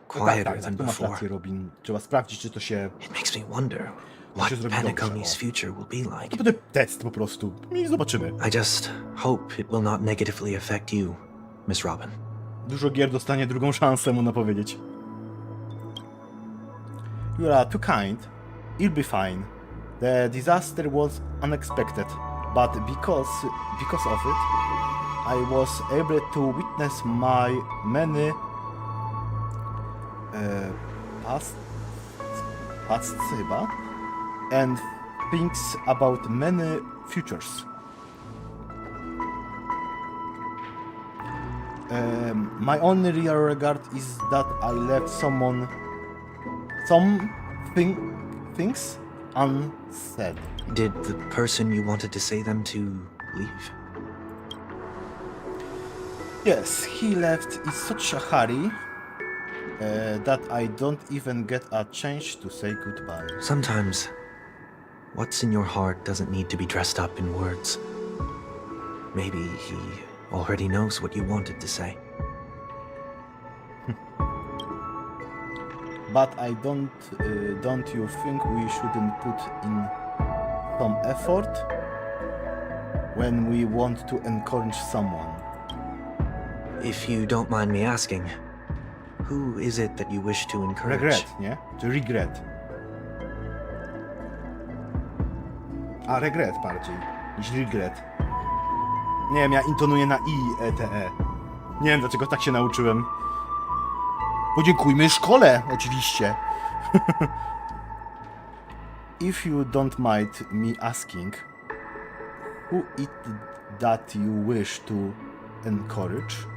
quieter than before. Robin. Trzeba sprawdzić, czy to się... It makes me wonder what Panacone's future will be like. To będzie test po prostu i zobaczymy. I just hope it will not negatively affect you, Miss Robin. Dużo gier dostanie drugą szansę, można powiedzieć. You are too kind. You'll be fine. The disaster was unexpected, but because of it, I was able to witness my many pasts chyba, and thinks about many futures. My only real regret is that I left things unsaid. Did the person you wanted to say them to leave? Yes, he left in such a hurry that I don't even get a chance to say goodbye. Sometimes, what's in your heart doesn't need to be dressed up in words. Maybe he already knows what you wanted to say. But don't you think we shouldn't put in some effort when we want to encourage someone. If you don't mind me asking, who is it that you wish to encourage? Regret, nie? Czy regret? A, regret bardziej niż regret. Nie wiem, ja intonuję na i, e. Nie wiem, dlaczego tak się nauczyłem. Podziękujmy szkole, oczywiście. If you don't mind me asking, who it that you wish to encourage?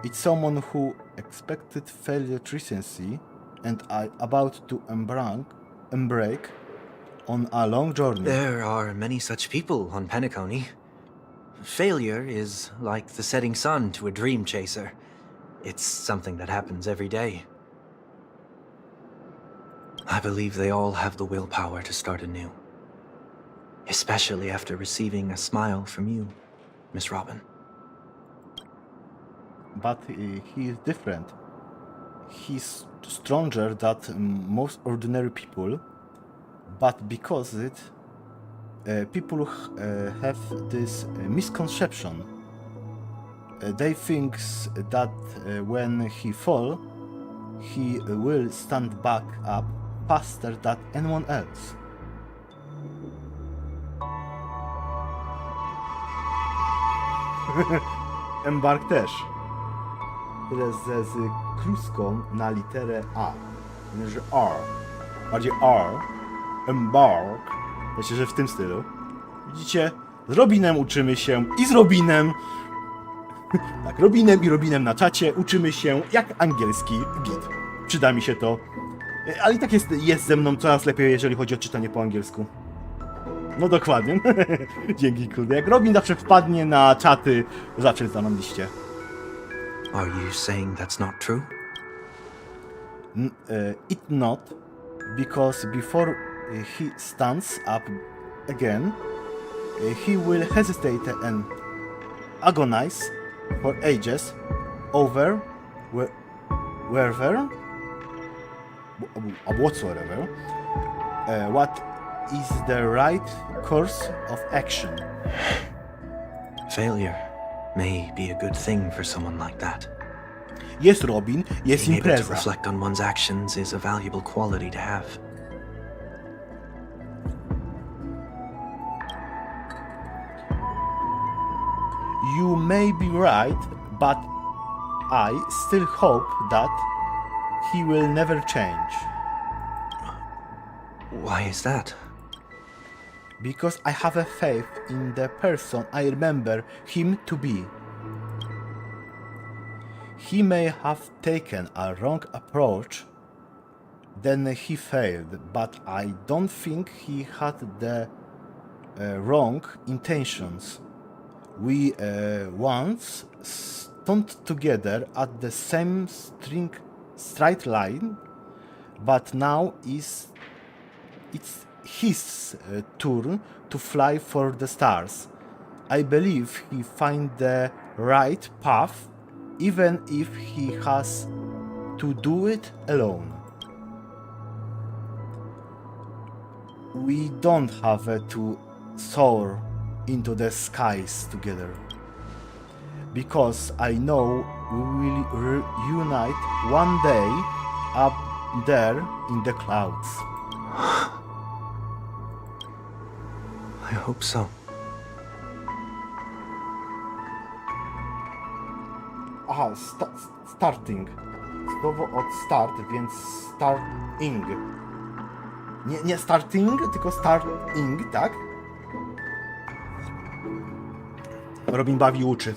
It's someone who expected failure recently and about to embark on a long journey. There are many such people on Penacony. Failure is like the setting sun to a dream chaser. It's something that happens every day. I believe they all have the willpower to start anew. Especially after receiving a smile from you, Miss Robin. But he is different. He's stronger than most ordinary people, but because people have this misconception. They think that when he fall, he will stand back up faster than anyone else. Embark też. Tyle z kruską na literę A. Że R. Bardziej R. Embark. Myślę, że w tym stylu. Widzicie? Z Robinem uczymy się i z Robinem. Tak, Robinem i Robinem na czacie uczymy się jak angielski git. Przyda mi się to. Ale i tak jest ze mną coraz lepiej, jeżeli chodzi o czytanie po angielsku. No dokładnie. Dzięki, kurde. Jak Robin zawsze wpadnie na czaty, zawsze jest na liście. Are you saying that's not true? It not, because before he stands up again, he will hesitate and agonize for ages over wherever, whatsoever, what is the right course of action. Failure may be a good thing for someone like that. Jest Robin, jest Being able to impreza. reflect on one's actions is a valuable quality to have. You may be right, but I still hope that he will never change. Why is that? Because I have a faith in the person I remember him to be. He may have taken a wrong approach, then he failed, but I don't think he had the wrong intentions. We once stood together at the same straight line, but now it's his turn to fly for the stars. I believe he find the right path, even if he has to do it alone. We don't have to soar into the skies together, because I know we will reunite one day up there in the clouds. I hope so. Aha, starting. Słowo od start, więc starting. Nie starting, tylko starting, tak? Robin bawi uczy.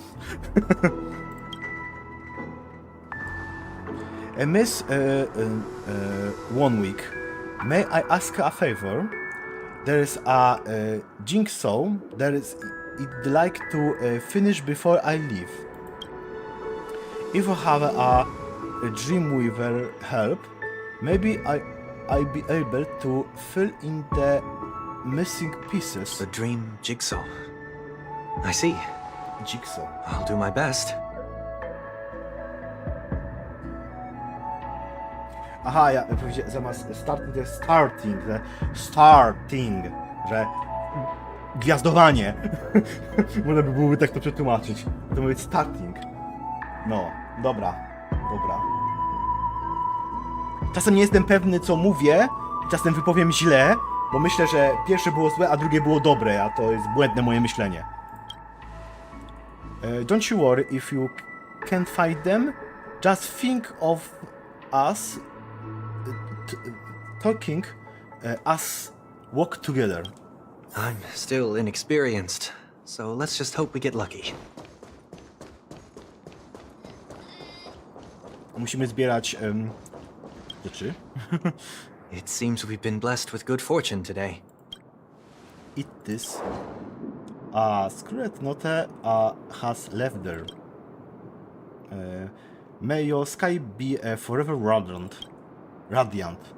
Miss One Week, may I ask a favor? There is a jigsaw. I'd like to finish before I leave. If you have a Dreamweaver help, maybe I'll be able to fill in the missing pieces. The dream jigsaw. I see. Jigsaw. I'll do my best. Aha, ja zamiast starting to jest starting. Starting. że gwiazdowanie. Można by byłoby tak to przetłumaczyć. To ma być starting. No, dobra. Czasem nie jestem pewny, co mówię, czasem wypowiem źle, bo myślę, że pierwsze było złe, a drugie było dobre, a to jest błędne moje myślenie. Don't you worry if you can't find them. Just think of us talking us walk together. I'm still inexperienced, so let's just hope we get lucky. Musimy zbierać rzeczy. It seems we've been blessed with good fortune today. Eat this. Screwed note has left there. May your sky be forever radiant.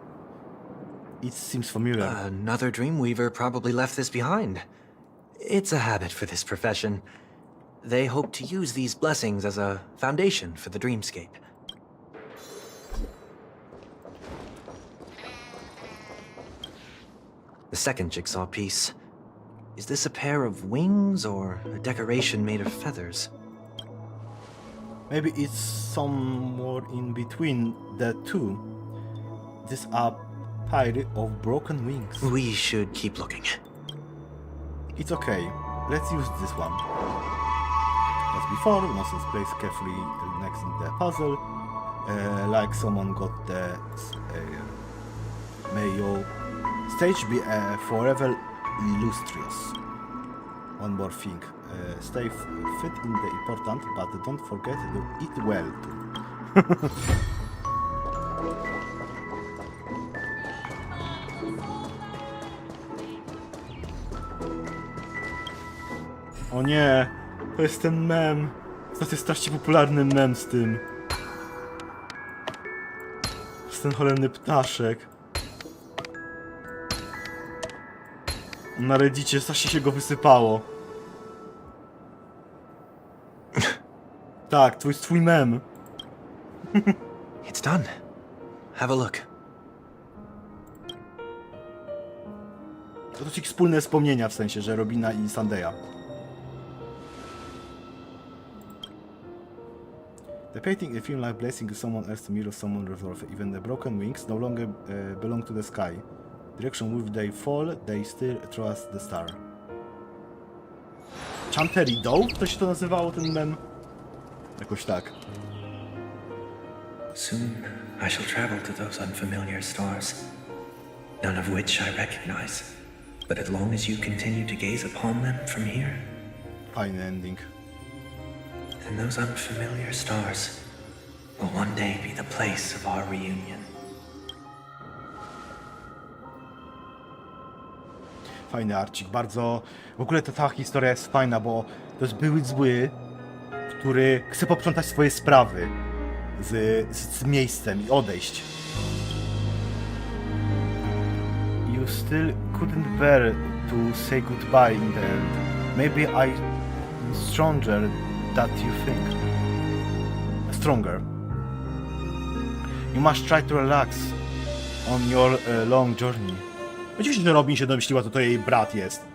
It seems familiar. Another Dreamweaver probably left this behind. It's a habit for this profession. They hope to use these blessings as a foundation for the dreamscape. The second jigsaw piece. Is this a pair of wings or a decoration made of feathers? Maybe it's somewhere in between the two. These are pair of broken wings. We should keep looking. It's okay. Let's use this one. As before, nonsense placed carefully next in the puzzle. Like someone got the... may your stage be forever illustrious. One more thing. Stay fit in the important, but don't forget to eat well too. O nie, to jest ten mem. To jest strasznie popularny mem z tym. To jest ten cholerny ptaszek. Na Reddicie strasznie się go wysypało. Tak, to jest twój mem. It's done. Have a look. To dosyć wspólne wspomnienia, w sensie, że Robina i Sandaya. The painting a film like blessing someone else to mirror someone resolve. Even the broken wings no longer belong to the sky. Direction with they fall, they still trust the star. Chanter i Dołu? To się to nazywało, ten mem? Jakoś tak. Soon I shall travel to those unfamiliar stars, none of which I recognize. But as long as you continue to gaze upon them from here, fajny ending. Then those unfamiliar stars will one day be the place of our reunion. Fajny arcik, bardzo... W ogóle ta historia jest fajna, bo to jest były zły, który chce poprzątać swoje sprawy z miejscem i odejść. You still couldn't bear to say goodbye in the end. Maybe I'm stronger than you think. Stronger. You must try to relax on your long journey. Oczywiście, że Robin się domyśliła, to jej brat jest.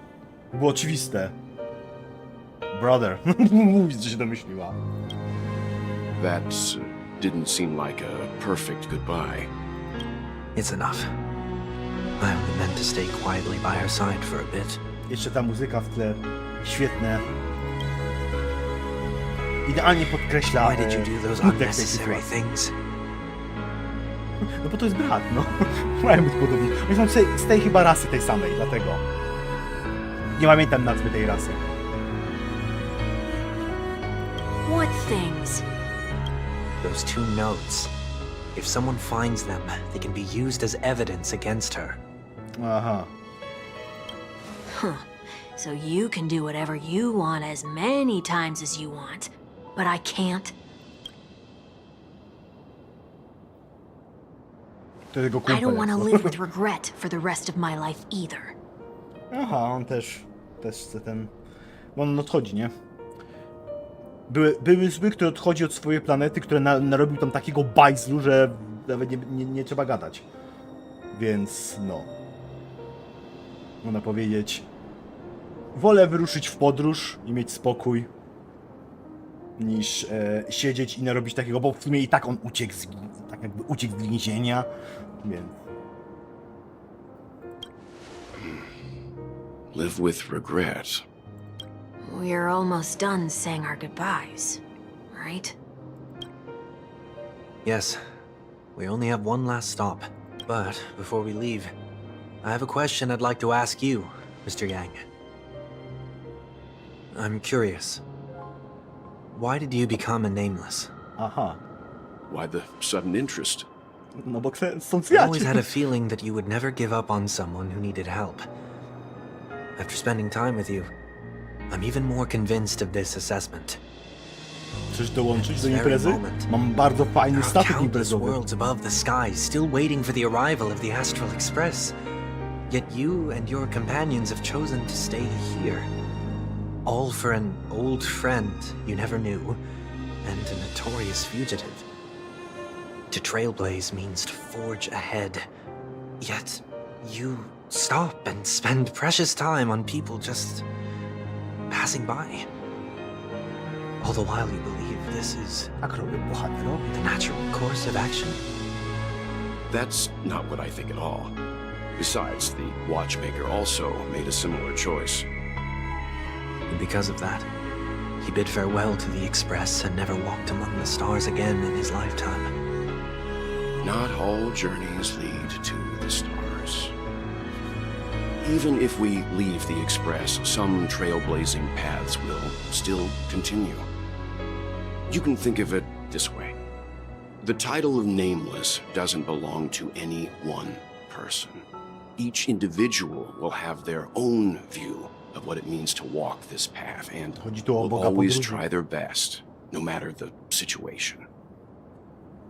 To było oczywiste. Brother. Mówić, że się domyśliła. That didn't seem like a perfect goodbye. It's enough. I only meant to stay quietly by her side for a bit. Jeszcze ta muzyka w tle. Świetne. Idealnie podkreśla Why did you do those unnecessary things? No bo to jest brat, no. Mają być podobni. Oni są z tej chyba rasy tej samej, dlatego. Nie pamiętam nazwy tej rasy. What things? Those two notes. If someone finds them, they can be used as evidence against her. Aha. Huh. So you can do whatever you want as many times as you want, but I can't? I don't want to live with regret for the rest of my life either. Aha, on też chce ten... Bo on odchodzi, nie? Były zły, który odchodzi od swojej planety, który narobił tam takiego bajzlu, że nawet nie trzeba gadać. Więc no. można powiedzieć, wolę wyruszyć w podróż i mieć spokój, niż siedzieć i narobić takiego, bo w sumie i tak on uciekł tak jakby uciekł z więzienia, więc... Live with regret. We're almost done saying our goodbyes, right? Yes. We only have one last stop. But before we leave, I have a question I'd like to ask you, Mr. Yang. I'm curious. Why did you become a nameless? Aha. Why the sudden interest? No bo są I always had a feeling that you would never give up on someone who needed help. After spending time with you, I'm even more convinced of this assessment. Chcesz dołączyć do imprezy? Mam bardzo fajny statek imprezowy. Worlds above the sky, still waiting for the arrival of the Astral Express. Yet you and your companions have chosen to stay here. All for an old friend you never knew, and a notorious fugitive. To trailblaze means to forge ahead. Yet you stop and spend precious time on people just passing by. All the while you believe this is the natural course of action. That's not what I think at all. Besides, the watchmaker also made a similar choice. And because of that, he bid farewell to the Express and never walked among the stars again in his lifetime. Not all journeys lead to the stars. Even if we leave the Express, some trailblazing paths will still continue. You can think of it this way. The title of Nameless doesn't belong to any one person. Each individual will have their own view of what it means to walk this path and will always try their best, no matter the situation.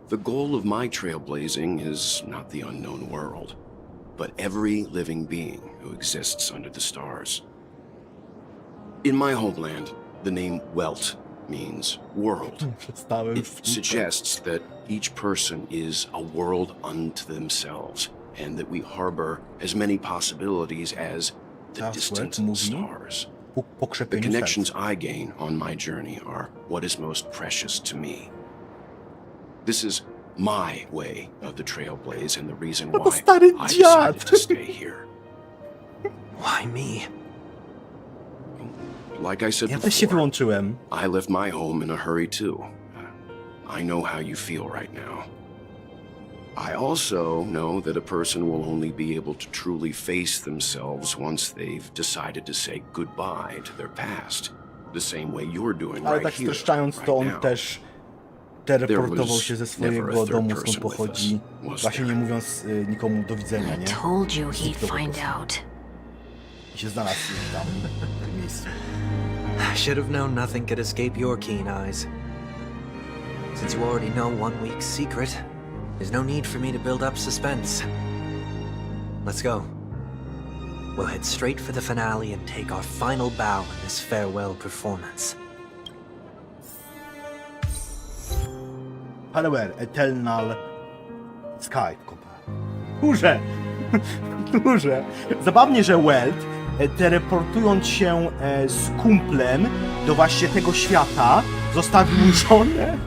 The goal of my trailblazing is not the unknown world, but every living being who exists under the stars. In my homeland, the name Welt means world. It suggests that each person is a world unto themselves, and that we harbor as many possibilities as the distant stars. The connections I gain on my journey are what is most precious to me. This is my way of the trailblaze and the reason why I decided to stay here. Why me? Like I said before, I left my home in a hurry too. I know how you feel right now. I also know that a person will only be able to truly face themselves once they've decided to say goodbye to their past, the same way you're doing Ale right tak here, streszczając, to on też teleportował się ze swojego domu, skąd pochodzi, właśnie nie mówiąc nikomu do widzenia, nie? Told you he'd find out. I się znalazł tam, w tym miejscu. I should have known nothing could escape your keen eyes. Since you already know one week's secret, there's no need for me to build up suspense. Let's go. We'll head straight for the finale and take our final bow in this farewell performance. Farewell, Eternal Sky. Kurze! Kurze! Zabawnie, że Welt, teleportując się z kumplem do właśnie tego świata, zostawił żonę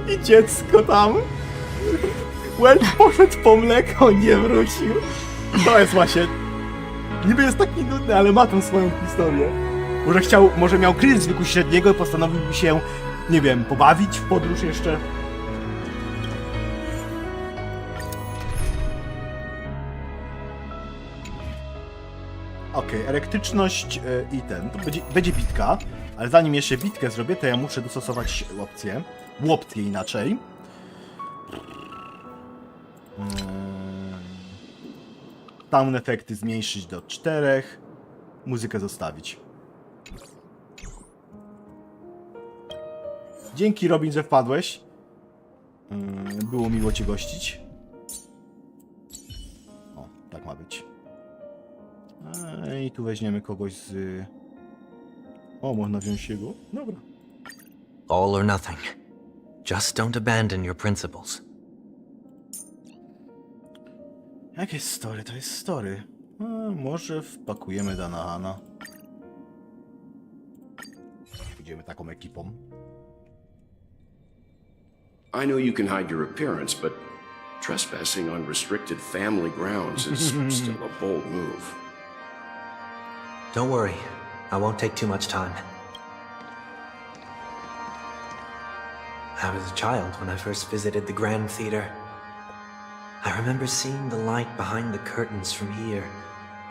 i dziecko tam. Welt poszedł po mleko i nie wrócił. To jest właśnie... Niby jest taki nudny, ale ma tą swoją historię. Może miał kryzys wieku średniego i postanowił się, nie wiem, pobawić w podróż jeszcze. Okej, elektryczność i ten. To będzie bitka, ale zanim jeszcze bitkę zrobię, to ja muszę dostosować łopcję inaczej. Sound efekty zmniejszyć do 4, muzykę zostawić. Dzięki, Robin, że wpadłeś. Było miło cię gościć. O, tak ma być. I tu weźmiemy kogoś z... O, można wziąć jego? Dobra. All or nothing. Just don't abandon your principles. Jakie story? To jest story. Może wpakujemy Danahana. Idziemy taką ekipą. I know you can hide your appearance, but trespassing on restricted family grounds is still a bold move. Don't worry, I won't take too much time. I was a child when I first visited the Grand Theater. I remember seeing the light behind the curtains from here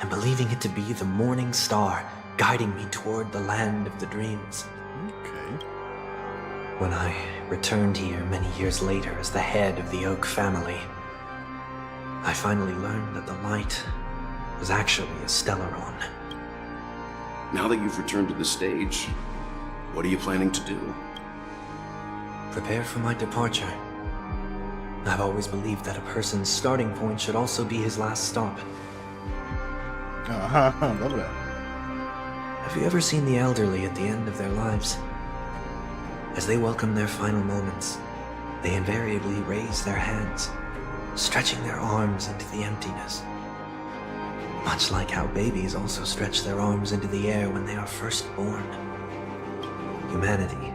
and believing it to be the morning star guiding me toward the land of the dreams. Okay. When I returned here many years later as the head of the Oak family, I finally learned that the light was actually a Stellaron. Now that you've returned to the stage, what are you planning to do? Prepare for my departure. I've always believed that a person's starting point should also be his last stop. Aha, dobra. Have you ever seen the elderly at the end of their lives? As they welcome their final moments, they invariably raise their hands, stretching their arms into the emptiness. Much like how babies also stretch their arms into the air when they are first born. Humanity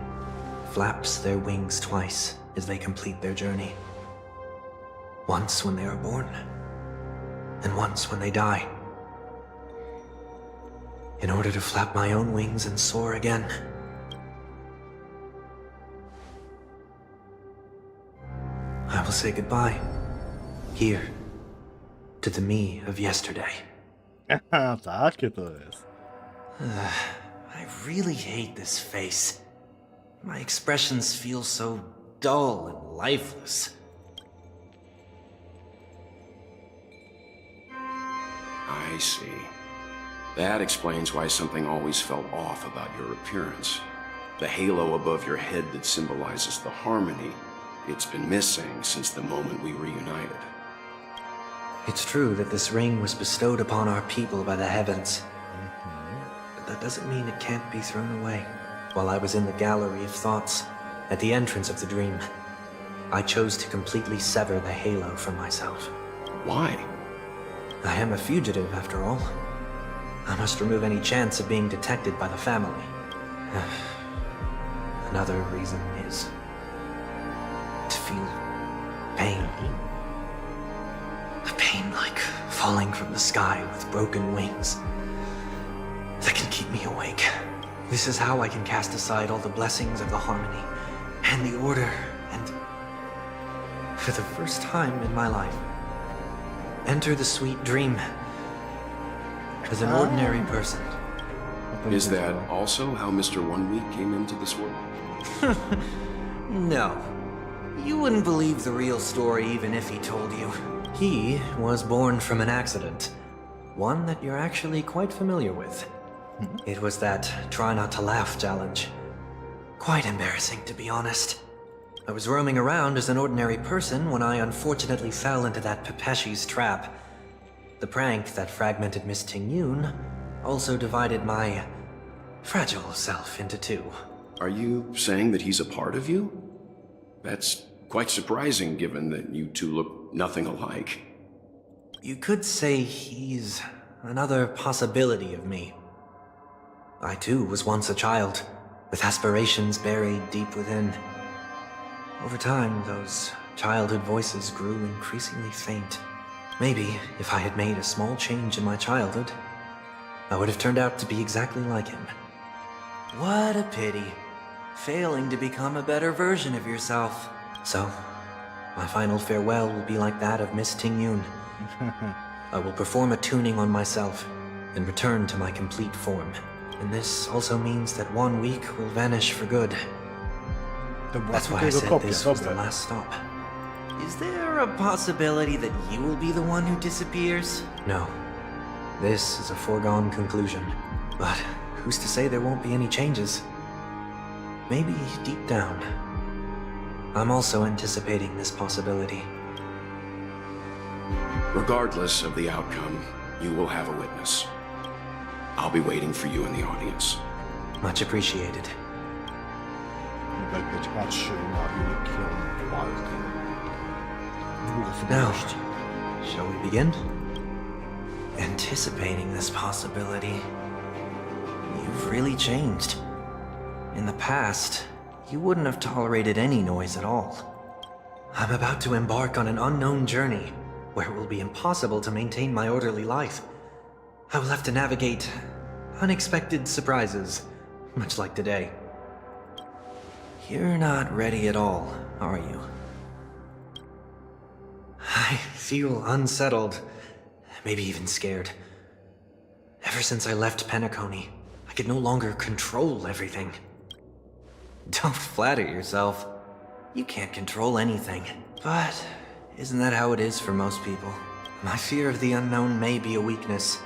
flaps their wings twice as they complete their journey. Once when they are born, and once when they die. In order to flap my own wings and soar again, I will say goodbye, here, to the me of yesterday. Takie to jest. I really hate this face. My expressions feel so dull and lifeless. I see. That explains why something always felt off about your appearance. The halo above your head that symbolizes the harmony, it's been missing since the moment we reunited. It's true that this ring was bestowed upon our people by the heavens. But that doesn't mean it can't be thrown away. While I was in the gallery of thoughts, at the entrance of the dream, I chose to completely sever the halo from myself. Why? I am a fugitive, after all. I must remove any chance of being detected by the family. Another reason is to feel pain. A pain like falling from the sky with broken wings that can keep me awake. This is how I can cast aside all the blessings of the harmony and the order and, for the first time in my life, enter the sweet dream as an ordinary person. Is that also how Mr. 1 Week came into this world? No. You wouldn't believe the real story even if he told you. He was born from an accident. One that you're actually quite familiar with. It was that try not to laugh challenge. Quite embarrassing, to be honest. I was roaming around as an ordinary person when I unfortunately fell into that Pepeshi's trap. The prank that fragmented Miss Ting-Yun also divided my fragile self into two. Are you saying that he's a part of you? That's quite surprising given that you two look nothing alike. You could say he's another possibility of me. I too was once a child, with aspirations buried deep within. Over time, those childhood voices grew increasingly faint. Maybe, if I had made a small change in my childhood, I would have turned out to be exactly like him. What a pity. Failing to become a better version of yourself. So, my final farewell will be like that of Miss Ting-Yun. I will perform a tuning on myself, and return to my complete form. And this also means that 1 week will vanish for good. That's why I said this was the last stop. Is there a possibility that you will be the one who disappears? No. This is a foregone conclusion. But who's to say there won't be any changes? Maybe deep down, I'm also anticipating this possibility. Regardless of the outcome, you will have a witness. I'll be waiting for you in the audience. Much appreciated. Now, shall we begin? anticipating this possibility. You've really changed. In the past, you wouldn't have tolerated any noise at all. I'm about to embark on an unknown journey where it will be impossible to maintain my orderly life. I will have to navigate unexpected surprises, much like today. You're not ready at all, are you? I feel unsettled, maybe even scared. Ever since I left Penacony, I could no longer control everything. Don't flatter yourself. You can't control anything. But isn't that how it is for most people? My fear of the unknown may be a weakness,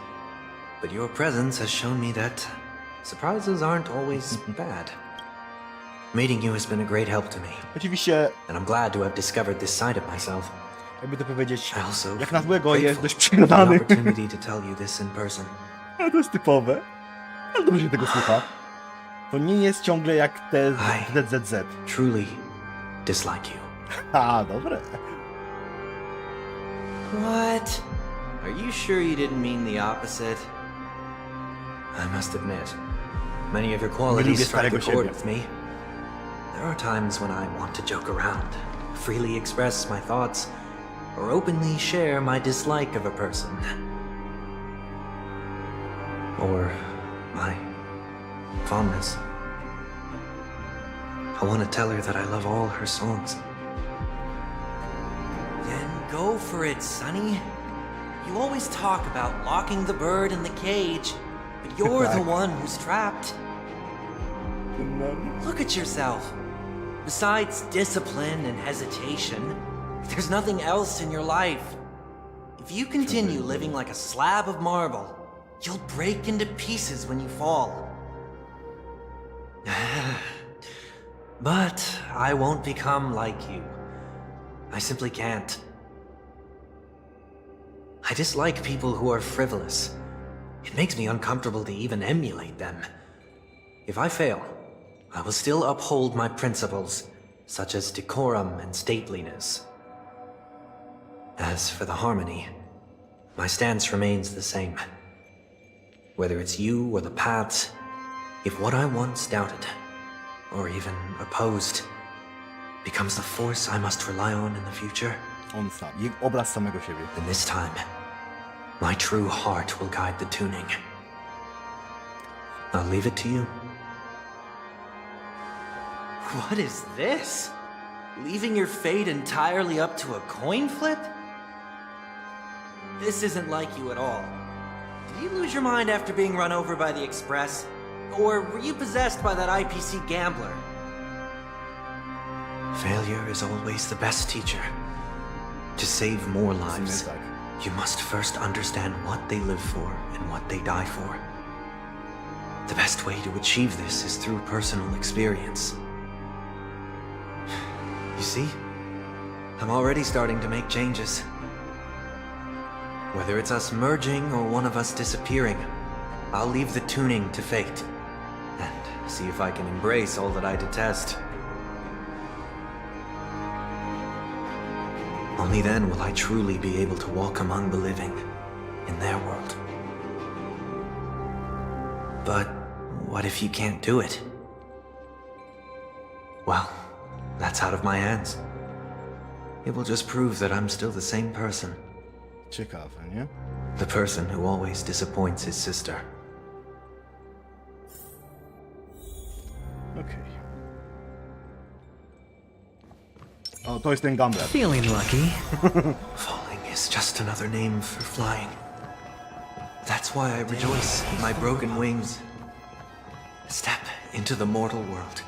but your presence has shown me that surprises aren't always bad. Meeting you has been a great help to me. Oczywiście, and I'm glad to have discovered this side of myself. jakby to powiedzieć, I also jak na złego jest dość for the przekonany. opportunity to tell you this in person. Ale to jest typowe. Ale dobrze się tego słucha. To nie jest ciągle jak te ZZZ. Truly dislike you. A, dobre. What? Are you sure you didn't mean the opposite? I must admit, many of your qualities strike a chord with me. There are times when I want to joke around, freely express my thoughts, or openly share my dislike of a person. Or my fondness. I want to tell her that I love all her songs. Then go for it, Sonny. You always talk about locking the bird in the cage, but you're the one who's trapped. Look at yourself. Besides discipline and hesitation, there's nothing else in your life. If you continue living like a slab of marble, you'll break into pieces when you fall. But I won't become like you. I simply can't. I dislike people who are frivolous. It makes me uncomfortable to even emulate them. If I fail, I will still uphold my principles, such as decorum and stateliness. As for the harmony, my stance remains the same. Whether it's you or the paths, if what I once doubted, or even opposed, becomes the force I must rely on in the future, On sam, obraz samego siebie. then this time, my true heart will guide the tuning. I'll leave it to you. What is this? Leaving your fate entirely up to a coin flip? This isn't like you at all. Did you lose your mind after being run over by the express? Or were you possessed by that IPC gambler? Failure is always the best teacher. To save more lives, you must first understand what they live for and what they die for. The best way to achieve this is through personal experience. You see, I'm already starting to make changes. Whether it's us merging or one of us disappearing, I'll leave the tuning to fate, and see if I can embrace all that I detest. Only then will I truly be able to walk among the living, in their world. But what if you can't do it? Well, that's out of my hands. It will just prove that I'm still the same person. Ciekawe, nie? The person who always disappoints his sister. Okej. O, to jest ten gambler. Feeling lucky. Falling is just another name for flying. That's why I rejoice in my broken wings. Step into the mortal world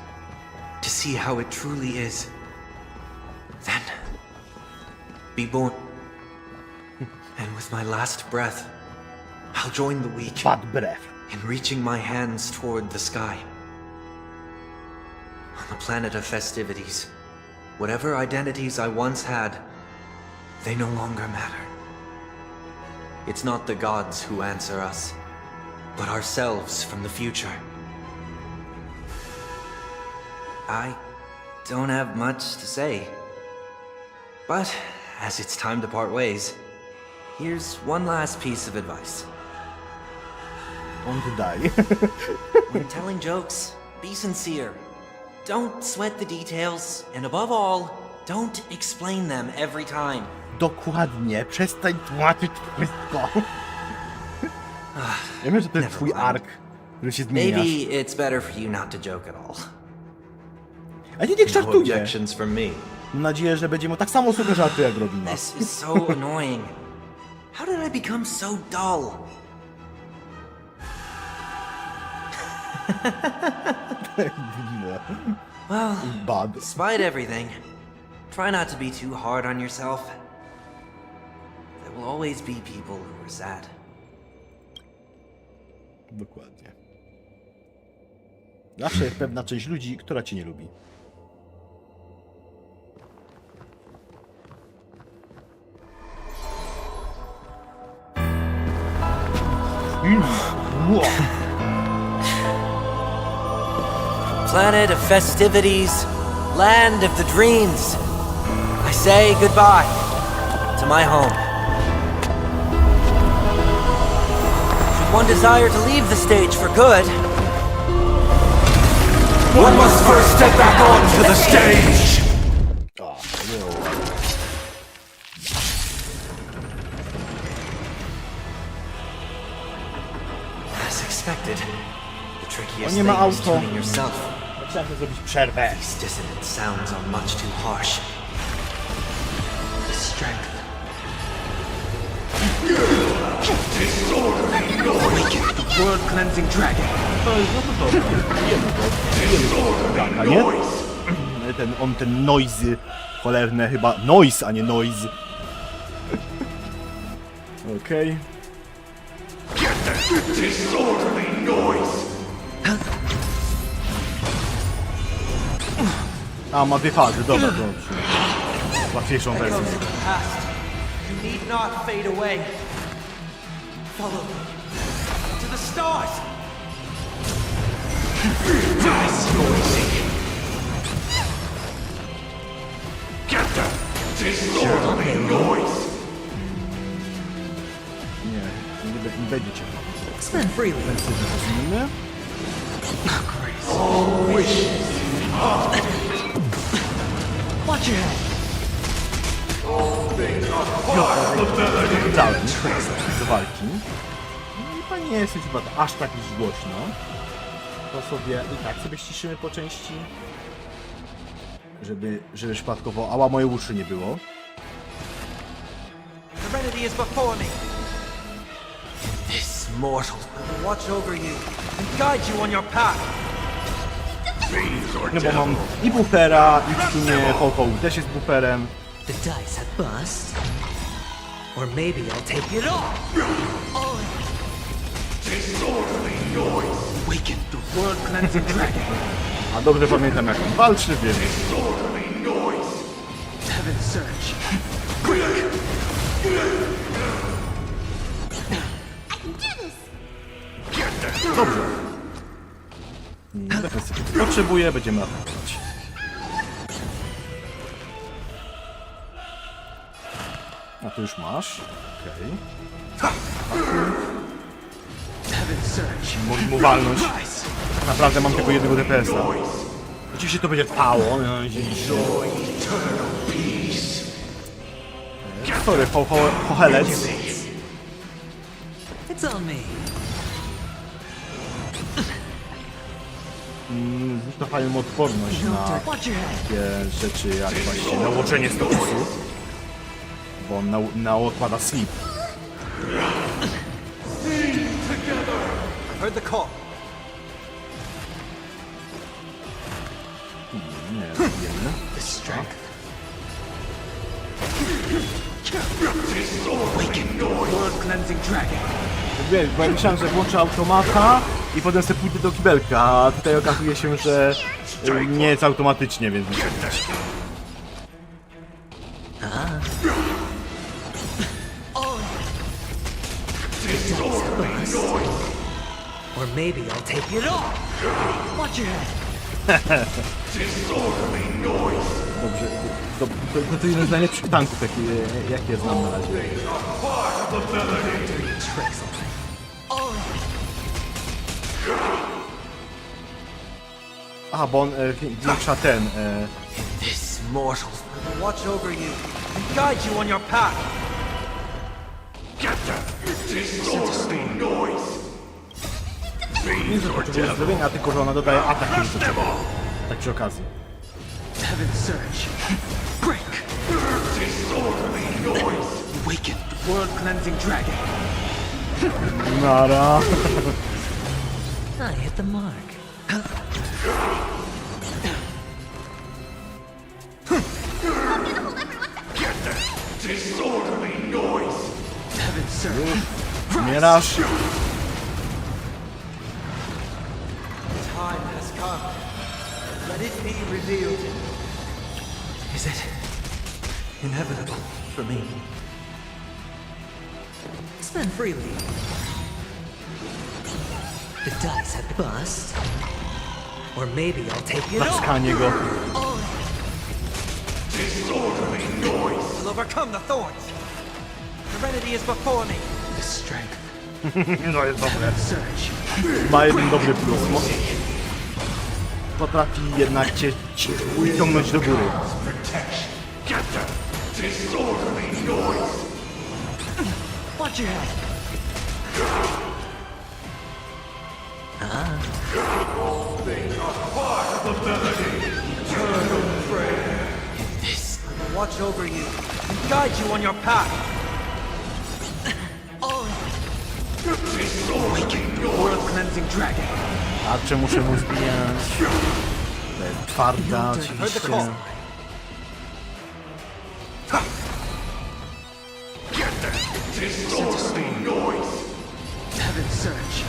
to see how it truly is. Then, be born. And with my last breath, I'll join the weak in reaching my hands toward the sky. On the planet of festivities, whatever identities I once had, they no longer matter. It's not the gods who answer us, but ourselves from the future. I don't have much to say, but as it's time to part ways, here's one last piece of advice. On daj. When telling jokes, be sincere. Don't sweat the details, and above all, don't explain them every time. Dokładnie, przestań tłumaczyć wszystko. Ja wiem, że to jest twój ark, który się zmieniasz. Maybe it's better for you not to joke at all. A nie No żartuje. objections from me. Mam nadzieję, że będzie mu tak samo super żarty jak robimy. This is so annoying. How did I become so dull? Well, Bad. despite everything, try not to be too hard on yourself. There will always be people who are sad. Dokładnie. Zawsze jest pewna część ludzi, która cię nie lubi. Planet of festivities, land of the dreams. I say goodbye to my home. Should one desire to leave the stage for good, One must first step back onto the stage! as expected, the trickiest On nie ma thing is auto. tuning yourself. Chciałem sobie zrobić przerwę. These dissonant sounds are much too harsh. The strength. World-cleansing dragon. A nie? Ten noisy cholerne chyba. Noise, a nie noise. Okej. A, ma dwie fazy, dobra, to łatwiejszą wersję. Past. You need not fade away. Follow me to the stars. Nie będziecie. Spend freely. Zmienimy. Watch your head. Dałem do walki. No i pani nie jest chyba aż tak już głośno. To sobie i tak sobie ściszymy po części. Żeby przypadkowo ała moje uszy nie było. Serenity is before me. This mortal will watch over you and guide you on your path. No bo mam i buffera, i w sumie Honkai też jest bufferem. The dice have bust. Or maybe I'll take it off. Weaken the world-cleansing dragon. A dobrze pamiętam jak on walczy, więc... Heaven surge. Dobrze. Defensywy potrzebuję, będziemy atakować. A tu już masz. Okej. Mogę mu walnąć. Naprawdę mam tylko jednego DPS-a. Oczywiście to będzie trwało. Sorry, Hochelec. It's on me. Zniszczamy odporność na takie rzeczy jak właśnie nałożenie statusu. Bo on nakłada sleep. Heard the call. Nie, wiemy. Wiesz, bo ja myślałem, że włączę automata i potem sobie pójdę do kibelka, a tutaj okazuje się, że nie jest automatycznie, więc muszę grać. Or maybe I'll take it off. Watch your head. Dobrze, to jeden z najlepszych tanków, jakie znam na razie. Aha, bo on większa ten... This mortal will watch over you and guide you on your path. Nie że potrzebuje zrobienia, tylko że ona dodaje atak do ciebie. Tak przy okazji. Heaven's surge. Break. Awaken the world-cleansing dragon. Nara. I hit the mark. Heaven's surge. Umierasz. Time has come. Let it be revealed. Is it inevitable for me? Spend freely. The dice have bust. Or maybe I'll take it off. Zaskanie go. I'll overcome the thorns. Serenity is before me. The strength. No jest dobre. Surge. Ma jeden dobry plus. Potrafi jednak cię wyciągnąć do góry. Watch your head. This will watch over you and guide you on your path. Awaken the world-cleansing dragon. Tarczę muszę mu zbijać. To jest twarda oczywiście. Heaven's surge.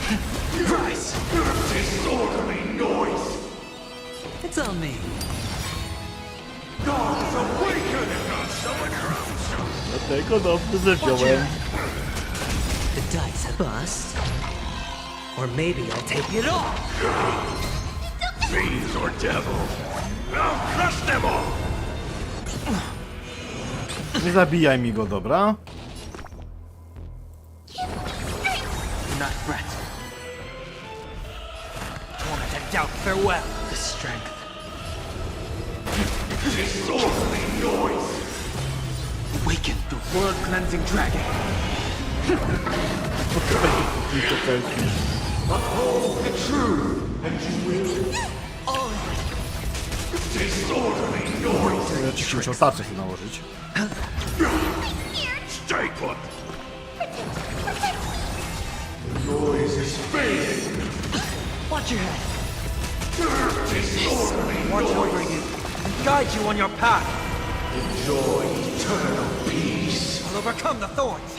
Rise. It's on me. Dlatego dobrze wziąłem. The dice have bust. Or maybe I'll take it off. Fiends or devils. I'll crush them all. Nie zabijaj mi go, dobra? Not threat. Torment and doubt farewell. The strength. Awaken the world-cleansing dragon. Uphold the truth, and you will. Oczywiście musiał tarczę się nałożyć. Stay put. The noise is fading. Watch your head. Watch over you and guide you on your path. Enjoy eternal peace. I'll overcome the thorns.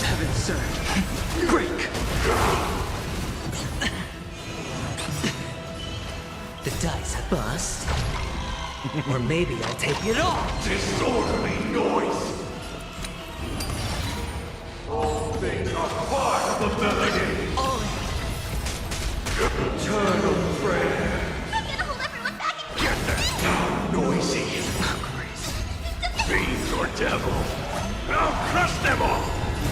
Heaven's surge. Break. The dice have bust. Or maybe I'll take it off. Disorderly noise. All things are part of the melody. Eternal prayer. Get that down, noisy. Fiends or devils. I'll crush them all.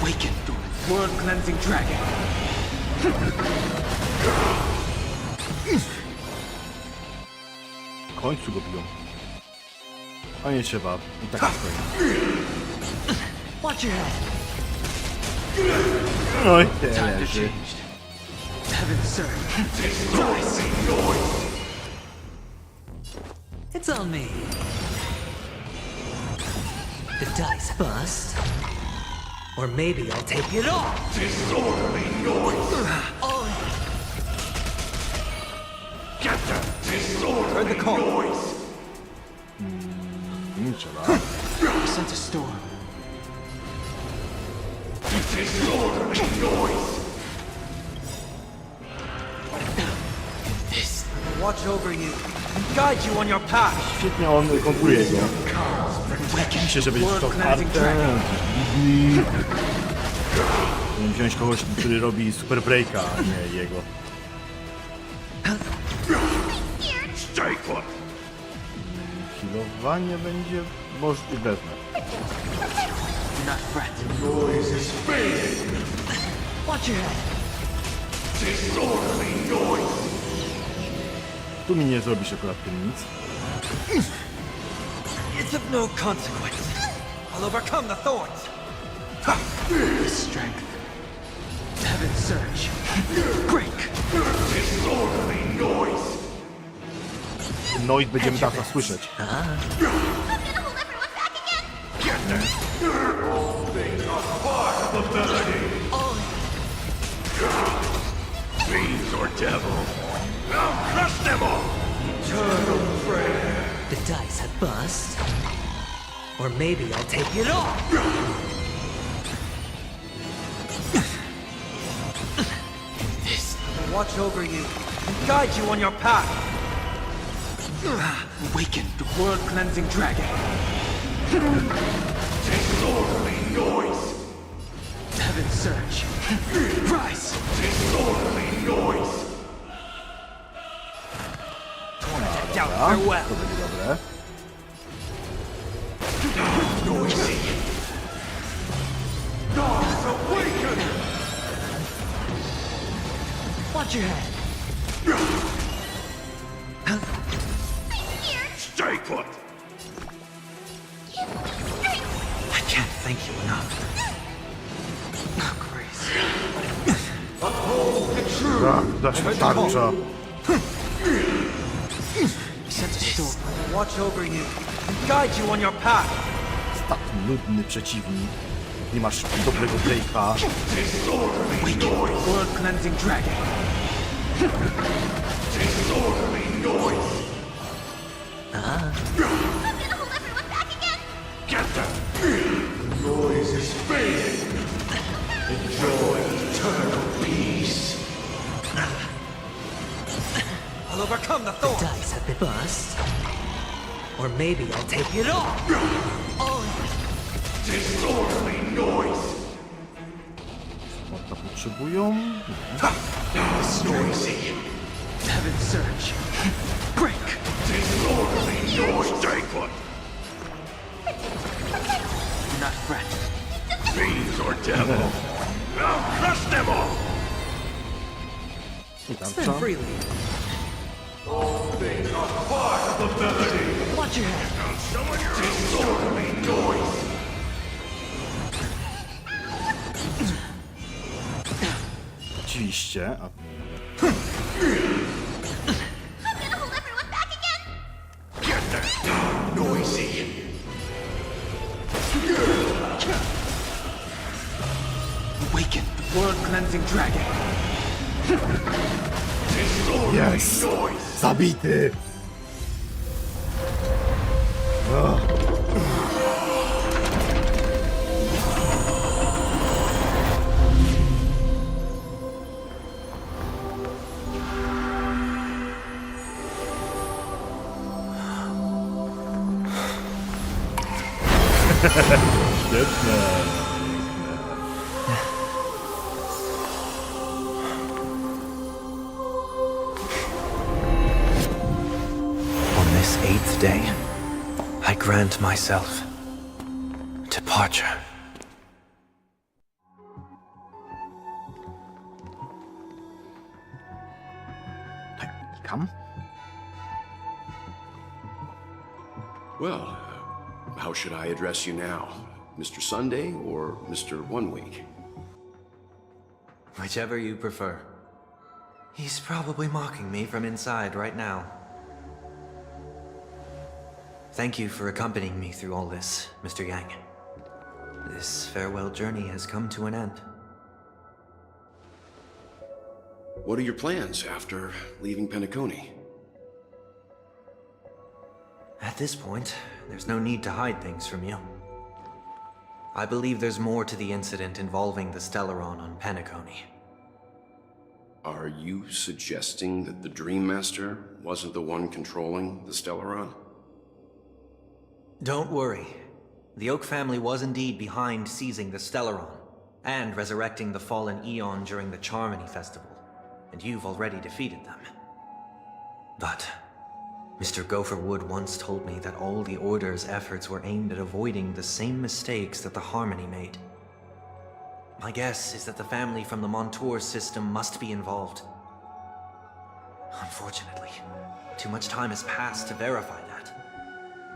Awaken the world-cleansing dragon. W końcu go biją. A nie trzeba. I tak stoi. Watch your head. Oj, Time to leży. change. Heaven's surge. It's on me. The dice bust. Or maybe I'll take it off. Disorderly noise. Get that disorderly noise. Nie trzeba. I sent a storm. Disorderly noise. This will watch over you and guide you on your path. Świetnie on konkuruje go. Oczywiście, że będzie to tarte. Wziąć kogoś, który robi super breaka, a nie jego. Stay put! Healowanie będzie możliwe. Not fret. Noise is fading. Watch your head. Disorderly noise! Tu mi nie zrobisz akurat tym nic. It's of no consequence. I'll overcome the thorns. Strength. Heaven surge. Break. Disorderly noise! Noise będziemy teraz słyszeć. Get there! All things are part of the melody! Fiends or devils! I'll crush them all! Eternal prayer! The dice have bust. Or maybe I'll take it off. This will watch over you and guide you on your path. Awaken the world-cleansing dragon. Disorderly noise! Heaven surge. Rise. Disorderly noise! Down farewell. To będzie dobre. Noisy! Gods awaken! Watch your head. Stay put! I can't thank you enough. Oh, Grace. Uphold the truth! Tak, da się tarcza. This will watch over you and guide you on your path. Jest tak nudny przeciwnik. Nie masz dobrego breaka. Disorderly noise! World-cleansing dragon. Disorderly noise! Get them! Noise is fading! Enjoy eternal peace! I'll overcome the thorns. The dice have been bust. Or maybe I'll take it off. Disorderly noise! Mocno potrzebują. Noisy! Heaven surge. Break. Disorderly noise! Stay put! Do not fret. Fiends or devils! I'll crush them all! I Spend tarcza. freely. All things are part of the melody! Watch your head. Now summon your disorderly noise! Oczywiście. A... Get them! Noisy! Awaken the world-cleansing dragon. Disorderly Yes! noise! Zabity! Świetne. On this 8th day, I grant myself departure. Come. Well, how should I address you now? Mr. Sunday or Mr. 1 Week? Whichever you prefer. He's probably mocking me from inside right now. Thank you for accompanying me through all this, Mr. Yang. This farewell journey has come to an end. What are your plans after leaving Penacony? At this point, there's no need to hide things from you. I believe there's more to the incident involving the Stellaron on Penacony. Are you suggesting that the Dream Master wasn't the one controlling the Stellaron? Don't worry. The Oak family was indeed behind seizing the Stellaron, and resurrecting the fallen Eon during the Charmony Festival, and you've already defeated them. But Mr. Gopherwood once told me that all the Order's efforts were aimed at avoiding the same mistakes that the Harmony made. My guess is that the family from the Montour system must be involved. Unfortunately, too much time has passed to verify that.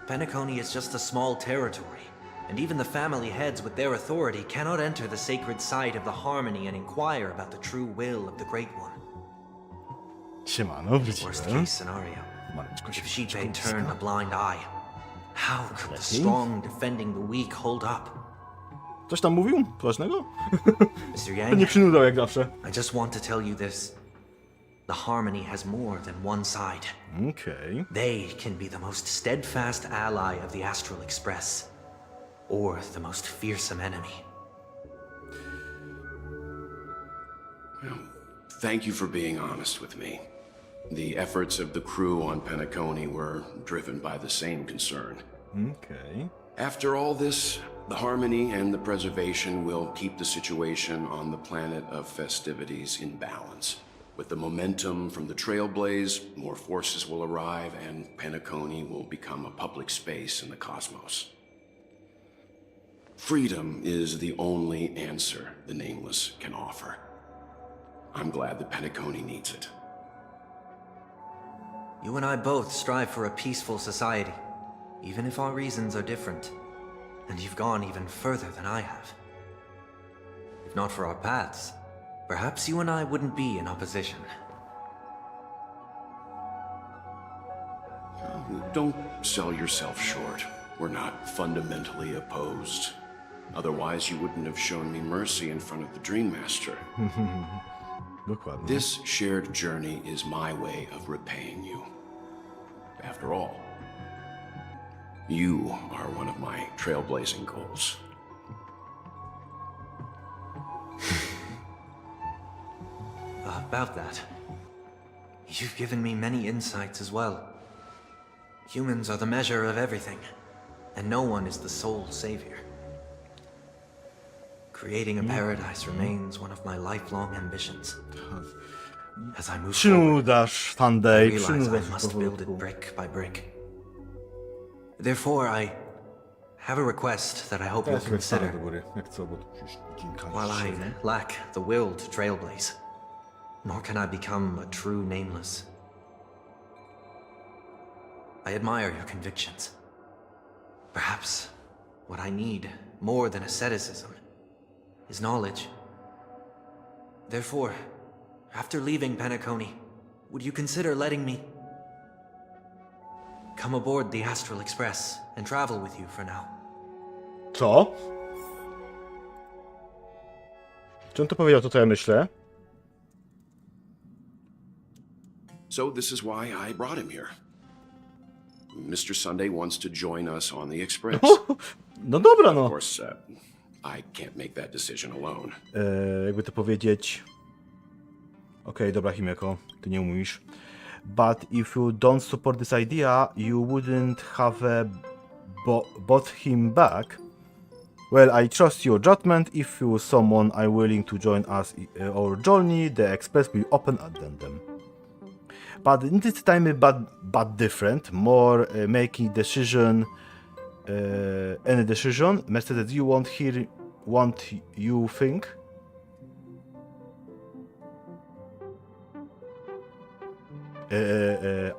Penacony is just a small territory, and even the family heads with their authority cannot enter the sacred site of the Harmony and inquire about the true will of the Great One. Siemano, Worst case scenario. If Shipei turned a blind eye, how could the strong defending the weak hold up? Coś tam mówił? Ważnego? Mr. Yang, Nie przynudał jak zawsze. I just want to tell you this. The Harmony has more than one side. Okay. They can be the most steadfast ally of the Astral Express, or the most fearsome enemy. Well, thank you for being honest with me. The efforts of the crew on Penacony were driven by the same concern. Okay. After all this, the Harmony and the Preservation will keep the situation on the planet of festivities in balance. With the momentum from the Trailblaze, more forces will arrive and Penacony will become a public space in the cosmos. Freedom is the only answer the Nameless can offer. I'm glad that Penacony needs it. You and I both strive for a peaceful society, even if our reasons are different. And you've gone even further than I have. If not for our paths, perhaps you and I wouldn't be in opposition. Don't sell yourself short. We're not fundamentally opposed. Otherwise, you wouldn't have shown me mercy in front of the Dream Master. This shared journey is my way of repaying you. After all, you are one of my trailblazing goals. About that, you've given me many insights as well. Humans are the measure of everything, and no one is the sole savior. Creating a paradise remains one of my lifelong ambitions. As I move forward, I realize I must build it brick by brick. Therefore, I have a request that I hope you'll consider. While I lack the will to trailblaze, nor can I become a true Nameless, I admire your convictions. Perhaps what I need, more than asceticism, is knowledge. Therefore, after leaving Penacony, would you consider letting me come aboard the Astral Express and travel with you for now? Co? Czy on to powiedział to, co ja myślę? So this is why I brought him here. Mr. Sunday wants to join us on the Express. No dobra, no. Of course, I can't make that decision alone. Jakby to powiedzieć... Okej, dobra, Himeko, ty nie mówisz. But if you don't support this idea, you wouldn't have bought him back. Well, I trust your judgment. If you someone are willing to join us or journey, the Express will open at them. But in this time, but different, more making decision, any decision. Mercedes, you want you think?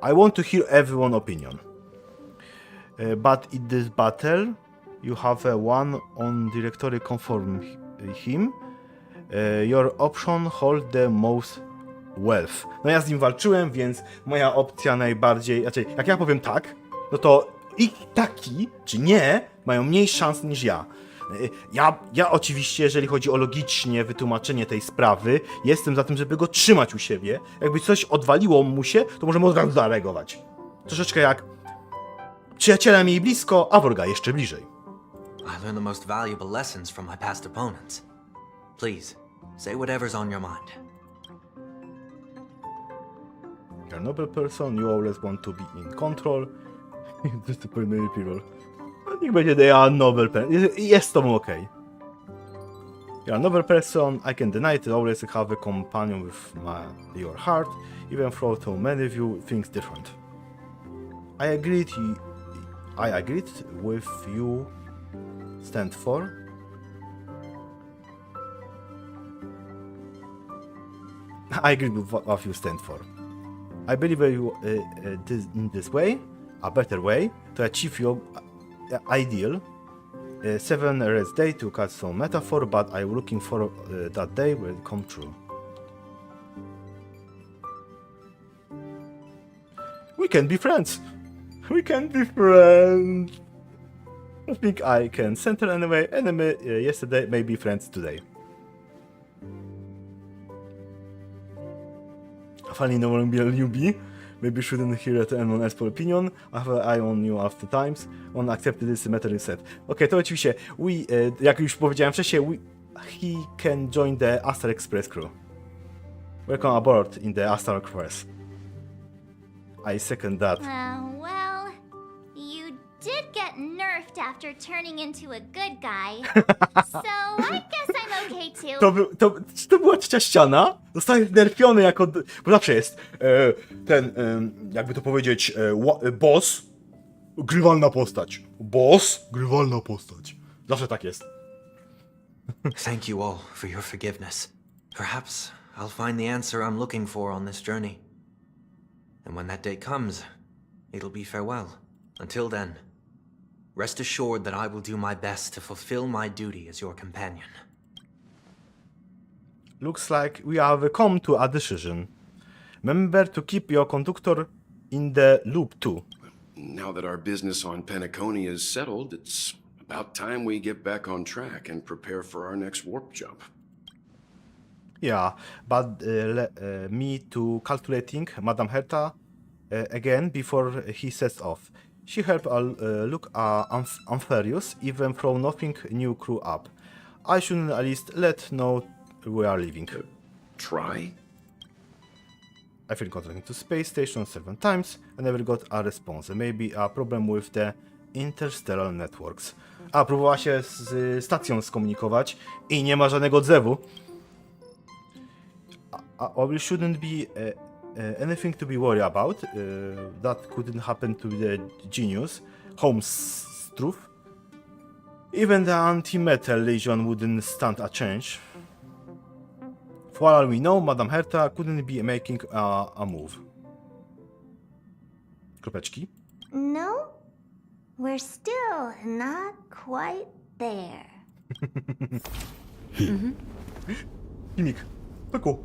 I want to hear everyone's opinion. But in this battle, you have one on directory conform him. Your option hold the most wealth. No ja z nim walczyłem, więc moja opcja najbardziej... Znaczy, jak ja powiem tak, no to i taki, czy nie, mają mniej szans niż ja. Ja oczywiście, jeżeli chodzi o logicznie wytłumaczenie tej sprawy, jestem za tym, żeby go trzymać u siebie. Jakby coś odwaliło mu się, to możemy od razu zareagować. Troszeczkę jak przyjaciela miej blisko, a wroga jeszcze bliżej. I learned the most valuable lessons from my past opponents. Please, say whatever's on your mind. You're a noble person, you always want to be in control. Disciplinary people. Niech będzie they are noble person. Jest z tobą okej. You're another person, I can deny it, always have a companion with your heart, even though so many of you think different. I agreed with you stand for. I agree with what you stand for. I believe you in this way, a better way, to achieve your ideal. 7 rest day to cut some metaphor, but I'm looking for that day will come true. We can be friends. We can be friends. I think I can center anyway. Enemy yesterday, maybe friends today. Funny, no one be a newbie. Maybe shouldn't hear to anyone else for opinion. I have an eye on you after times. On accepted this matter is set. Okay, to oczywiście, jak już powiedziałem wcześniej, he can join the Astral Express crew. Welcome aboard in the Astral Express. I second that. Well, you did get nerfed after turning into a good guy. So I guess I'm okay too. To była trzecia ściana. Zostaje nerfiony jako... Bo zawsze jest jakby to powiedzieć, boss, grywalna postać. Boss, grywalna postać. Zawsze tak jest. Thank you all for your forgiveness. Perhaps I'll find the answer I'm looking for on this journey. And when that day comes, it'll be farewell. Until then, rest assured that I will do my best to fulfill my duty as your companion. Looks like we have come to a decision. Remember to keep your conductor in the loop too. Now that our business on Pensacola is settled, it's about time we get back on track and prepare for our next warp jump. Yeah, but me to calculating Madame Herta again before he sets off. She helped look amphibious, even though nothing new crew up. I shouldn't at least let know we are leaving. Try? I feel contacting to space station 7 times and never got a response. Maybe a problem with the interstellar networks. Próbowała się z stacją skomunikować i nie ma żadnego odzewu. We shouldn't be anything to be worried about. That couldn't happen to the genius. Holmes' truth. Even the anti-metal legion wouldn't stand a chance. For all we know, Madame Herta couldn't be making a move. Kropeczki. No, we're still not quite there. Filmik. Pyku.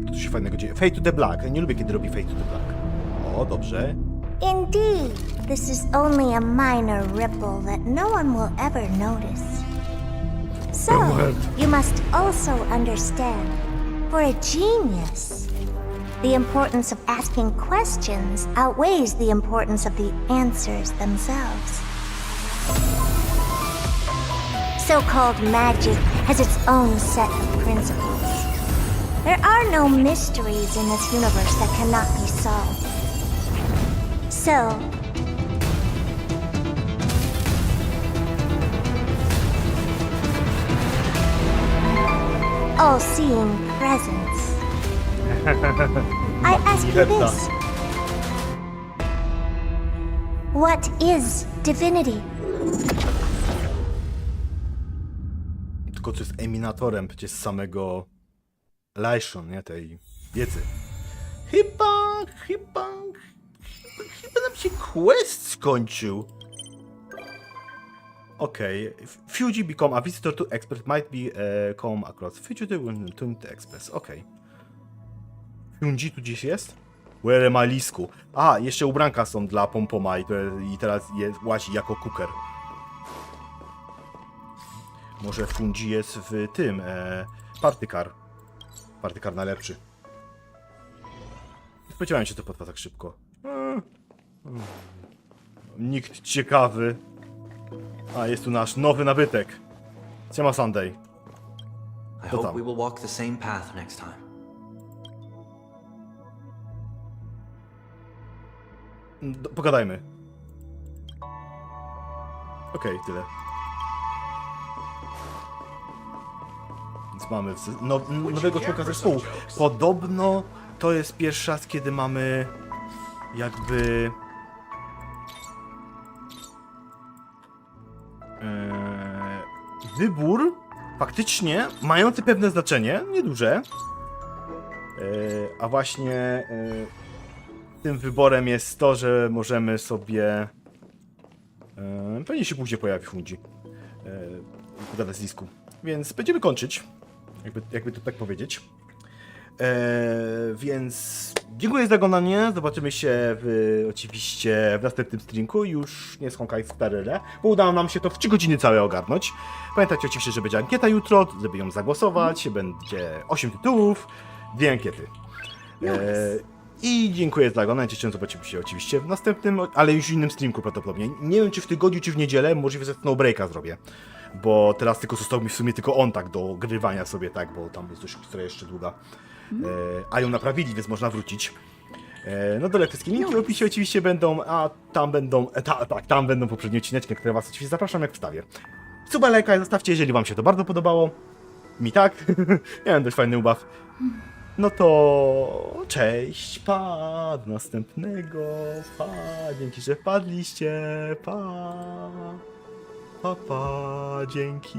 To się fajnego dzieje. Fade to the black. Nie lubię, kiedy robi fade to the black. O, dobrze. Indeed, this is only a minor ripple that no one will ever notice. So, you must also understand, for a genius, the importance of asking questions outweighs the importance of the answers themselves. So-called magic has its own set of principles. There are no mysteries in this universe that cannot be solved. So, all-seeing presence. I ask you this. What is divinity? Tylko co jest eminatorem przecież samego Lajszon, nie? Tej wiedzy. Chyba nam się quest skończył. Okay. Fuji become a visitor to expert might be come across fugitive to the express. Okay. Fuji tu gdzieś jest? Where am I, Lisku? A, jeszcze ubranka są dla Pompoma i teraz łazi jako cooker. Może Fuji jest w tym, partycar. Partycar najlepszy. Nie spodziewałem się, że to potrwa tak szybko. Nikt ciekawy. A, jest tu nasz nowy nabytek. Siema Sunday. I hope we will walk the same path next time. Pogadajmy. Okej, tyle. Więc mamy nowego członka zespołu. Podobno to jest pierwszy raz, kiedy mamy jakby wybór faktycznie mający pewne znaczenie, nieduże. A właśnie tym wyborem jest to, że możemy sobie pewnie się później pojawi Fundzi pogadać z Lisku. Więc będziemy kończyć, jakby to tak powiedzieć. Więc dziękuję za oglądanie. Zobaczymy się oczywiście w następnym streamku. Już nie z Honkai 4, bo udało nam się to w 3 godziny całe ogarnąć. Pamiętajcie oczywiście, że będzie ankieta jutro, żeby ją zagłosować. Będzie 8 tytułów, 2 ankiety. I dziękuję za oglądanie. Zobaczymy się oczywiście w następnym, ale już w innym streamku prawdopodobnie. Nie wiem, czy w tygodniu, czy w niedzielę. Możliwe, że Snow Breaka zrobię. Bo teraz tylko został mi w sumie tylko on tak do grywania sobie, tak, bo tam jest dość historia jeszcze długa. A ją naprawili, więc można wrócić. No dole wszystkie linki w opisie oczywiście będą, a tam będą, tam będą poprzednie odcineczki, które was oczywiście zapraszam, jak wstawię. Suba, lajka zostawcie, jeżeli wam się to bardzo podobało. Mi tak. Miałem dość fajny ubaw. No to cześć, pa, do następnego, pa, dzięki, że wpadliście, pa, pa, pa, dzięki.